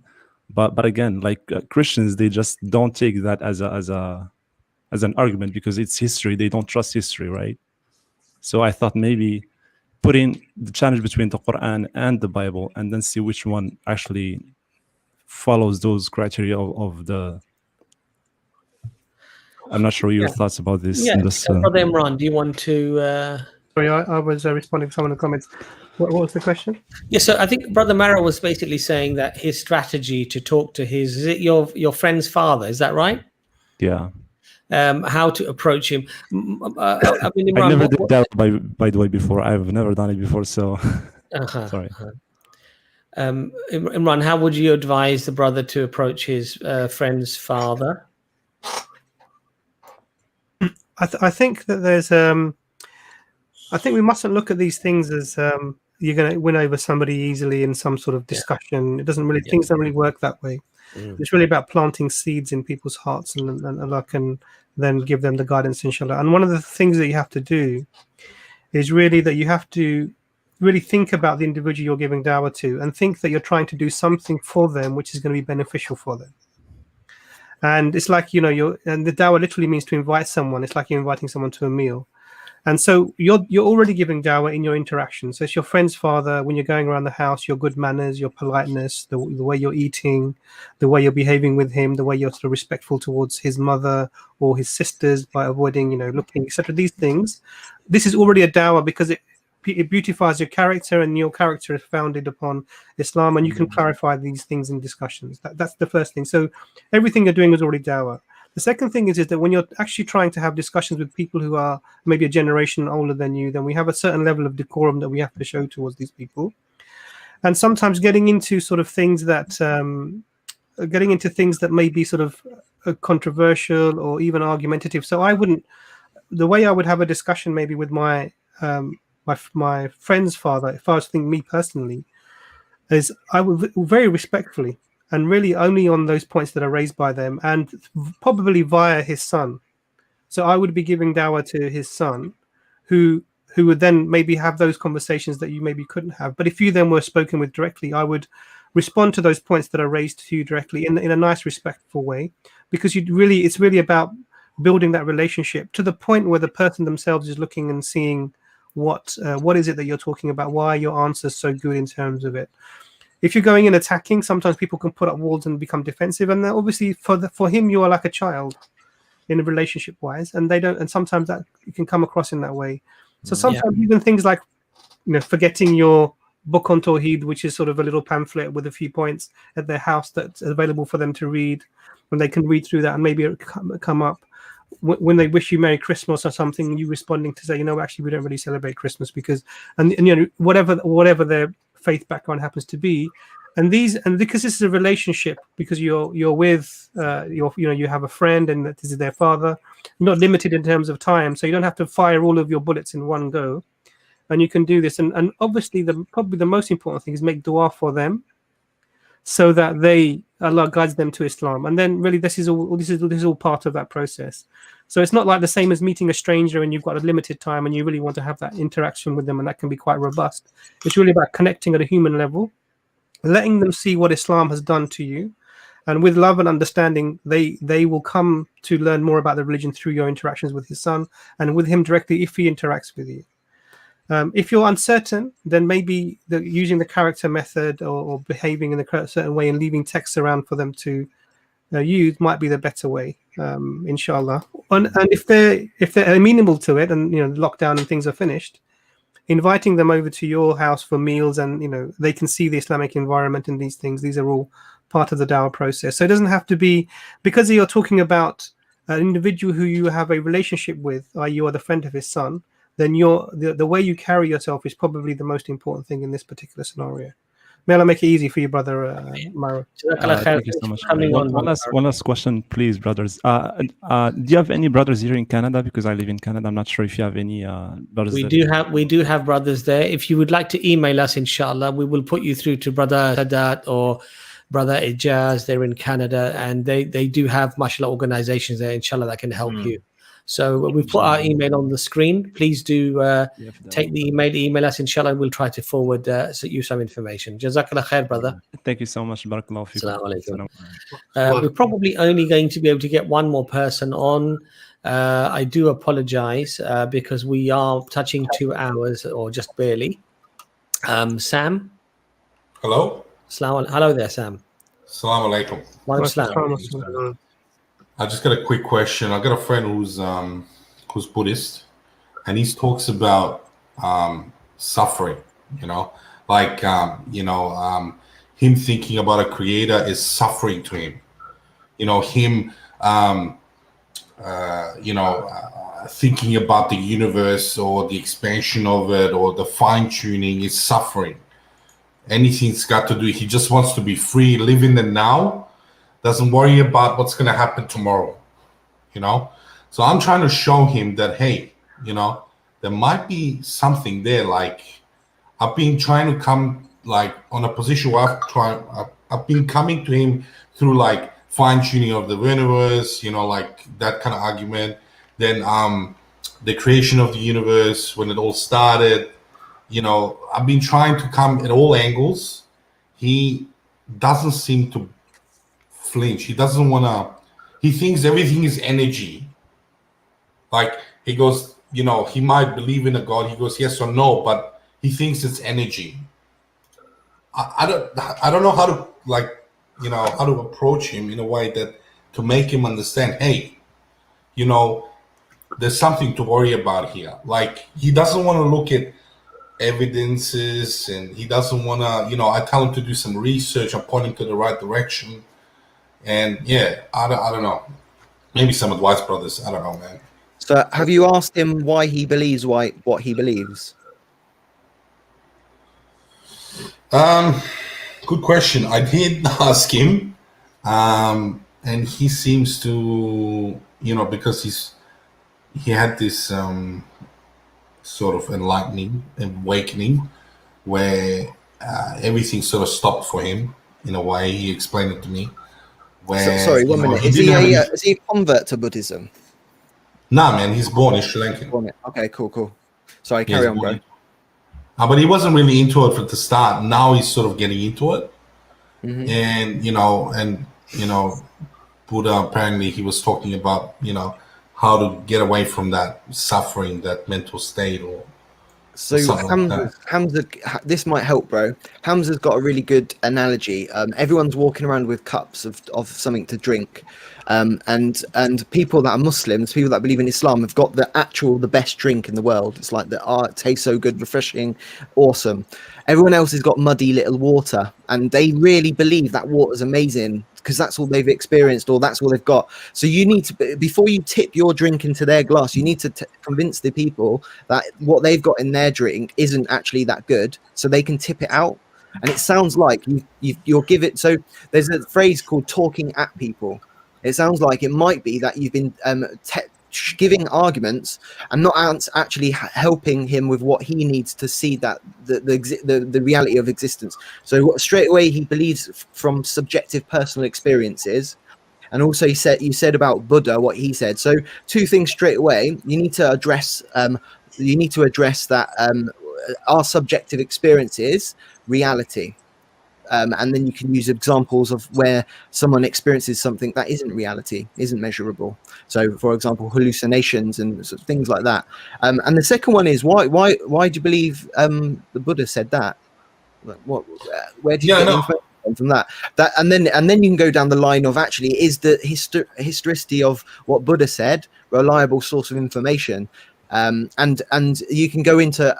but again, like Christians, they just don't take that as an argument because it's history. They don't trust history, right? So I thought maybe putting the challenge between the Quran and the Bible, and then see which one actually follows those criteria of the. I'm not sure your thoughts about this. Yeah, Brother Imran, do you want to? Sorry, I was responding to some of the comments. What was the question? Yeah, so I think Brother Marrow was basically saying that his strategy to talk to is it your friend's father? Is that right? Yeah. How to approach him? I mean, Imran, I never did that by the way before. I've never done it before, so sorry. Imran, how would you advise the brother to approach his friend's father? I think that there's I think we mustn't look at these things as you're going to win over somebody easily in some sort of discussion. It doesn't really things don't really work that way. It's really about planting seeds in people's hearts, and Allah can then give them the guidance, inshallah. And one of the things that you have to do is really that you have to really think about the individual you're giving dawah to, and think that you're trying to do something for them which is going to be beneficial for them. And it's like, and the dawah literally means to invite someone. It's like you're inviting someone to a meal. And so you're already giving dawah in your interaction. So it's your friend's father, when you're going around the house, your good manners, your politeness, the way you're eating, the way you're behaving with him, the way you're sort of respectful towards his mother or his sisters by avoiding, looking, etc. These things, this is already a dawah because it beautifies your character, and your character is founded upon Islam, and you can clarify these things in discussions. That's the first thing. So everything you're doing is already dawah. The second thing is that when you're actually trying to have discussions with people who are maybe a generation older than you, then we have a certain level of decorum that we have to show towards these people. and sometimes getting into sort of things that may be sort of controversial or even argumentative. So the way I would have a discussion maybe with my my friend's father, if I was thinking me personally, is I would very respectfully and really only on those points that are raised by them, and probably via his son. So I would be giving dawah to his son, who would then maybe have those conversations that you maybe couldn't have. But if you then were spoken with directly, I would respond to those points that are raised to you directly in a nice, respectful way, because it's really about building that relationship to the point where the person themselves is looking and seeing what is it that you're talking about, why are your answers so good in terms of it. If you're going in attacking, sometimes people can put up walls and become defensive, and obviously for him you are like a child in a relationship wise, and they don't, and sometimes that you can come across in that way. So sometimes even things like, forgetting your book on Tawheed, which is sort of a little pamphlet with a few points at their house that's available for them to read, when they can read through that and maybe it come up when they wish you Merry Christmas or something, you responding to say, actually we don't really celebrate Christmas because, and whatever their faith background happens to be, and because this is a relationship, because you're with you have a friend and this is their father, not limited in terms of time, so you don't have to fire all of your bullets in one go, and you can do this, and obviously probably the most important thing is make dua for them, so that Allah guides them to Islam, and then really this is all part of that process. So it's not like the same as meeting a stranger and you've got a limited time and you really want to have that interaction with them, and that can be quite robust. It's really about connecting at a human level, letting them see what Islam has done to you, and with love and understanding, they will come to learn more about the religion through your interactions with his son and with him directly if he interacts with you. If you're uncertain, then maybe using the character method or behaving in a certain way and leaving texts around for them to use might be the better way, inshallah. And if they're amenable to it, and lockdown and things are finished, inviting them over to your house for meals, and they can see the Islamic environment and these things. These are all part of the dawah process. So it doesn't have to be because you're talking about an individual who you have a relationship with, or you are the friend of his son. Then the way you carry yourself is probably the most important thing in this particular scenario. May Allah make it easy for you, brother Maro. Thank you so much. One last question, please, brothers. Do you have any brothers here in Canada? Because I live in Canada. I'm not sure if you have any brothers. We do have brothers there. If you would like to email us, inshallah, we will put you through to Brother Sadat or Brother Ijaz. They're in Canada, and they do have mashallah organizations there, inshallah, that can help you. So we've put our email on the screen. Please do take the email us, inshallah, and we'll try to forward you some information. Jazakallah khair, brother. Thank you so much. Barakallahu feekum. We're probably only going to be able to get one more person on. I do apologize because we are touching 2 hours or just barely. Sam? Hello? Hello there, Sam. Assalamu alaikum. Wa alaikum. I just got a quick question. I got a friend who's Buddhist, and he talks about suffering. Him thinking about a creator is suffering to him. Thinking about the universe or the expansion of it or the fine tuning is suffering. Anything's got to do. He just wants to be free, live in the now. Doesn't worry about what's going to happen tomorrow, So I'm trying to show him that, hey, there might be something there. Like I've been trying to come on a position where I've been coming to him through fine tuning of the universe, that kind of argument. Then the creation of the universe, when it all started, I've been trying to come at all angles. He doesn't seem to flinch. He doesn't want to. He thinks everything is energy. He goes, he might believe in a God. He goes yes or no, but he thinks it's energy. I don't know how to how to approach him in a way that to make him understand, hey, there's something to worry about here. He doesn't want to look at evidences, and he doesn't want to, I tell him to do some research. I'm pointing to the right direction. And I don't know. Maybe some advice, brothers. I don't know, man. So have you asked him why he believes what he believes? Good question. I did ask him, and he seems to, because he had this sort of awakening where everything sort of stopped for him in a way. He explained it to me. Where, sorry, 1 minute. Is he a convert to Buddhism? Nah, man, he's born in Sri Lanka. Okay, cool. Sorry, carry on, bro. But he wasn't really into it at the start. Now he's sort of getting into it. Mm-hmm. And Buddha, apparently he was talking about, how to get away from that suffering, that mental state, or so Hamza, this might help, bro. Hamza's got a really good analogy. Everyone's walking around with cups of something to drink, and people that are Muslims, people that believe in Islam, have got the best drink in the world. It's like it tastes so good, refreshing, awesome. Everyone else has got muddy little water, and they really believe that water's amazing because that's all they've experienced or that's all they've got. So you need to, before you tip your drink into their glass, you need to convince the people that what they've got in their drink isn't actually that good, so they can tip it out. And it sounds like you'll give it. So there's a phrase called talking at people. It sounds like it might be that you've been giving arguments and not actually helping him with what he needs to see that the reality of existence. So straight away he believes from subjective personal experiences, and also you said about Buddha what he said. So two things straight away. You need to address that our subjective experiences reality. And then you can use examples of where someone experiences something that isn't reality, isn't measurable. So, for example, hallucinations and sort of things like that. And the second one is why do you believe the Buddha said that? Where do you get information from that? And then you can go down the line of actually is the historicity of what Buddha said reliable source of information. And you can go into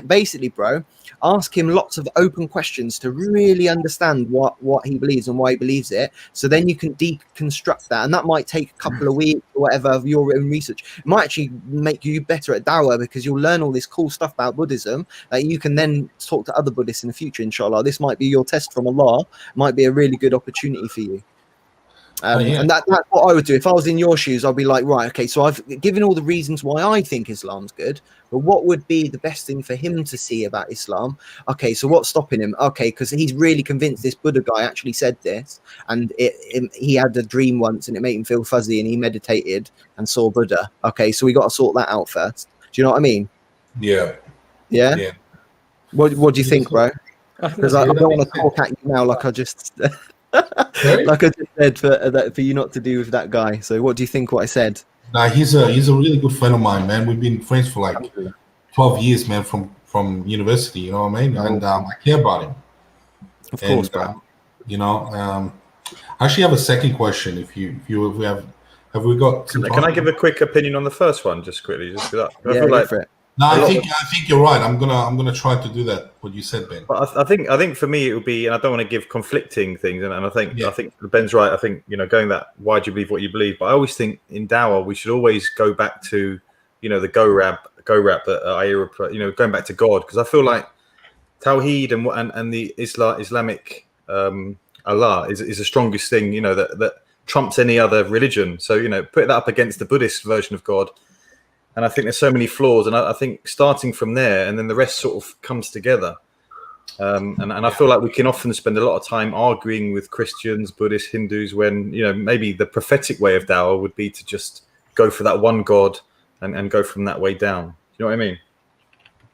basically, bro, ask him lots of open questions to really understand what he believes and why he believes it. So then you can deconstruct that, and that might take a couple of weeks or whatever of your own research. It might actually make you better at Dawah because you'll learn all this cool stuff about Buddhism that you can then talk to other Buddhists in the future, inshallah. This might be your test from Allah. Might be a really good opportunity for you. And that's what I would do. If I was in your shoes, I'd be like, right, okay, so I've given all the reasons why I think Islam's good, but what would be the best thing for him to see about Islam? Okay, so what's stopping him? Okay, because he's really convinced this Buddha guy actually said this, and he had a dream once and it made him feel fuzzy and he meditated and saw Buddha. Okay, so we got to sort that out first. Do you know what I mean? Yeah. What do you think, bro? Because I don't want to talk at you now like I just... like I just said for you not to do with that guy. So what do you think what I said? Nah, he's a really good friend of mine, man. We've been friends for like 12 years, man, from university, you know what I mean? And I care about him. Of course, bro. I actually have a second question. If we have got some time? Can I give a quick opinion on the first one just quickly? Just for that. Yeah, I feel like, for it. No, I think you're right. I'm gonna try to do that. What you said, Ben. But I think for me it would be, and I don't want to give conflicting things, and I think Ben's right. I think going that why do you believe what you believe? But I always think in Dawah we should always go back to the go rap that I hear, going back to God, because I feel like Tawheed and the Islamic Allah is the strongest thing that trumps any other religion. So put that up against the Buddhist version of God. And I think there's so many flaws, and I think starting from there, and then the rest sort of comes together. And I feel like we can often spend a lot of time arguing with Christians, Buddhists, Hindus, when maybe the prophetic way of Dawah would be to just go for that one God and go from that way down. You know what I mean?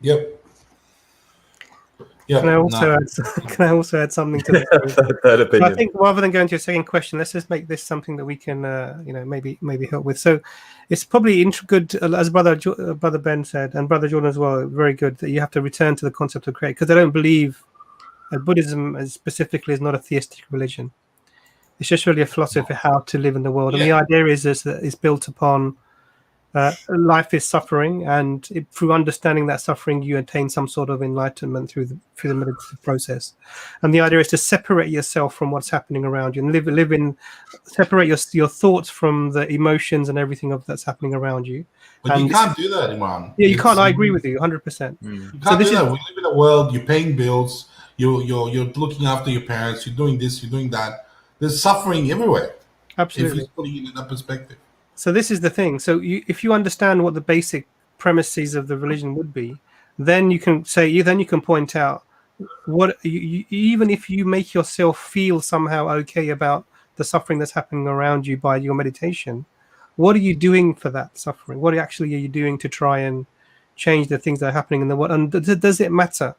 Yep. Can I also add something to this? Third opinion. I think rather than going to your second question, let's just make this something that we can, maybe help with. So, it's probably good, as brother Ben said, and brother Jordan as well. Very good that you have to return to the concept of creation, because I don't believe that Buddhism specifically is not a theistic religion. It's just really a philosophy of how to live in the world, and the idea is that it's built upon life is suffering, and through understanding that suffering, you attain some sort of enlightenment through the meditative process. And the idea is to separate yourself from what's happening around you, and separate your thoughts from the emotions and everything that's happening around you. But you can't do that, Imran. Yeah, you can't. I agree with you 100%. You can't do that. We live in a world. You're paying bills. You're looking after your parents. You're doing this. You're doing that. There's suffering everywhere. Absolutely. If you're putting it in that perspective. So this is the thing. So if you understand what the basic premises of the religion would be, then you can point out what even if you make yourself feel somehow okay about the suffering that's happening around you by your meditation, what are you doing for that suffering? What actually are you doing to try and change the things that are happening in the world? And does it matter?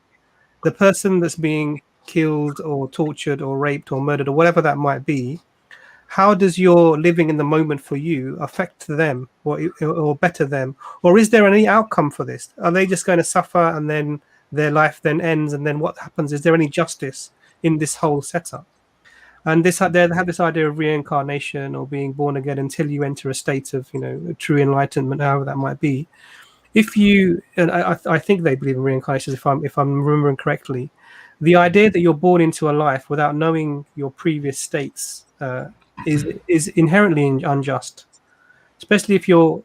The person that's being killed or tortured or raped or murdered or whatever that might be, how does your living in the moment for you affect them or better them? Or is there any outcome for this? Are they just going to suffer and then their life then ends? And then what happens? Is there any justice in this whole setup? And they have this idea of reincarnation or being born again until you enter a state of, true enlightenment, however that might be. I think they believe in reincarnation, if I'm remembering correctly. The idea that you're born into a life without knowing your previous states is inherently unjust, especially if your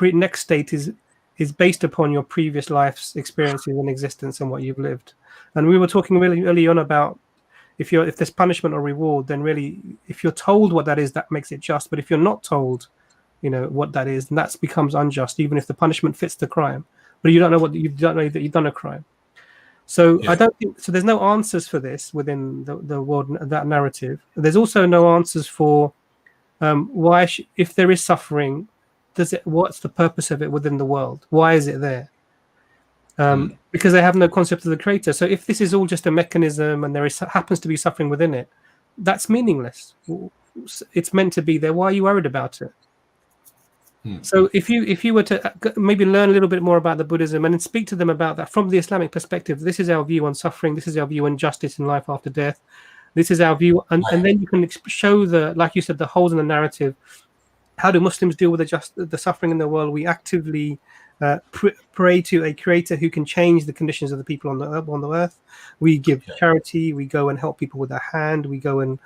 next state is based upon your previous life's experiences and existence and what you've lived. And we were talking really early on about if there's punishment or reward, then really if you're told what that is, that makes it just. But if you're not told, what that is, then that becomes unjust, even if the punishment fits the crime. But you don't know that you've done a crime. So I don't think so. There's no answers for this within the world, that narrative. There's also no answers for why, if there is suffering, what's the purpose of it within the world? Why is it there? Because they have no concept of the creator. So if this is all just a mechanism and there happens to be suffering within it, that's meaningless. It's meant to be there. Why are you worried about it? So if you were to maybe learn a little bit more about the Buddhism and then speak to them about that from the Islamic perspective, this is our view on suffering, this is our view on justice in life after death, this is our view, and then you can show like you said, the holes in the narrative. How do Muslims deal with the suffering in the world? We actively pray to a creator who can change the conditions of the people on the earth. We give charity, we go and help people with our hand, we go and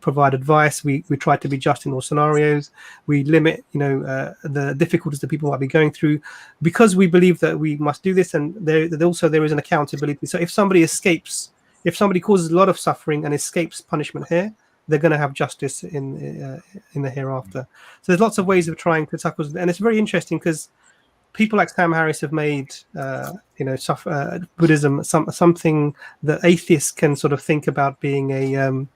provide advice, we try to be just in all scenarios, we limit the difficulties that people might be going through, because we believe that we must do this, and there is an accountability. So if somebody causes a lot of suffering and escapes punishment here, they're going to have justice in the hereafter. So there's lots of ways of trying to tackle, and it's very interesting because people like Sam Harris have made Buddhism something that atheists can sort of think about being an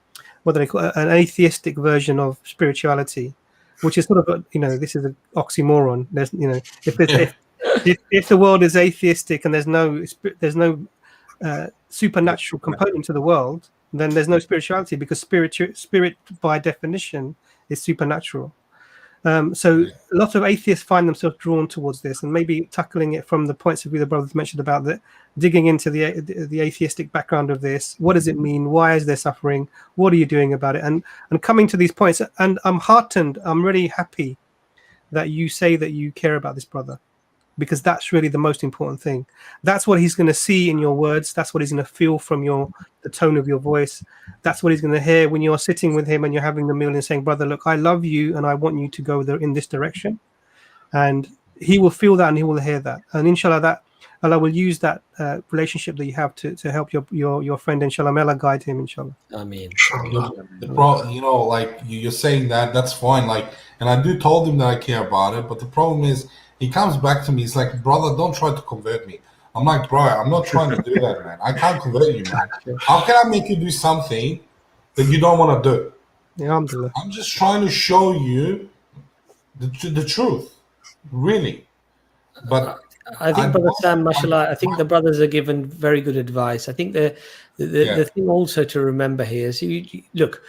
atheistic version of spirituality, which is sort of this is an oxymoron. There's if the world is atheistic and there's no supernatural component to the world, then there's no spirituality, because spirit by definition is supernatural. So a lot of atheists find themselves drawn towards this, and maybe tackling it from the points of view the brothers mentioned about digging into the atheistic background of this. What does it mean? Why is there suffering? What are you doing about it? And coming to these points, and I'm heartened, I'm really happy that you say that you care about this brother, because that's really the most important thing. That's what he's going to see in your words. That's what he's going to feel from the tone of your voice. That's what he's going to hear when you're sitting with him and you're having the meal and saying, brother, look, I love you and I want you to go there in this direction. And he will feel that and he will hear that. And inshallah, Allah will use that relationship that you have to help your friend. Inshallah, may Allah guide him, inshallah. Ameen. Like you're saying that's fine. And I do told him that I care about it, but the problem is, he comes back to me, he's like, brother, don't try to convert me. I'm like, bro, I'm not trying to do that, man. I can't convert you, man. How can I make you do something that you don't want to do? Yeah, I'm just trying to show you the truth, really. But I think, Brother Sam, mashallah, I think the brothers are given very good advice. I think the thing also to remember here is, look,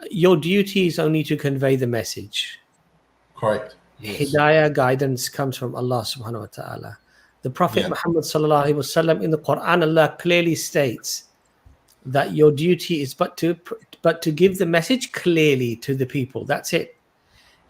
your duty is only to convey the message. Correct. Yes. Hidayah, guidance comes from Allah subhanahu wa ta'ala. The Prophet Muhammad sallallahu alaihi wasallam, in the Quran, Allah clearly states that your duty is but to give the message clearly to the people. That's it.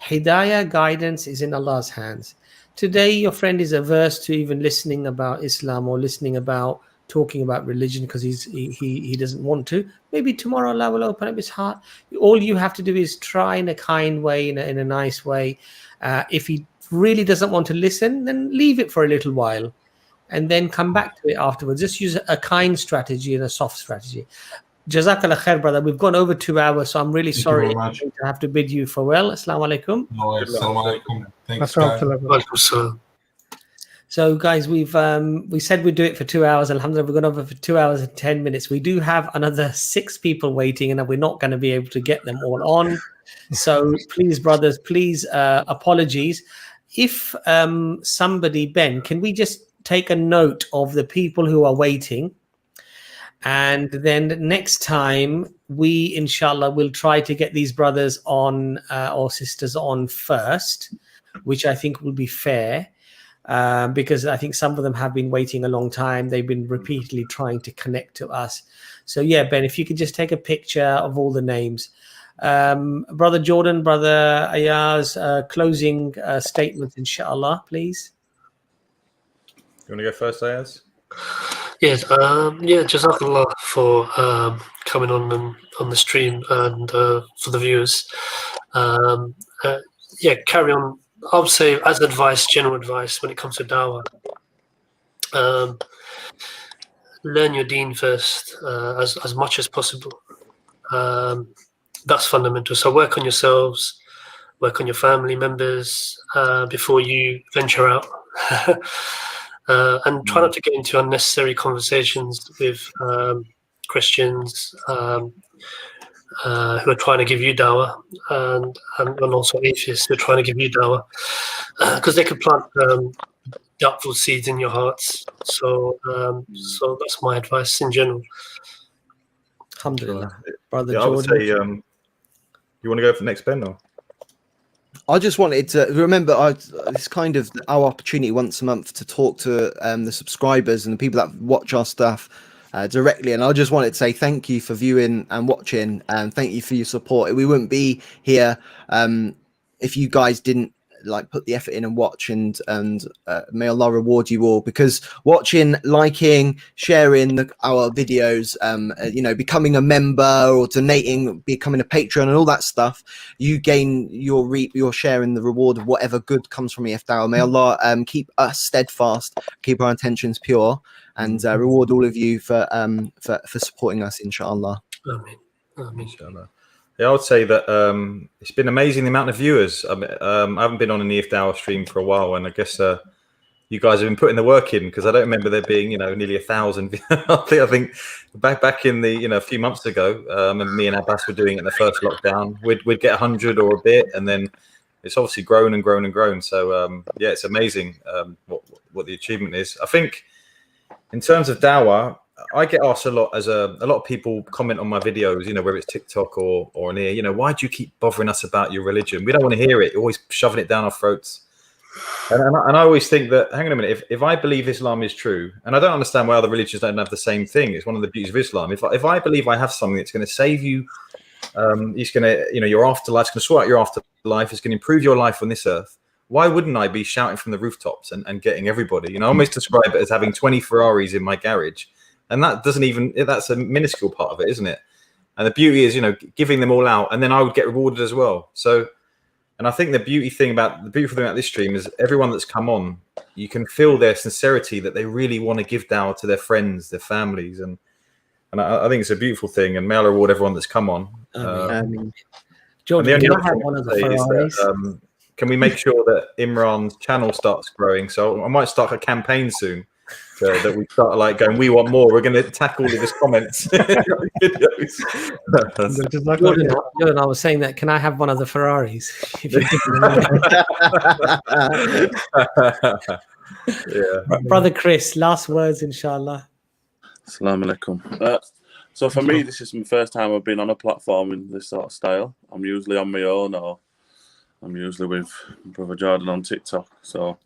Hidayah, guidance is in Allah's hands. Today, your friend is averse to even listening about Islam or listening about talking about religion because he doesn't want to. Maybe tomorrow Allah will open up his heart. All you have to do is try in a kind way, in a nice way. If he really doesn't want to listen, then leave it for a little while and then come back to it afterwards. Just use a kind strategy and a soft strategy. Jazakallah khair, brother. We've gone over 2 hours, so I'm really sorry to have to bid you farewell. Assalamu alaikum. Assalamu alaikum. Thanks, guys. So, guys, we said we'd do it for 2 hours. Alhamdulillah, we've gone over for 2 hours and 10 minutes. We do have another 6 people waiting, and we're not going to be able to get them all on. So, please, brothers, please, apologies. If somebody, Ben, can we just take a note of the people who are waiting? And then next time, we, inshallah, will try to get these brothers on or sisters on first, which I think will be fair. Because I think some of them have been waiting a long time. They've been repeatedly trying to connect to us. So yeah, Ben, if you could just take a picture of all the names. Brother Jordan, Brother Ayaz, closing statements, inshallah, please. You want to go first, Ayaz? Yes, Jazakallah for coming on the stream and for the viewers. Carry on. I would say, as advice, general advice, when it comes to Dawah, learn your deen first, as much as possible. That's fundamental. So work on yourselves, work on your family members before you venture out. And try not to get into unnecessary conversations with Christians who are trying to give you dawah, and also atheists who are trying to give you dawah, because they could plant doubtful seeds in your hearts. So that's my advice in general. Alhamdulillah, Brother Jordan. I would say, you want to go for the next, Ben? Or? I just wanted to remember it's kind of our opportunity once a month to talk to the subscribers and the people that watch our stuff directly, and I just wanted to say thank you for viewing and watching, and thank you for your support. We wouldn't be here if you guys didn't put the effort in and watch, and may Allah reward you all, because watching, liking, sharing our videos, becoming a member or donating, becoming a patron and all that stuff, you gain your share in the reward of whatever good comes from EFDawah. May Allah keep us steadfast, keep our intentions pure, and reward all of you for supporting us, inshallah. Amen. Inshallah. Yeah, I would say that it's been amazing the amount of viewers. I haven't been on an EFDawah stream for a while, and I guess you guys have been putting the work in, because I don't remember there being nearly 1,000. I think back in the a few months ago, and me and Abbas were doing it in the first lockdown. We'd get 100 or a bit, and then it's obviously grown and grown and grown. So it's amazing what the achievement is. I think in terms of Dawah, I get asked a lot, a lot of people comment on my videos, whether it's TikTok or on here, why do you keep bothering us about your religion? We don't want to hear it. You're always shoving it down our throats. And I always think that, hang on a minute, if I believe Islam is true, and I don't understand why other religions don't have the same thing. It's one of the beauties of Islam. If I believe I have something that's going to save you, it's going to, your afterlife, it's going to sort out your afterlife, it's going to improve your life on this earth, why wouldn't I be shouting from the rooftops and getting everybody? I almost describe it as having 20 Ferraris in my garage. And that that's a minuscule part of it, isn't it? And the beauty is, giving them all out, and then I would get rewarded as well. So, and I think the beautiful thing about this stream is everyone that's come on, you can feel their sincerity, that they really want to give dawah to their friends, their families. And I think it's a beautiful thing, and may Allah reward everyone that's come on. George, the only can other I have thing one of the to say is Ferraris? that, can we make sure that Imran's channel starts growing? So I might start a campaign soon. That we start going, we want more. We're going to attack all of his comments. Jordan, I was saying that. Can I have one of the Ferraris? Brother Chris, last words, inshallah. Assalamu alaikum. So for me, this is my first time I've been on a platform in this sort of style. I'm usually on my own, or I'm usually with Brother Jordan on TikTok. So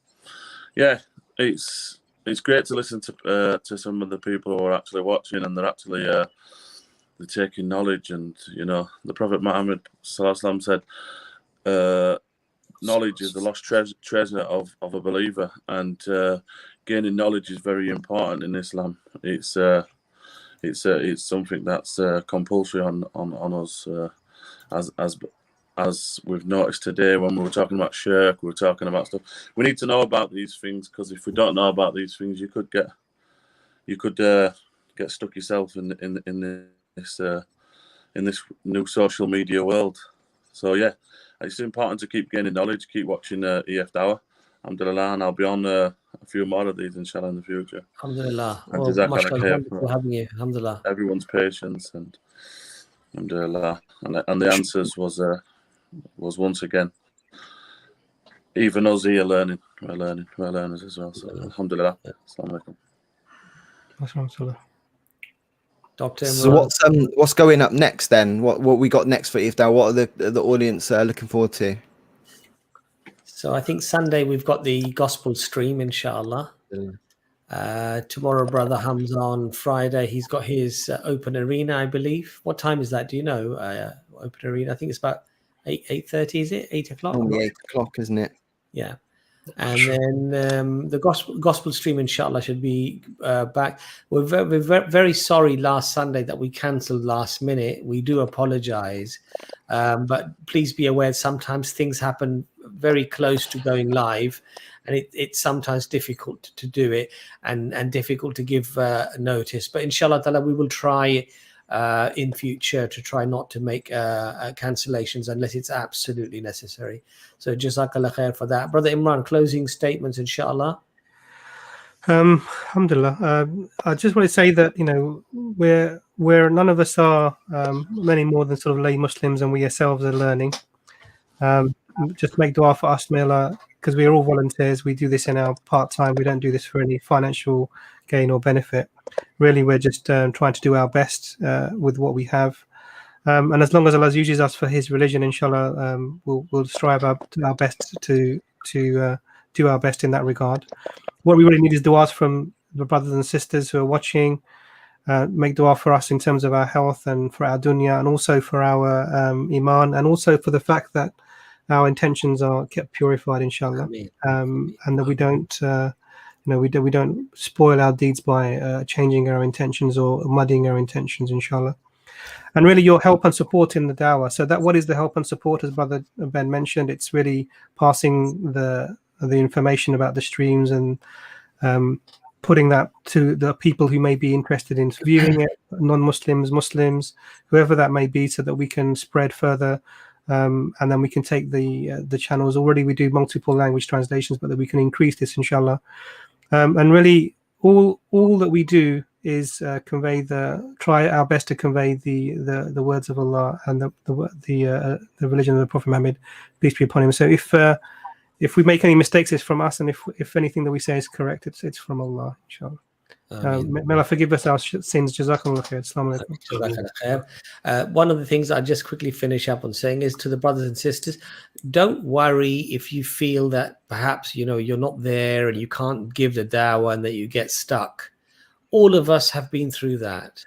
yeah, it's great to listen to some of the people who are actually watching, and they're actually they're taking knowledge. And the Prophet Muhammad sallallahu alaihi wasallam said, knowledge is the lost treasure of a believer, and gaining knowledge is very important in Islam. It's something that's compulsory on us, as we've noticed today when we were talking about shirk, we were talking about stuff. We need to know about these things, because if we don't know about these things, you could get stuck yourself in this new social media world. So yeah, it's important to keep gaining knowledge, keep watching EFDawah, alhamdulillah, and I'll be on a few more of these inshallah in the future. Alhamdulillah. And Well, mashallah, wonderful having you. Alhamdulillah. Everyone's patience, and alhamdulillah, and the answers was once again, even us here learning, we're learners as well. So alhamdulillah. Assalamu alaikum. Dr. So what's going up next then? What we got next for EFDawah? What are the audience looking forward to? So I think Sunday we've got the gospel stream, inshallah. Tomorrow, Brother Hamza on Friday, he's got his open arena, I believe. What time is that? Do you know? Open arena, I think it's about 8:30. Is it 8 o'clock? Only 8 o'clock, isn't it? Yeah. And then the gospel stream, inshallah, should be back. We're very sorry last Sunday that we cancelled last minute. We do apologize, but please be aware sometimes things happen very close to going live, and it's sometimes difficult to do it and difficult to give notice. But inshallah ta'ala, we will try in future to try not to make cancellations unless it's absolutely necessary. So jazakallah khair for that. Brother Imran, closing statements, inshallah. Alhamdulillah. I just want to say that, you know, we're none of us are many more than sort of lay Muslims, and we ourselves are learning. Just make dua for us, may Allah, because we are all volunteers. We do this in our part-time. We don't do this for any financial gain or benefit. Really, we're just trying to do our best with what we have. And as long as Allah uses us for His religion, inshallah, we'll strive our best to do our best in that regard. What we really need is du'as from the brothers and sisters who are watching. Make dua for us in terms of our health and for our dunya, and also for our iman, and also for the fact that our intentions are kept purified, inshallah, and that we don't, we don't spoil our deeds by changing our intentions or muddying our intentions, inshallah. And really, your help and support in the dawah. So that what is the help and support, as Brother Ben mentioned? It's really passing the information about the streams and putting that to the people who may be interested in viewing it, non-Muslims, Muslims, whoever that may be, so that we can spread further. And then we can take the channels. Already we do multiple language translations, but that we can increase this, inshallah. And really, all that we do is try our best to convey the words of Allah and the religion of the Prophet Muhammad, peace be upon him. So if we make any mistakes, it's from us, and if anything that we say is correct, it's from Allah, inshallah. May Allah forgive us our sins. Jazakallah khair. Assalamu alaikum. One of the things I just quickly finish up on saying is to the brothers and sisters, don't worry if you feel that perhaps you're not there and you can't give the dawah and that you get stuck. All of us have been through that,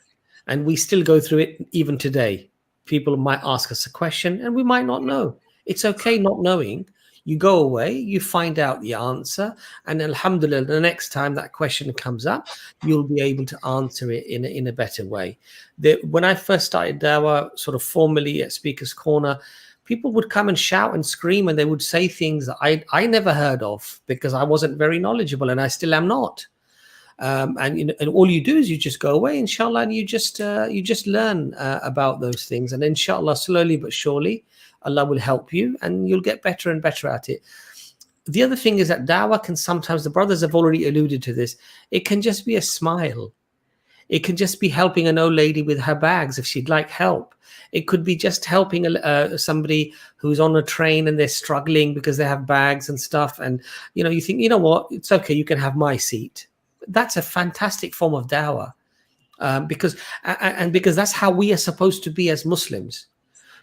and we still go through it even today. People might ask us a question and we might not know. It's okay not knowing. You go away, you find out the answer, and alhamdulillah, the next time that question comes up, you'll be able to answer it in a better way. When I first started dawah, sort of formally at Speaker's Corner, people would come and shout and scream, and they would say things that I never heard of because I wasn't very knowledgeable, and I still am not. And all you do is you just go away, inshallah, and you just learn about those things, and inshallah, slowly but surely, Allah will help you and you'll get better and better at it. The other thing is that dawah can sometimes, the brothers have already alluded to this, it can just be a smile. It can just be helping an old lady with her bags if she'd like help. It could be just helping somebody who's on a train and they're struggling because they have bags and stuff. And, you think, you know what, it's okay, you can have my seat. That's a fantastic form of dawah because that's how we are supposed to be as Muslims.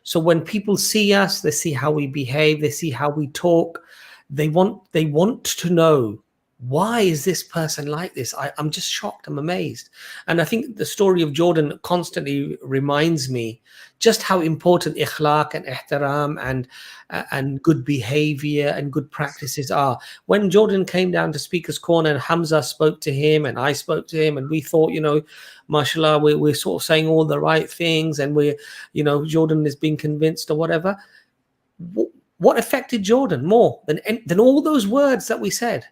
So when people see us, they see how we behave, they see how we talk, they want to know why is this person like this? I'm just shocked. I'm amazed. And I think the story of Jordan constantly reminds me just how important ikhlaq and ihtiram and good behavior and good practices are. When Jordan came down to Speaker's Corner and Hamza spoke to him and I spoke to him, and we thought, mashallah, we're sort of saying all the right things, and we're, Jordan is being convinced or whatever. What affected Jordan more than all those words that we said?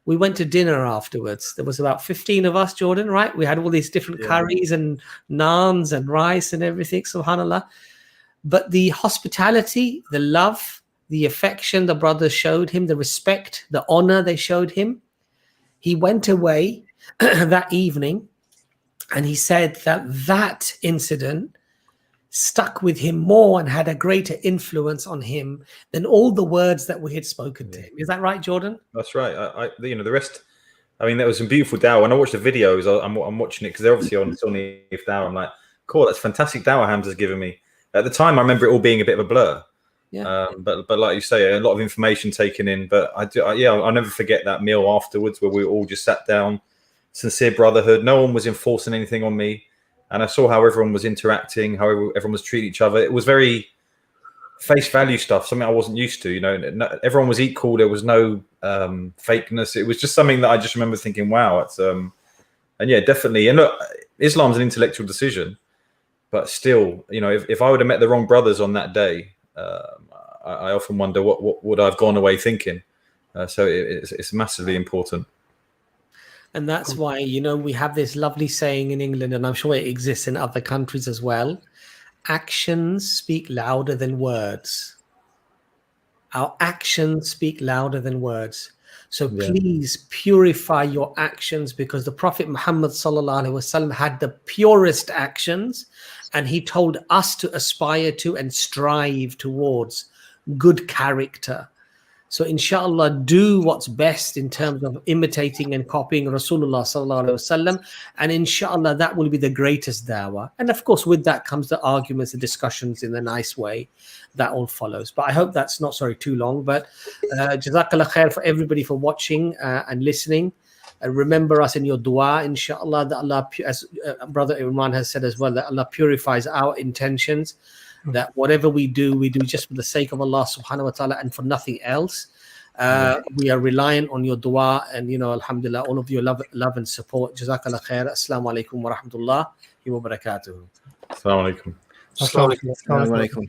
We went to dinner afterwards. There was about 15 of us, Jordan, right? We had all these different curries and naans and rice and everything, subhanAllah. But the hospitality, the love, the affection the brothers showed him, the respect, the honor they showed him, he went away that evening and he said that incident stuck with him more and had a greater influence on him than all the words that we had spoken to him. Is that right, Jordan? That's right. The rest. I mean, there was some beautiful dawah. When I watch the videos, I'm watching it because they're obviously on EFDawah. I'm like, cool, that's fantastic dawah Hamza's given me. At the time, I remember it all being a bit of a blur. Yeah. But like you say, a lot of information taken in. But I'll never forget that meal afterwards where we all just sat down, sincere brotherhood. No one was enforcing anything on me. And I saw how everyone was interacting, how everyone was treating each other. It was very face value stuff, something I wasn't used to. Everyone was equal. There was no fakeness. It was just something that I just remember thinking, wow, it's and yeah, definitely. And look, Islam's an intellectual decision, but still, if I would have met the wrong brothers on that day, I often wonder what would I've gone away thinking. So it's massively important. And that's why, we have this lovely saying in England, and I'm sure it exists in other countries as well. Actions speak louder than words. Our actions speak louder than words. So please purify your actions, because the Prophet Muhammad sallallahu alaihi wasallam had the purest actions, and he told us to aspire to and strive towards good character. So inshallah, do what's best in terms of imitating and copying Rasulullah sallallahu alaihi wasallam, and inshallah that will be the greatest dawah. And of course, with that comes the arguments, the discussions in a nice way. That all follows. But I hope that's not too long. But jazakallah khair for everybody for watching and listening. And remember us in your dua, inshallah, that Allah, as Brother Imran has said as well, that Allah purifies our intentions. That whatever we do just for the sake of Allah subhanahu wa ta'ala and for nothing else. We are reliant on your dua, and alhamdulillah, all of your love and support. Jazakallah khair. Assalamu alaikum wa rahmatullahi wa barakatuh. Assalamu alaikum. Assalamu alaikum.